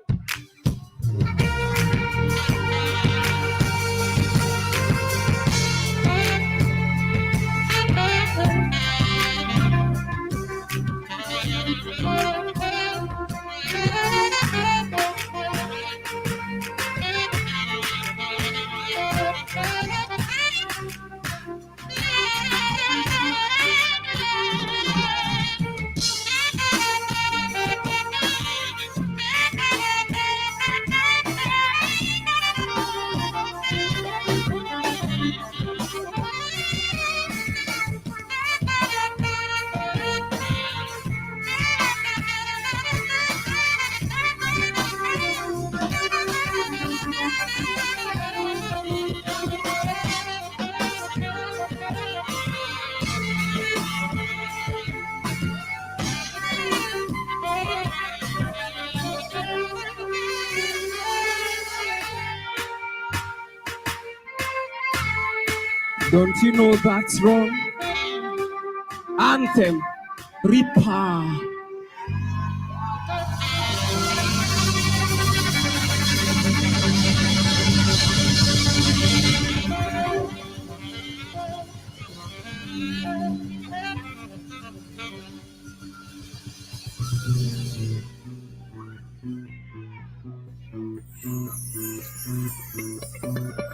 Don't you know that's wrong? Anthem, Reaper.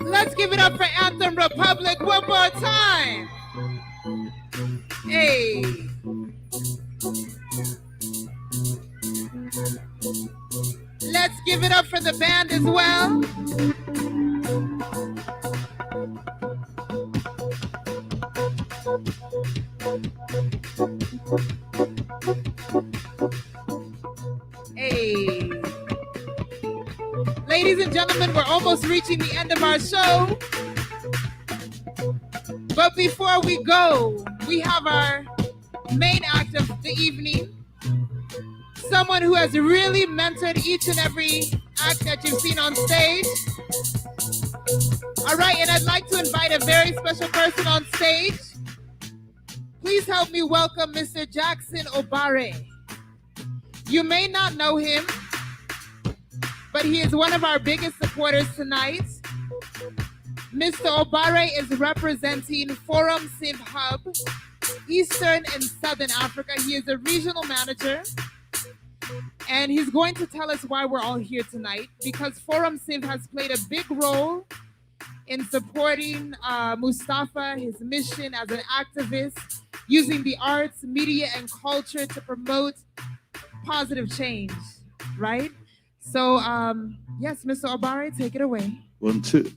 Let's give it up for Anthem Republic one more time. Hey. Let's give it up for the band as well. Hey. Ladies and gentlemen, we're almost reaching the end of our show. But before we go, we have our main act of the evening. Someone who has really mentored each and every act that you've seen on stage. All right, and I'd like to invite a very special person on stage. Please help me welcome Mr. Jackson Obare. You may not know him, but he is one of our biggest supporters tonight. Mr. Obare is representing Forum Civ Hub, Eastern and Southern Africa. He is a regional manager, and he's going to tell us why we're all here tonight, because Forum Civ has played a big role in supporting Mustafa, his mission as an activist, using the arts, media, and culture to promote positive change, right? So, yes, Mr. Obare, take it away. 1, 2.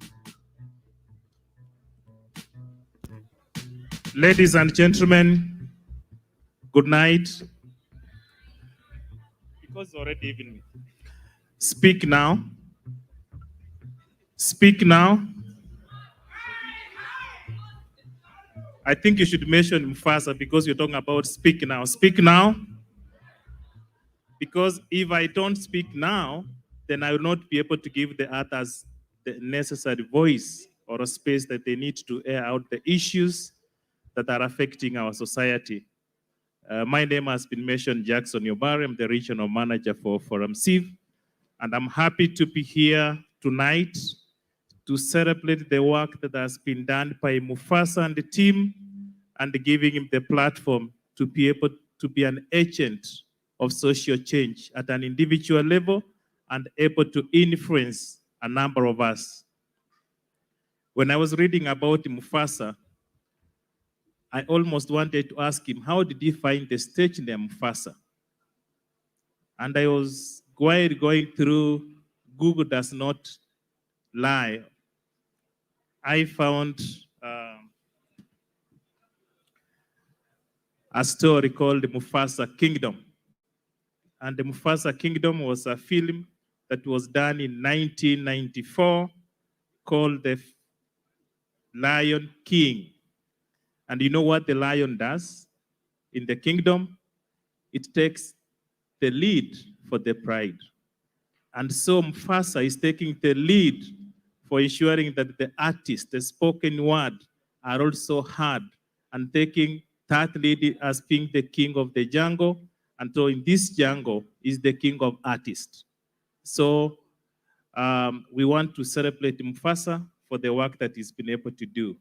Ladies and gentlemen, good night. Because it's already evening. Speak now. Speak now. I think you should mention Mufasa because you're talking about speak now. Speak now. Because if I don't speak now, then I will not be able to give the others the necessary voice or a space that they need to air out the issues that are affecting our society. My name has been mentioned, Jackson Obare. I'm the regional manager for Forum Civ, and I'm happy to be here tonight to celebrate the work that has been done by Mufasa and the team, and giving him the platform to be able to be an agent of social change at an individual level and able to influence a number of us. When I was reading about Mufasa, I almost wanted to ask him, how did he find the stage name Mufasa? And I was going through, Google does not lie. I found a story called the Mufasa Kingdom. And the Mufasa Kingdom was a film that was done in 1994 called The Lion King. And you know what the lion does in the kingdom? It takes the lead for the pride. And so Mufasa is taking the lead for ensuring that the artists, the spoken word, are also heard, and taking that lead as being the king of the jungle. And so in this jungle is the king of artists. So we want to celebrate Mufasa for the work that he's been able to do.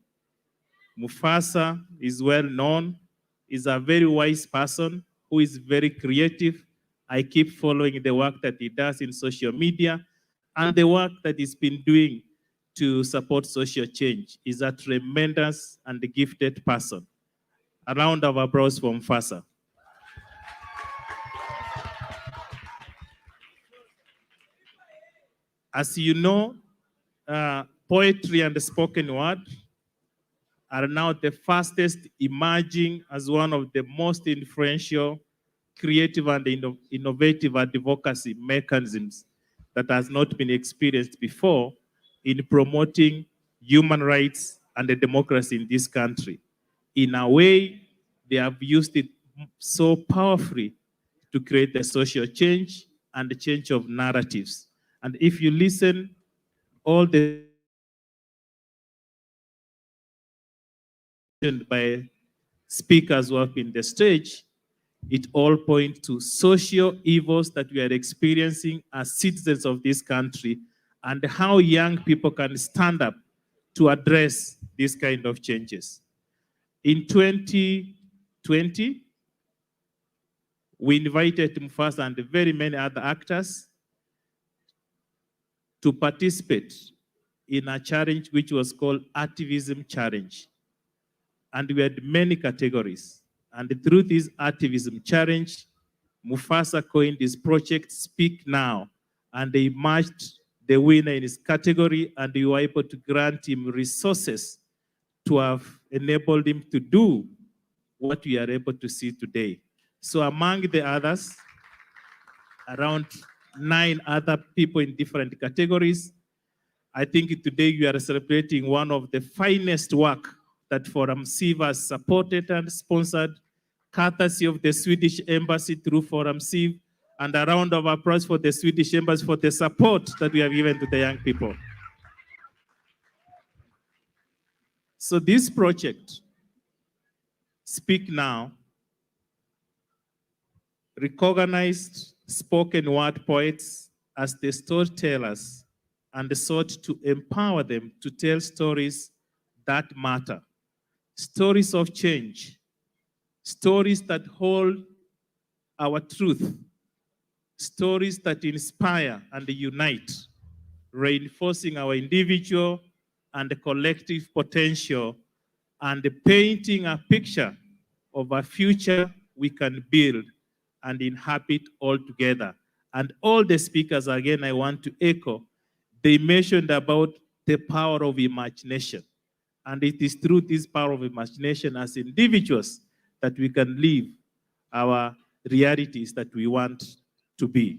Mufasa is well known, is a very wise person who is very creative. I keep following the work that he does in social media and the work that he's been doing to support social change. He's a tremendous and gifted person. A round of applause for Mufasa. As you know, poetry and the spoken word are now the fastest emerging as one of the most influential, creative and innovative advocacy mechanisms that has not been experienced before in promoting human rights and the democracy in this country. In a way, they have used it so powerfully to create the social change and the change of narratives. And if you listen, all the by speakers who have been the stage, it all points to social evils that we are experiencing as citizens of this country and how young people can stand up to address these kind of changes. In 2020, we invited Mufasa and very many other actors to participate in a challenge which was called Activism Challenge. And we had many categories. And through this Activism Challenge, Mufasa coined his project Speak Now, and they matched the winner in his category, and we were able to grant him resources to have enabled him to do what we are able to see today. So among the others, around 9 other people in different categories, I think today we are celebrating one of the finest work that Forum Civ has supported and sponsored, courtesy of the Swedish Embassy through Forum Civ, and a round of applause for the Swedish Embassy for the support that we have given to the young people. So this project, Speak Now, recognized spoken word poets as the storytellers and sought to empower them to tell stories that matter, stories of change, stories that hold our truth, stories that inspire and unite, reinforcing our individual and collective potential and painting a picture of a future we can build and inhabit all together. And all the speakers, again, I want to echo, they mentioned about the power of imagination. And it is through this power of imagination as individuals that we can live our realities that we want to be.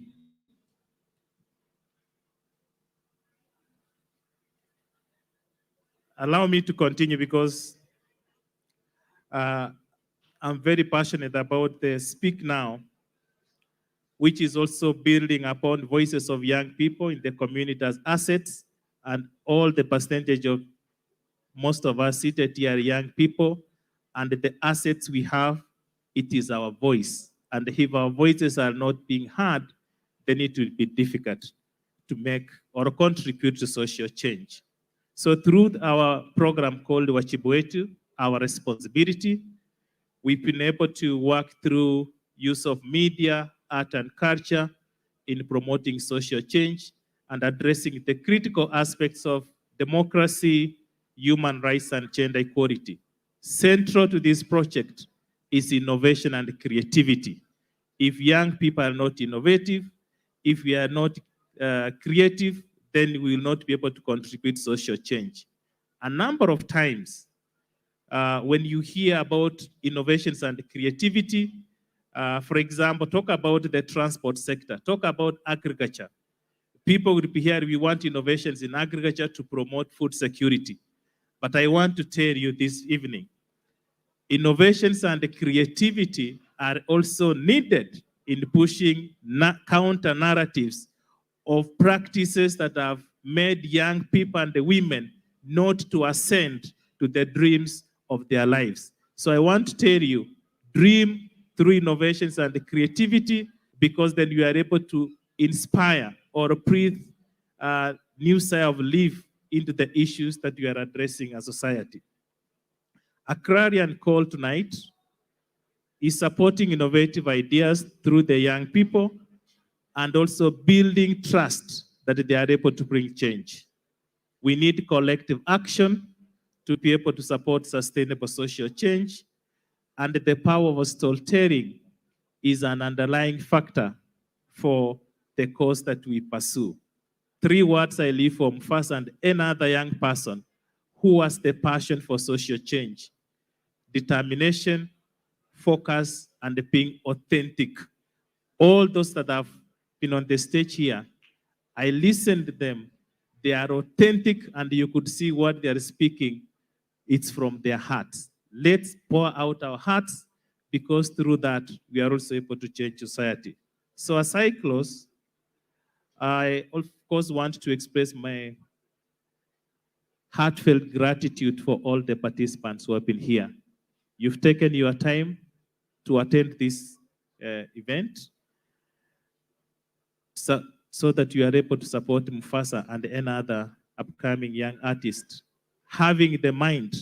Allow me to continue because I'm very passionate about the Speak Now, which is also building upon voices of young people in the community as assets, and all the percentage of most of us seated here are young people, and the assets we have, it is our voice. And if our voices are not being heard, then it will be difficult to make or contribute to social change. So through our program called Wajibu Wetu, Our Responsibility, we've been able to work through use of media, art, and culture in promoting social change and addressing the critical aspects of democracy, human rights, and gender equality. Central to this project is innovation and creativity. If young people are not innovative, if we are not creative, then we will not be able to contribute social change. A number of times, when you hear about innovations and creativity, for example, talk about the transport sector, talk about agriculture. People will be here, we want innovations in agriculture to promote food security. But I want to tell you this evening, innovations and creativity are also needed in pushing counter narratives of practices that have made young people and the women not to ascend to the dreams of their lives. So I want to tell you, dream through innovations and creativity, because then you are able to inspire or breathe a new side of life into the issues that you are addressing as a society. A clarion call tonight is supporting innovative ideas through the young people and also building trust that they are able to bring change. We need collective action to be able to support sustainable social change, and the power of storytelling is an underlying factor for the cause that we pursue. 3 words I leave from first and another young person who has the passion for social change: determination, focus, and being authentic. All those that have been on the stage here, I listened to them. They are authentic, and you could see what they are speaking. It's from their hearts. Let's pour out our hearts, because through that, we are also able to change society. So as I close, I of course want to express my heartfelt gratitude for all the participants who have been here. You've taken your time to attend this event so that you are able to support Mufasa and any other upcoming young artist having the mind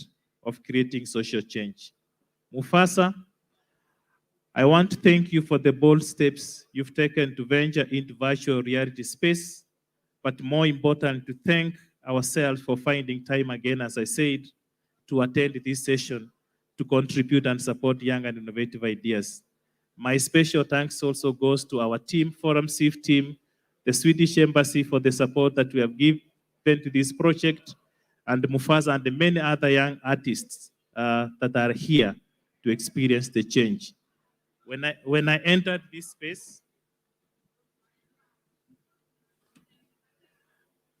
of creating social change. Mufasa, I want to thank you for the bold steps you've taken to venture into virtual reality space, but more important, to thank ourselves for finding time again, as I said, to attend this session, to contribute and support young and innovative ideas. My special thanks also goes to our team, Forum SIF team, the Swedish Embassy for the support that we have given to this project, and Mufasa and the many other young artists that are here to experience the change. When I entered this space,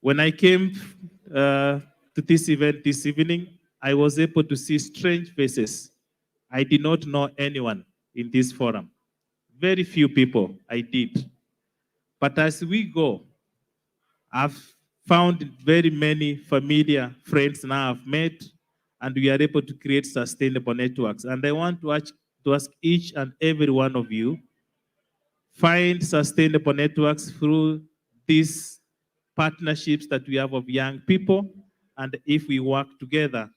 when I came to this event this evening, I was able to see strange faces. I did not know anyone in this forum. Very few people I did. But as we go, I've found very many familiar friends now I've met, and we are able to create sustainable networks. And I want to ask each and every one of you, find sustainable networks through this partnerships that we have of young people. And if we work together,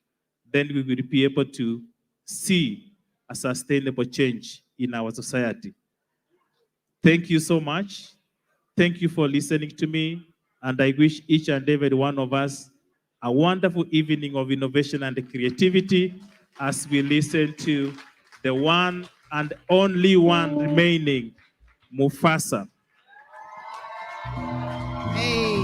then we will be able to see a sustainable change in our society. Thank you so much. Thank you for listening to me. And I wish each and every one of us a wonderful evening of innovation and creativity as we listen to the one and only one remaining, Mufasa. Hey.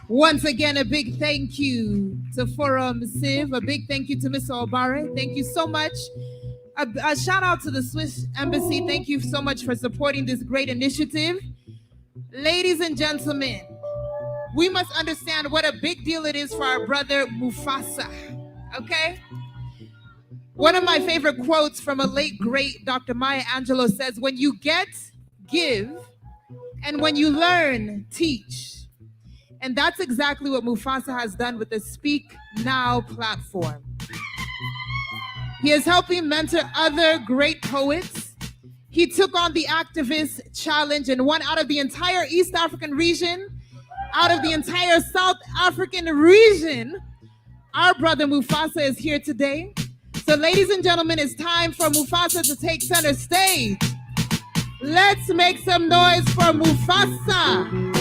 Once again, a big thank you to Forum Civ. A big thank you to Mr. Obare. Thank you so much. A shout out to the Swiss Embassy. Thank you so much for supporting this great initiative. Ladies and gentlemen, we must understand what a big deal it is for our brother Mufasa, okay? One of my favorite quotes from a late, great Dr. Maya Angelou says, when you get, give, and when you learn, teach. And that's exactly what Mufasa has done with the Speak Now platform. He is helping mentor other great poets. He took on the activist challenge and won out of the entire East African region, out of the entire South African region. Our brother Mufasa is here today. So ladies and gentlemen, it's time for Mufasa to take center stage. Let's make some noise for Mufasa.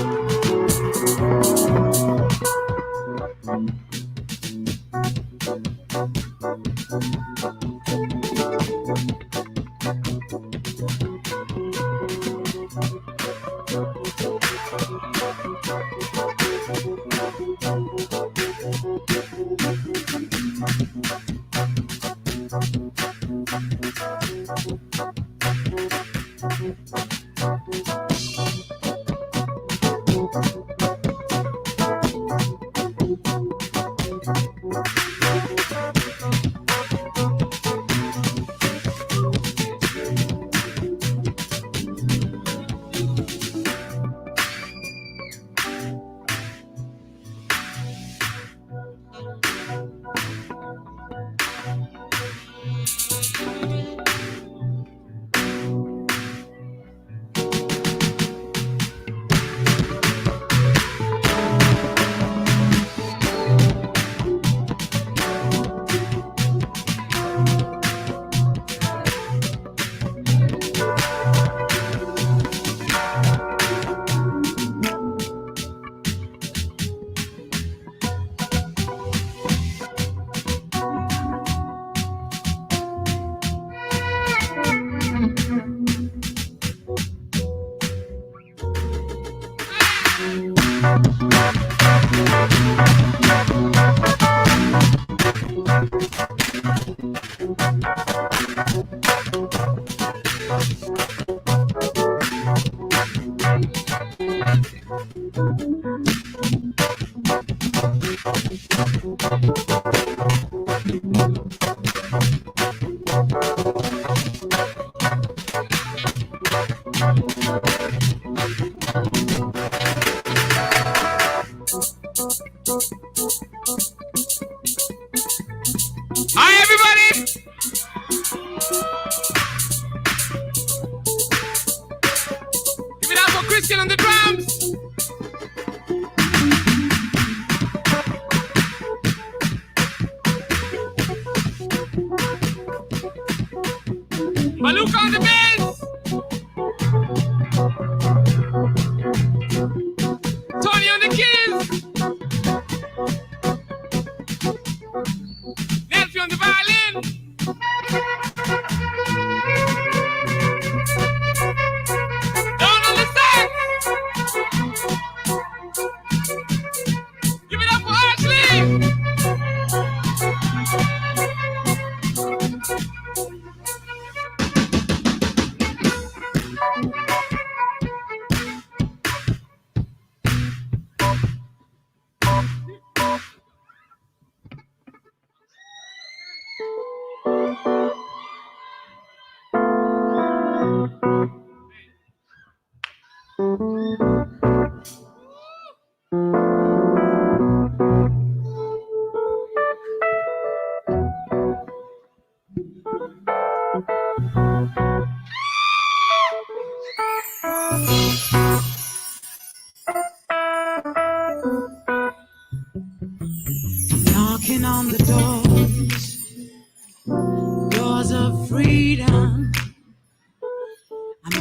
Hi, everybody. Give it up for Christian on the drums. Maluka on the bass. Tony on the keys. Nancy on the violin. Don on the sax. Give it up for Ashley.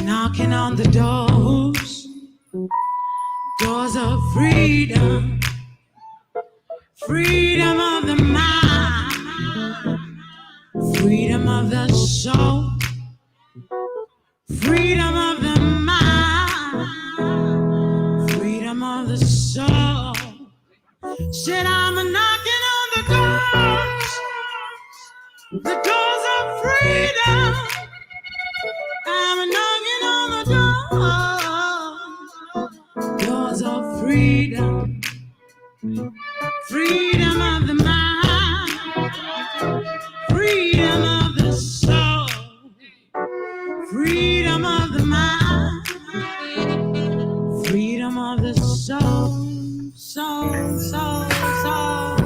knocking on the doors of freedom, freedom of the mind, freedom of the soul, freedom of the mind, freedom of the soul. Said I'm a knocking on the doors of freedom. I'm a knocking on the doors of freedom, freedom of the mind, freedom of the soul, freedom of the mind, freedom of the soul, soul, soul, soul.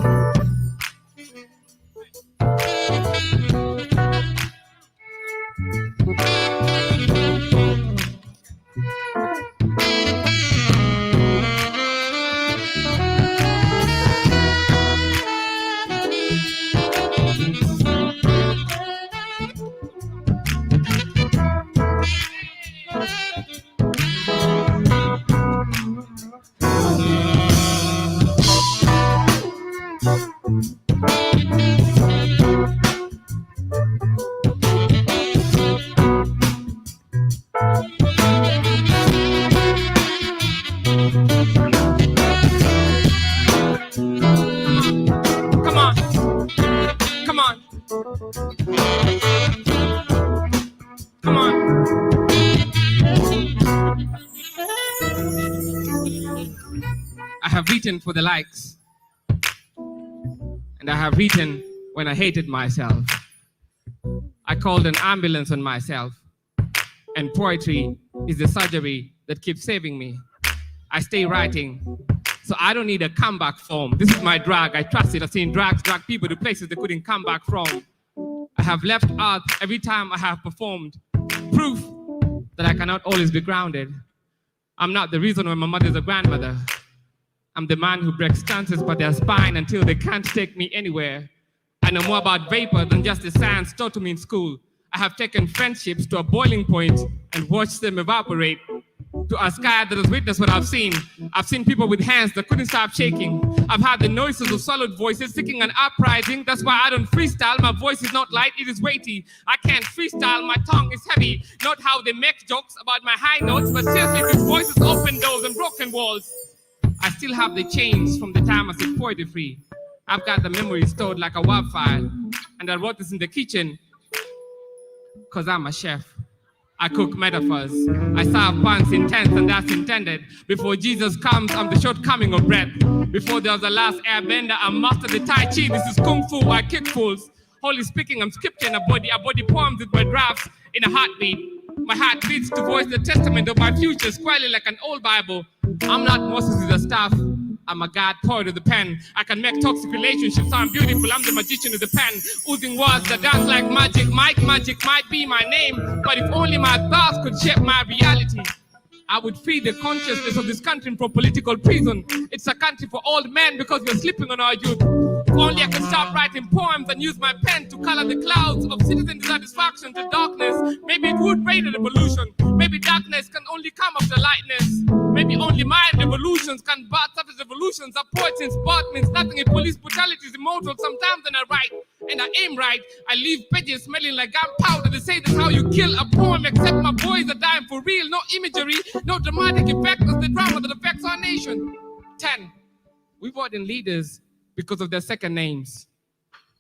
I have written for the likes, and I have written when I hated myself. I called an ambulance on myself, and poetry is the surgery that keeps saving me. I stay writing, so I don't need a comeback form. This is my drag, I trust it. I've seen drags drag people to places they couldn't come back from. I have left Earth every time I have performed. Proof that I cannot always be grounded. I'm not the reason why my mother's a grandmother. I'm the man who breaks stances by their spine until they can't take me anywhere. I know more about vapor than just the science taught to me in school. I have taken friendships to a boiling point and watched them evaporate. To a sky that has witnessed what I've seen. I've seen people with hands that couldn't stop shaking. I've had the noises of solid voices seeking an uprising. That's why I don't freestyle. My voice is not light, it is weighty. I can't freestyle, my tongue is heavy. Not how they make jokes about my high notes, but seriously, these voices open doors and broken walls. I still have the chains from the time I said poetry free. I've got the memory stored like a WAV file. And I wrote this in the kitchen, cause I'm a chef. I cook metaphors. I serve puns in tense, and that's intended. Before Jesus comes, I'm the shortcoming of breath. Before there was the last airbender, I mastered the Tai Chi. This is Kung Fu, I kick fools. Holy speaking, I'm scripting a body poems with my drafts in a heartbeat. My heart beats to voice the testament of my future, squarely like an old Bible. I'm not Moses with the staff. I'm a God poet of the pen. I can make toxic relationships sound beautiful. I'm the magician of the pen. Oozing words that dance like magic. Magic might be my name. But if only my thoughts could shape my reality, I would free the consciousness of this country from political prison. It's a country for old men because we're sleeping on our youth. If only I can stop writing poems and use my pen to color the clouds of citizen dissatisfaction to darkness. Maybe it would rain a revolution. Maybe darkness can only come after lightness. Maybe only my revolutions can birth such revolutions. A poet's in sport means nothing if police brutality is immortal. Sometimes when I write and I aim right, I leave pages smelling like gunpowder. They say that's how you kill a poem, except my boys are dying for real. No imagery, no dramatic effect. It's the drama that affects our nation. 10, we vote in leaders because of their second names.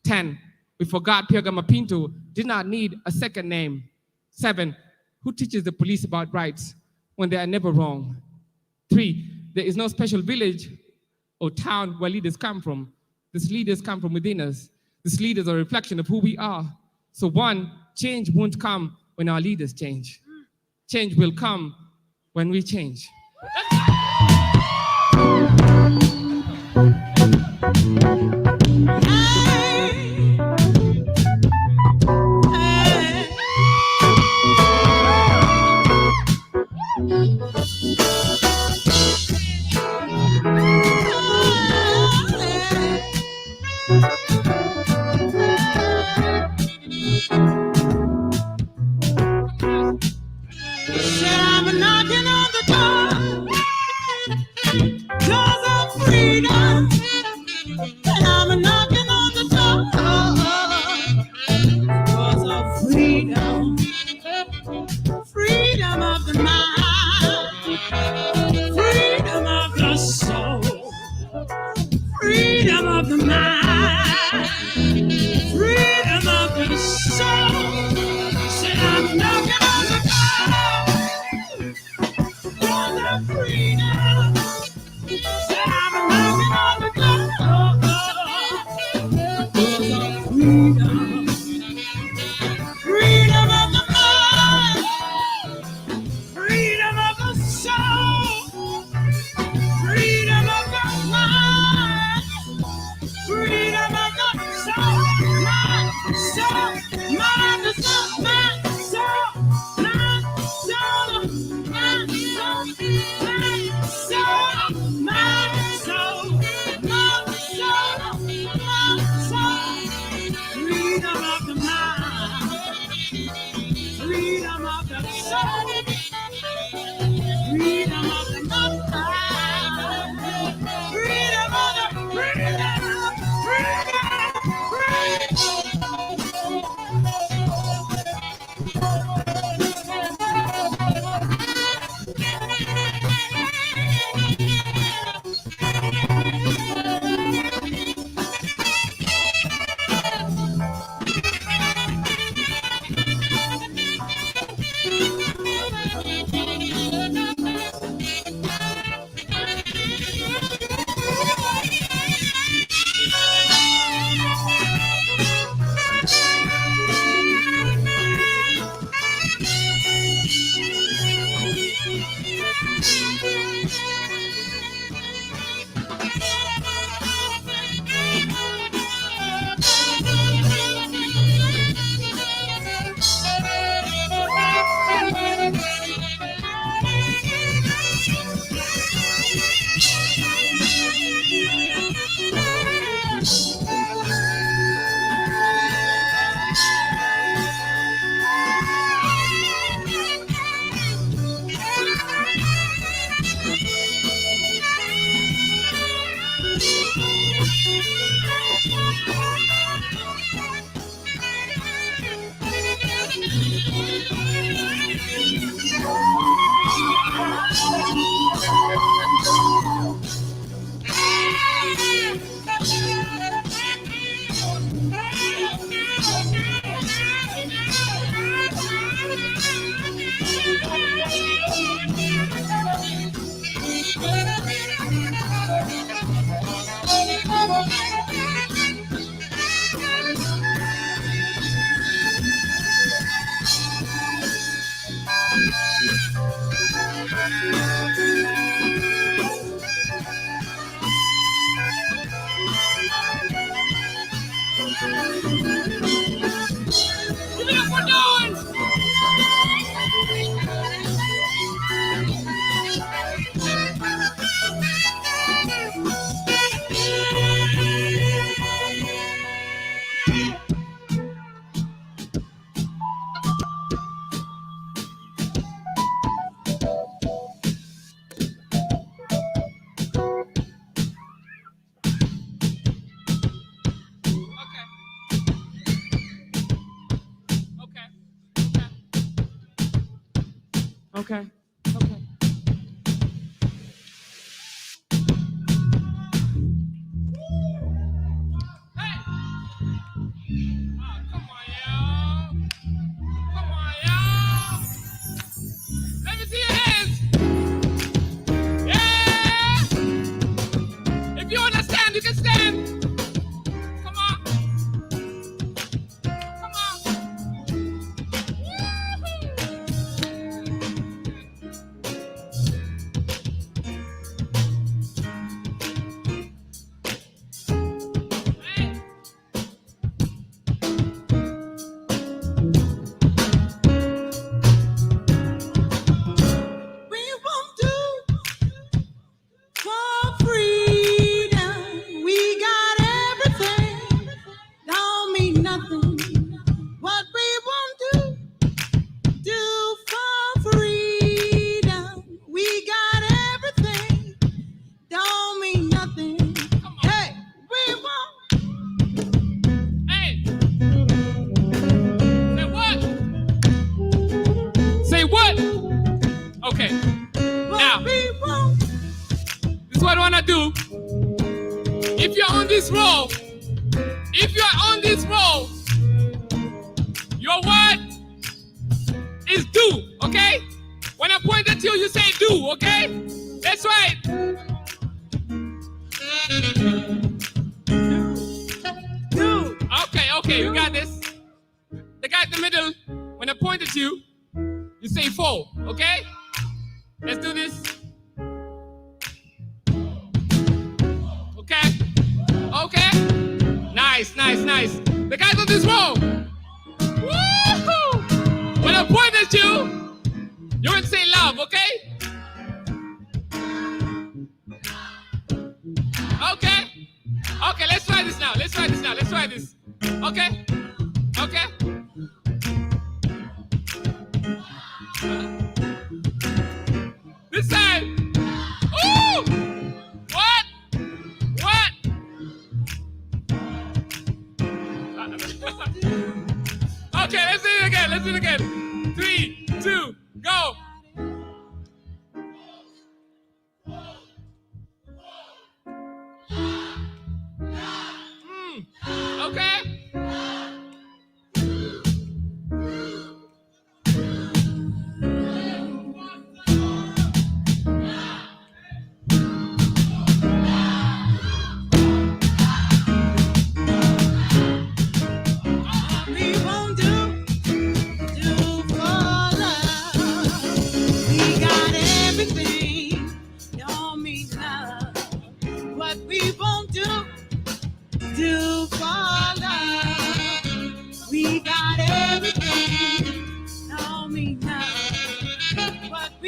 10, we forgot Pierre Gamapinto did not need a second name. 7, who teaches the police about rights when they are never wrong? 3, there is no special village or town where leaders come from. These leaders come from within us. These leaders are a reflection of who we are. So 1, change won't come when our leaders change. Change will come when we change. Okay. Let me see your hands. Yeah. If you understand, you can stand. Come on. Come on. We won't do for freedom. We got everything. Don't mean nothing. What we won't do for freedom. We got everything. Don't mean nothing. Hey, we won't. Hey. Say what? Say what? Okay. Now, this is what I want to do. If you're on this roll, your word is do, okay? When I point at you, you say do, okay? That's right. Do. Okay, you got this. The guy in the middle, when I point at you, you say four, okay? Let's do this. Okay? Nice. The guys on this row. Woo-hoo! When I point at you, you would say love, okay? Okay, let's try this now. Okay? This time. Ooh! What? Okay, let's do it again. 3, 2, go. Okay. We won't do for love.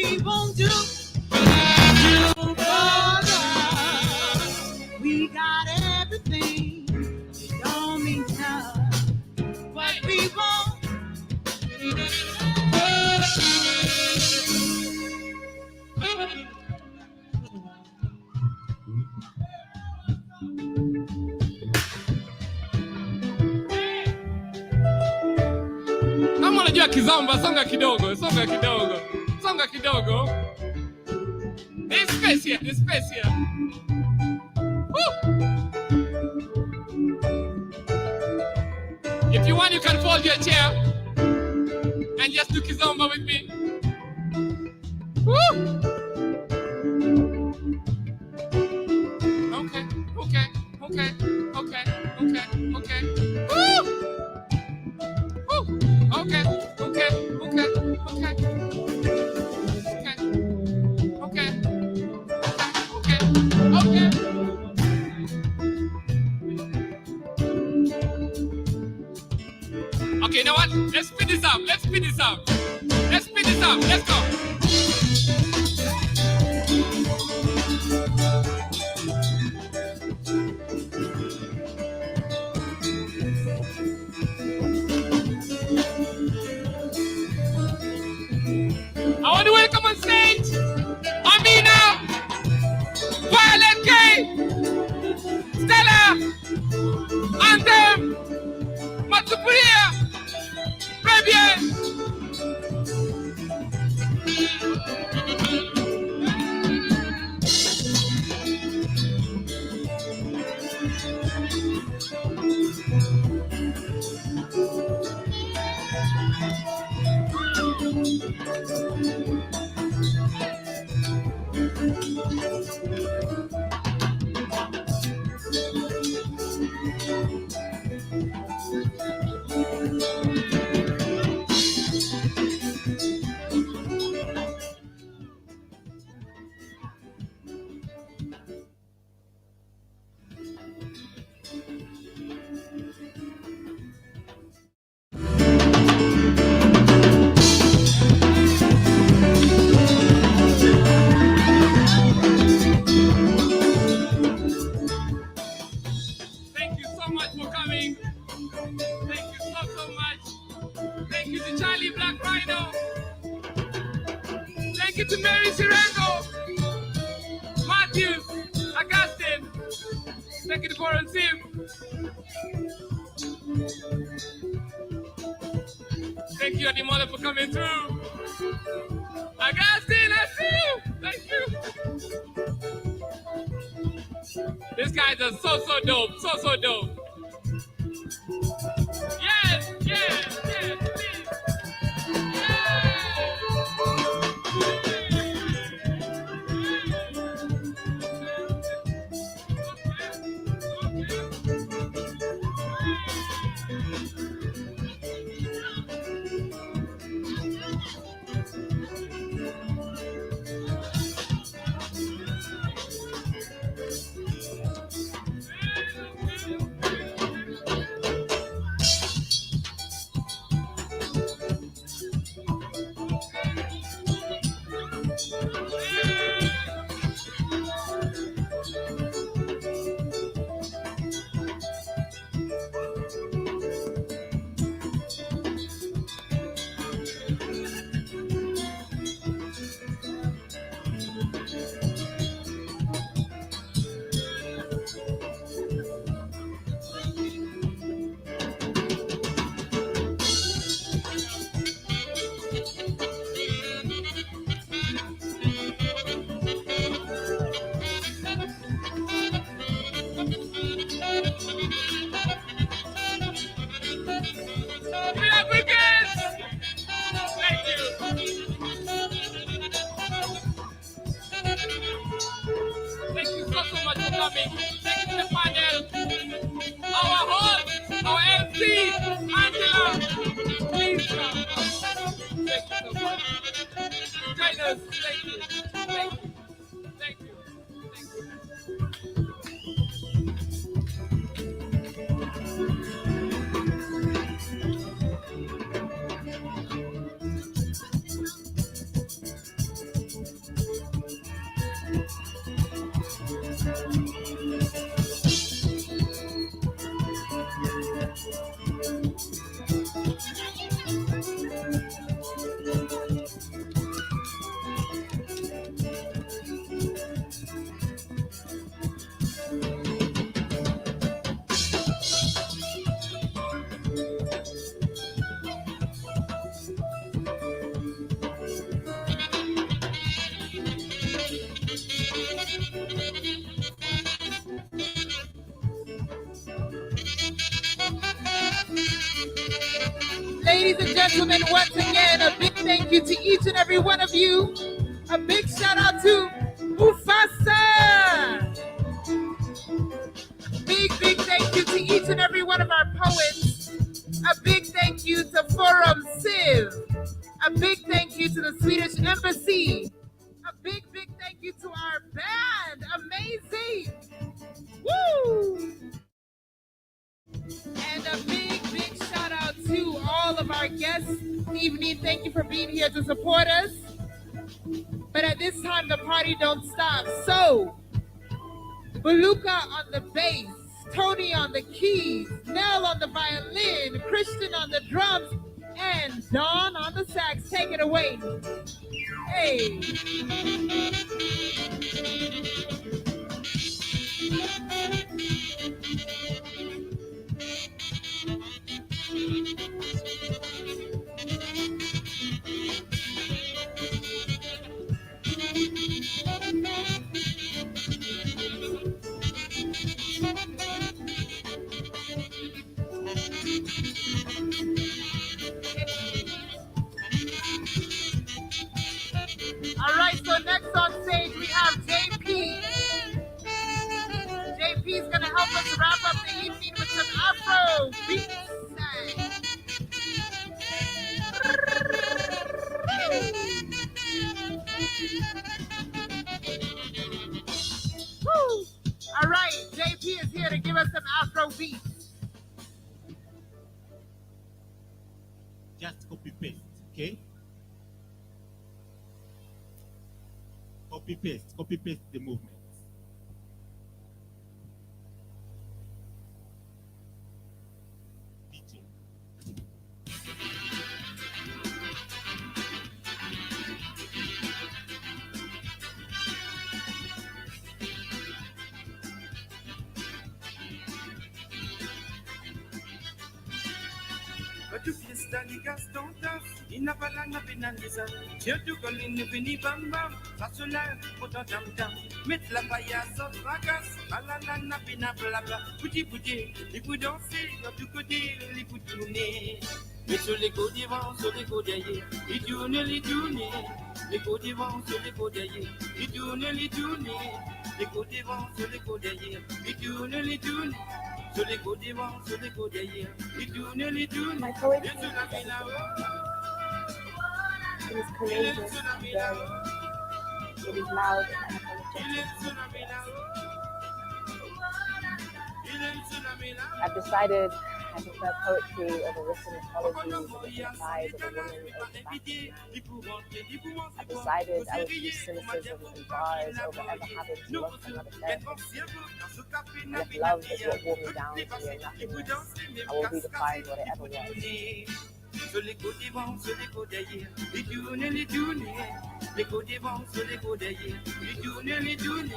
we won't do. You brother, we got everything. It don't mean nothing, but we won't. Kama unajua Kizomba, songa kidogo, songa kidogo, songa kidogo. There's space here, there's space here. Woo! If you want, you can fold your chair and just do Kizomba with me. Woo! Okay, okay, okay, okay, okay, okay. Woo! Woo! Okay, okay, okay, okay. Okay, okay, okay, okay. Okay, you know what? Let's speed this up. Let's speed this up. Let's speed this up. Let's go. I want to welcome on stage Amina, Violet K, Stella, Anthem, Matsupuria, Fabian. Thank you so much for coming. Thank you so much. Thank you to Charlie Black Rhino. Thank you to Mary Sirengo, Matthews, Augustine. Thank you to Coral Sim. Thank you, Adimola, for coming through. Augustine, I see you. Thank you. These guys are so dope, so dope. Yes, yes, yes, please. Ladies and gentlemen, once again, a big thank you to each and every one of you. A big shout out to Mufasa. Big thank you to each and every one of our poets. A big thank you to Forum Civ. A big thank you to the Swedish Embassy. A big thank you to our band. Amazing. Woo! And a big shout out to all of our guests this evening. Thank you for being here to support us. But at this time, the party don't stop. So, Beluka on the bass, Tony on the keys, Nell on the violin, Christian on the drums, and Dawn on the sax. Take it away. Hey. All right, so next on stage we have JP. JP is going to help us wrap up the evening with some Afro beats. Woo. All right, JP is here to give us some Afro beats. Just copy paste, okay? Copy paste the movement. DJ. But you fiesta ligas tontas, inabalana pinanisa, tu colini vini bam bam, sasula, puto jam jam, met la payaso ragas, alalana pina blabla, puti, if we don't see, you could deal, liputune. Mais sur les côtes devant, sur les côtes derrière, les tourne, les côtes devant, sur les côtes derrière, les tourne, les côtes devant, sur les côtes derrière, les tourne. So they go devant, so they go derrière. My poetry is it is courageous and daring. It is loud and unapologetic. I've decided I prefer poetry over written apologies of the size of a woman over the back of a man. I've decided I will choose cynicism and bars over ever having to look another therapist. And if love is what wore me down to mere nothingness, I will redefine what it ever was. So les go devant, so les go derrière, les tourne, les go devant, so les go derrière, les tourne,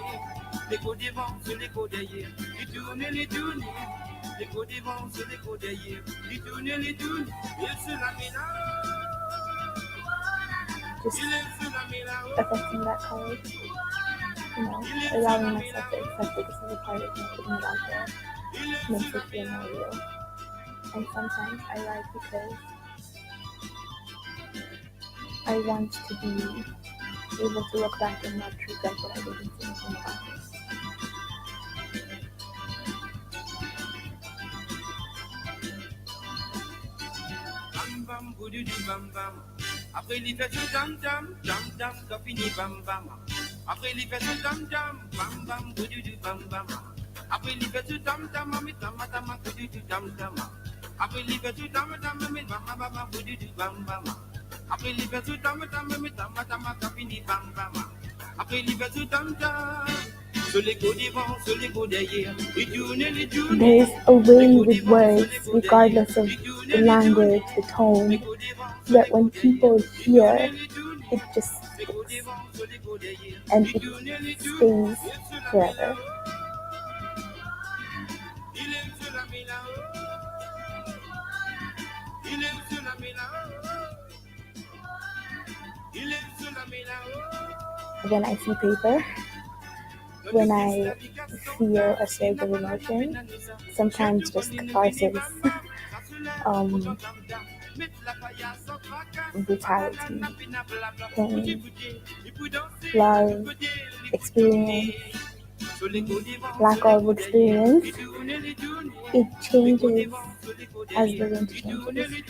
les go devant, so les go derrière, les tourne, les go devant, so les go derrière, les tourne, ils se la Just affecting that courage, allowing myself to accept it as a part of me, putting it out there, makes it feel more real. And sometimes I write because I want to be able to look back and not regret what I didn't finish in the past. Bam bam, boudu bam bam. Après les fêtes jam jam, quand fini bam bam. Après les fêtes jam jam, bam bam, boudu bam bam. Après les fêtes jam jam, mami tama tama, boudu jam jam. Après les fêtes jam jam, mami tama tama, boudu bam bam. Après les fêtes jam jam, mami tama tama, quand fini bam bam. Après les fêtes jam jam. There is a way with words, regardless of the language, the tone, that when people hear, it just sticks, and it stays forever. When I see paper, when I feel a surge of emotion, sometimes just catharsis. brutality, pain, love, experience, lack of experience. It changes as the wind changes,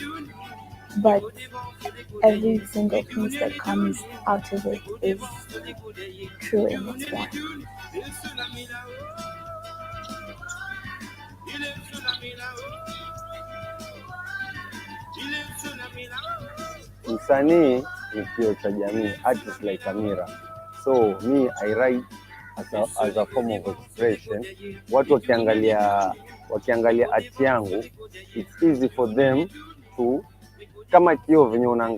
but every single piece that comes out of it is true in its form. Msanii ni kioo cha jamii, art is like a mirror. So me, I write as a form of expression. Watu wakiangalia art yangu, it's easy for them to, kama kioo venye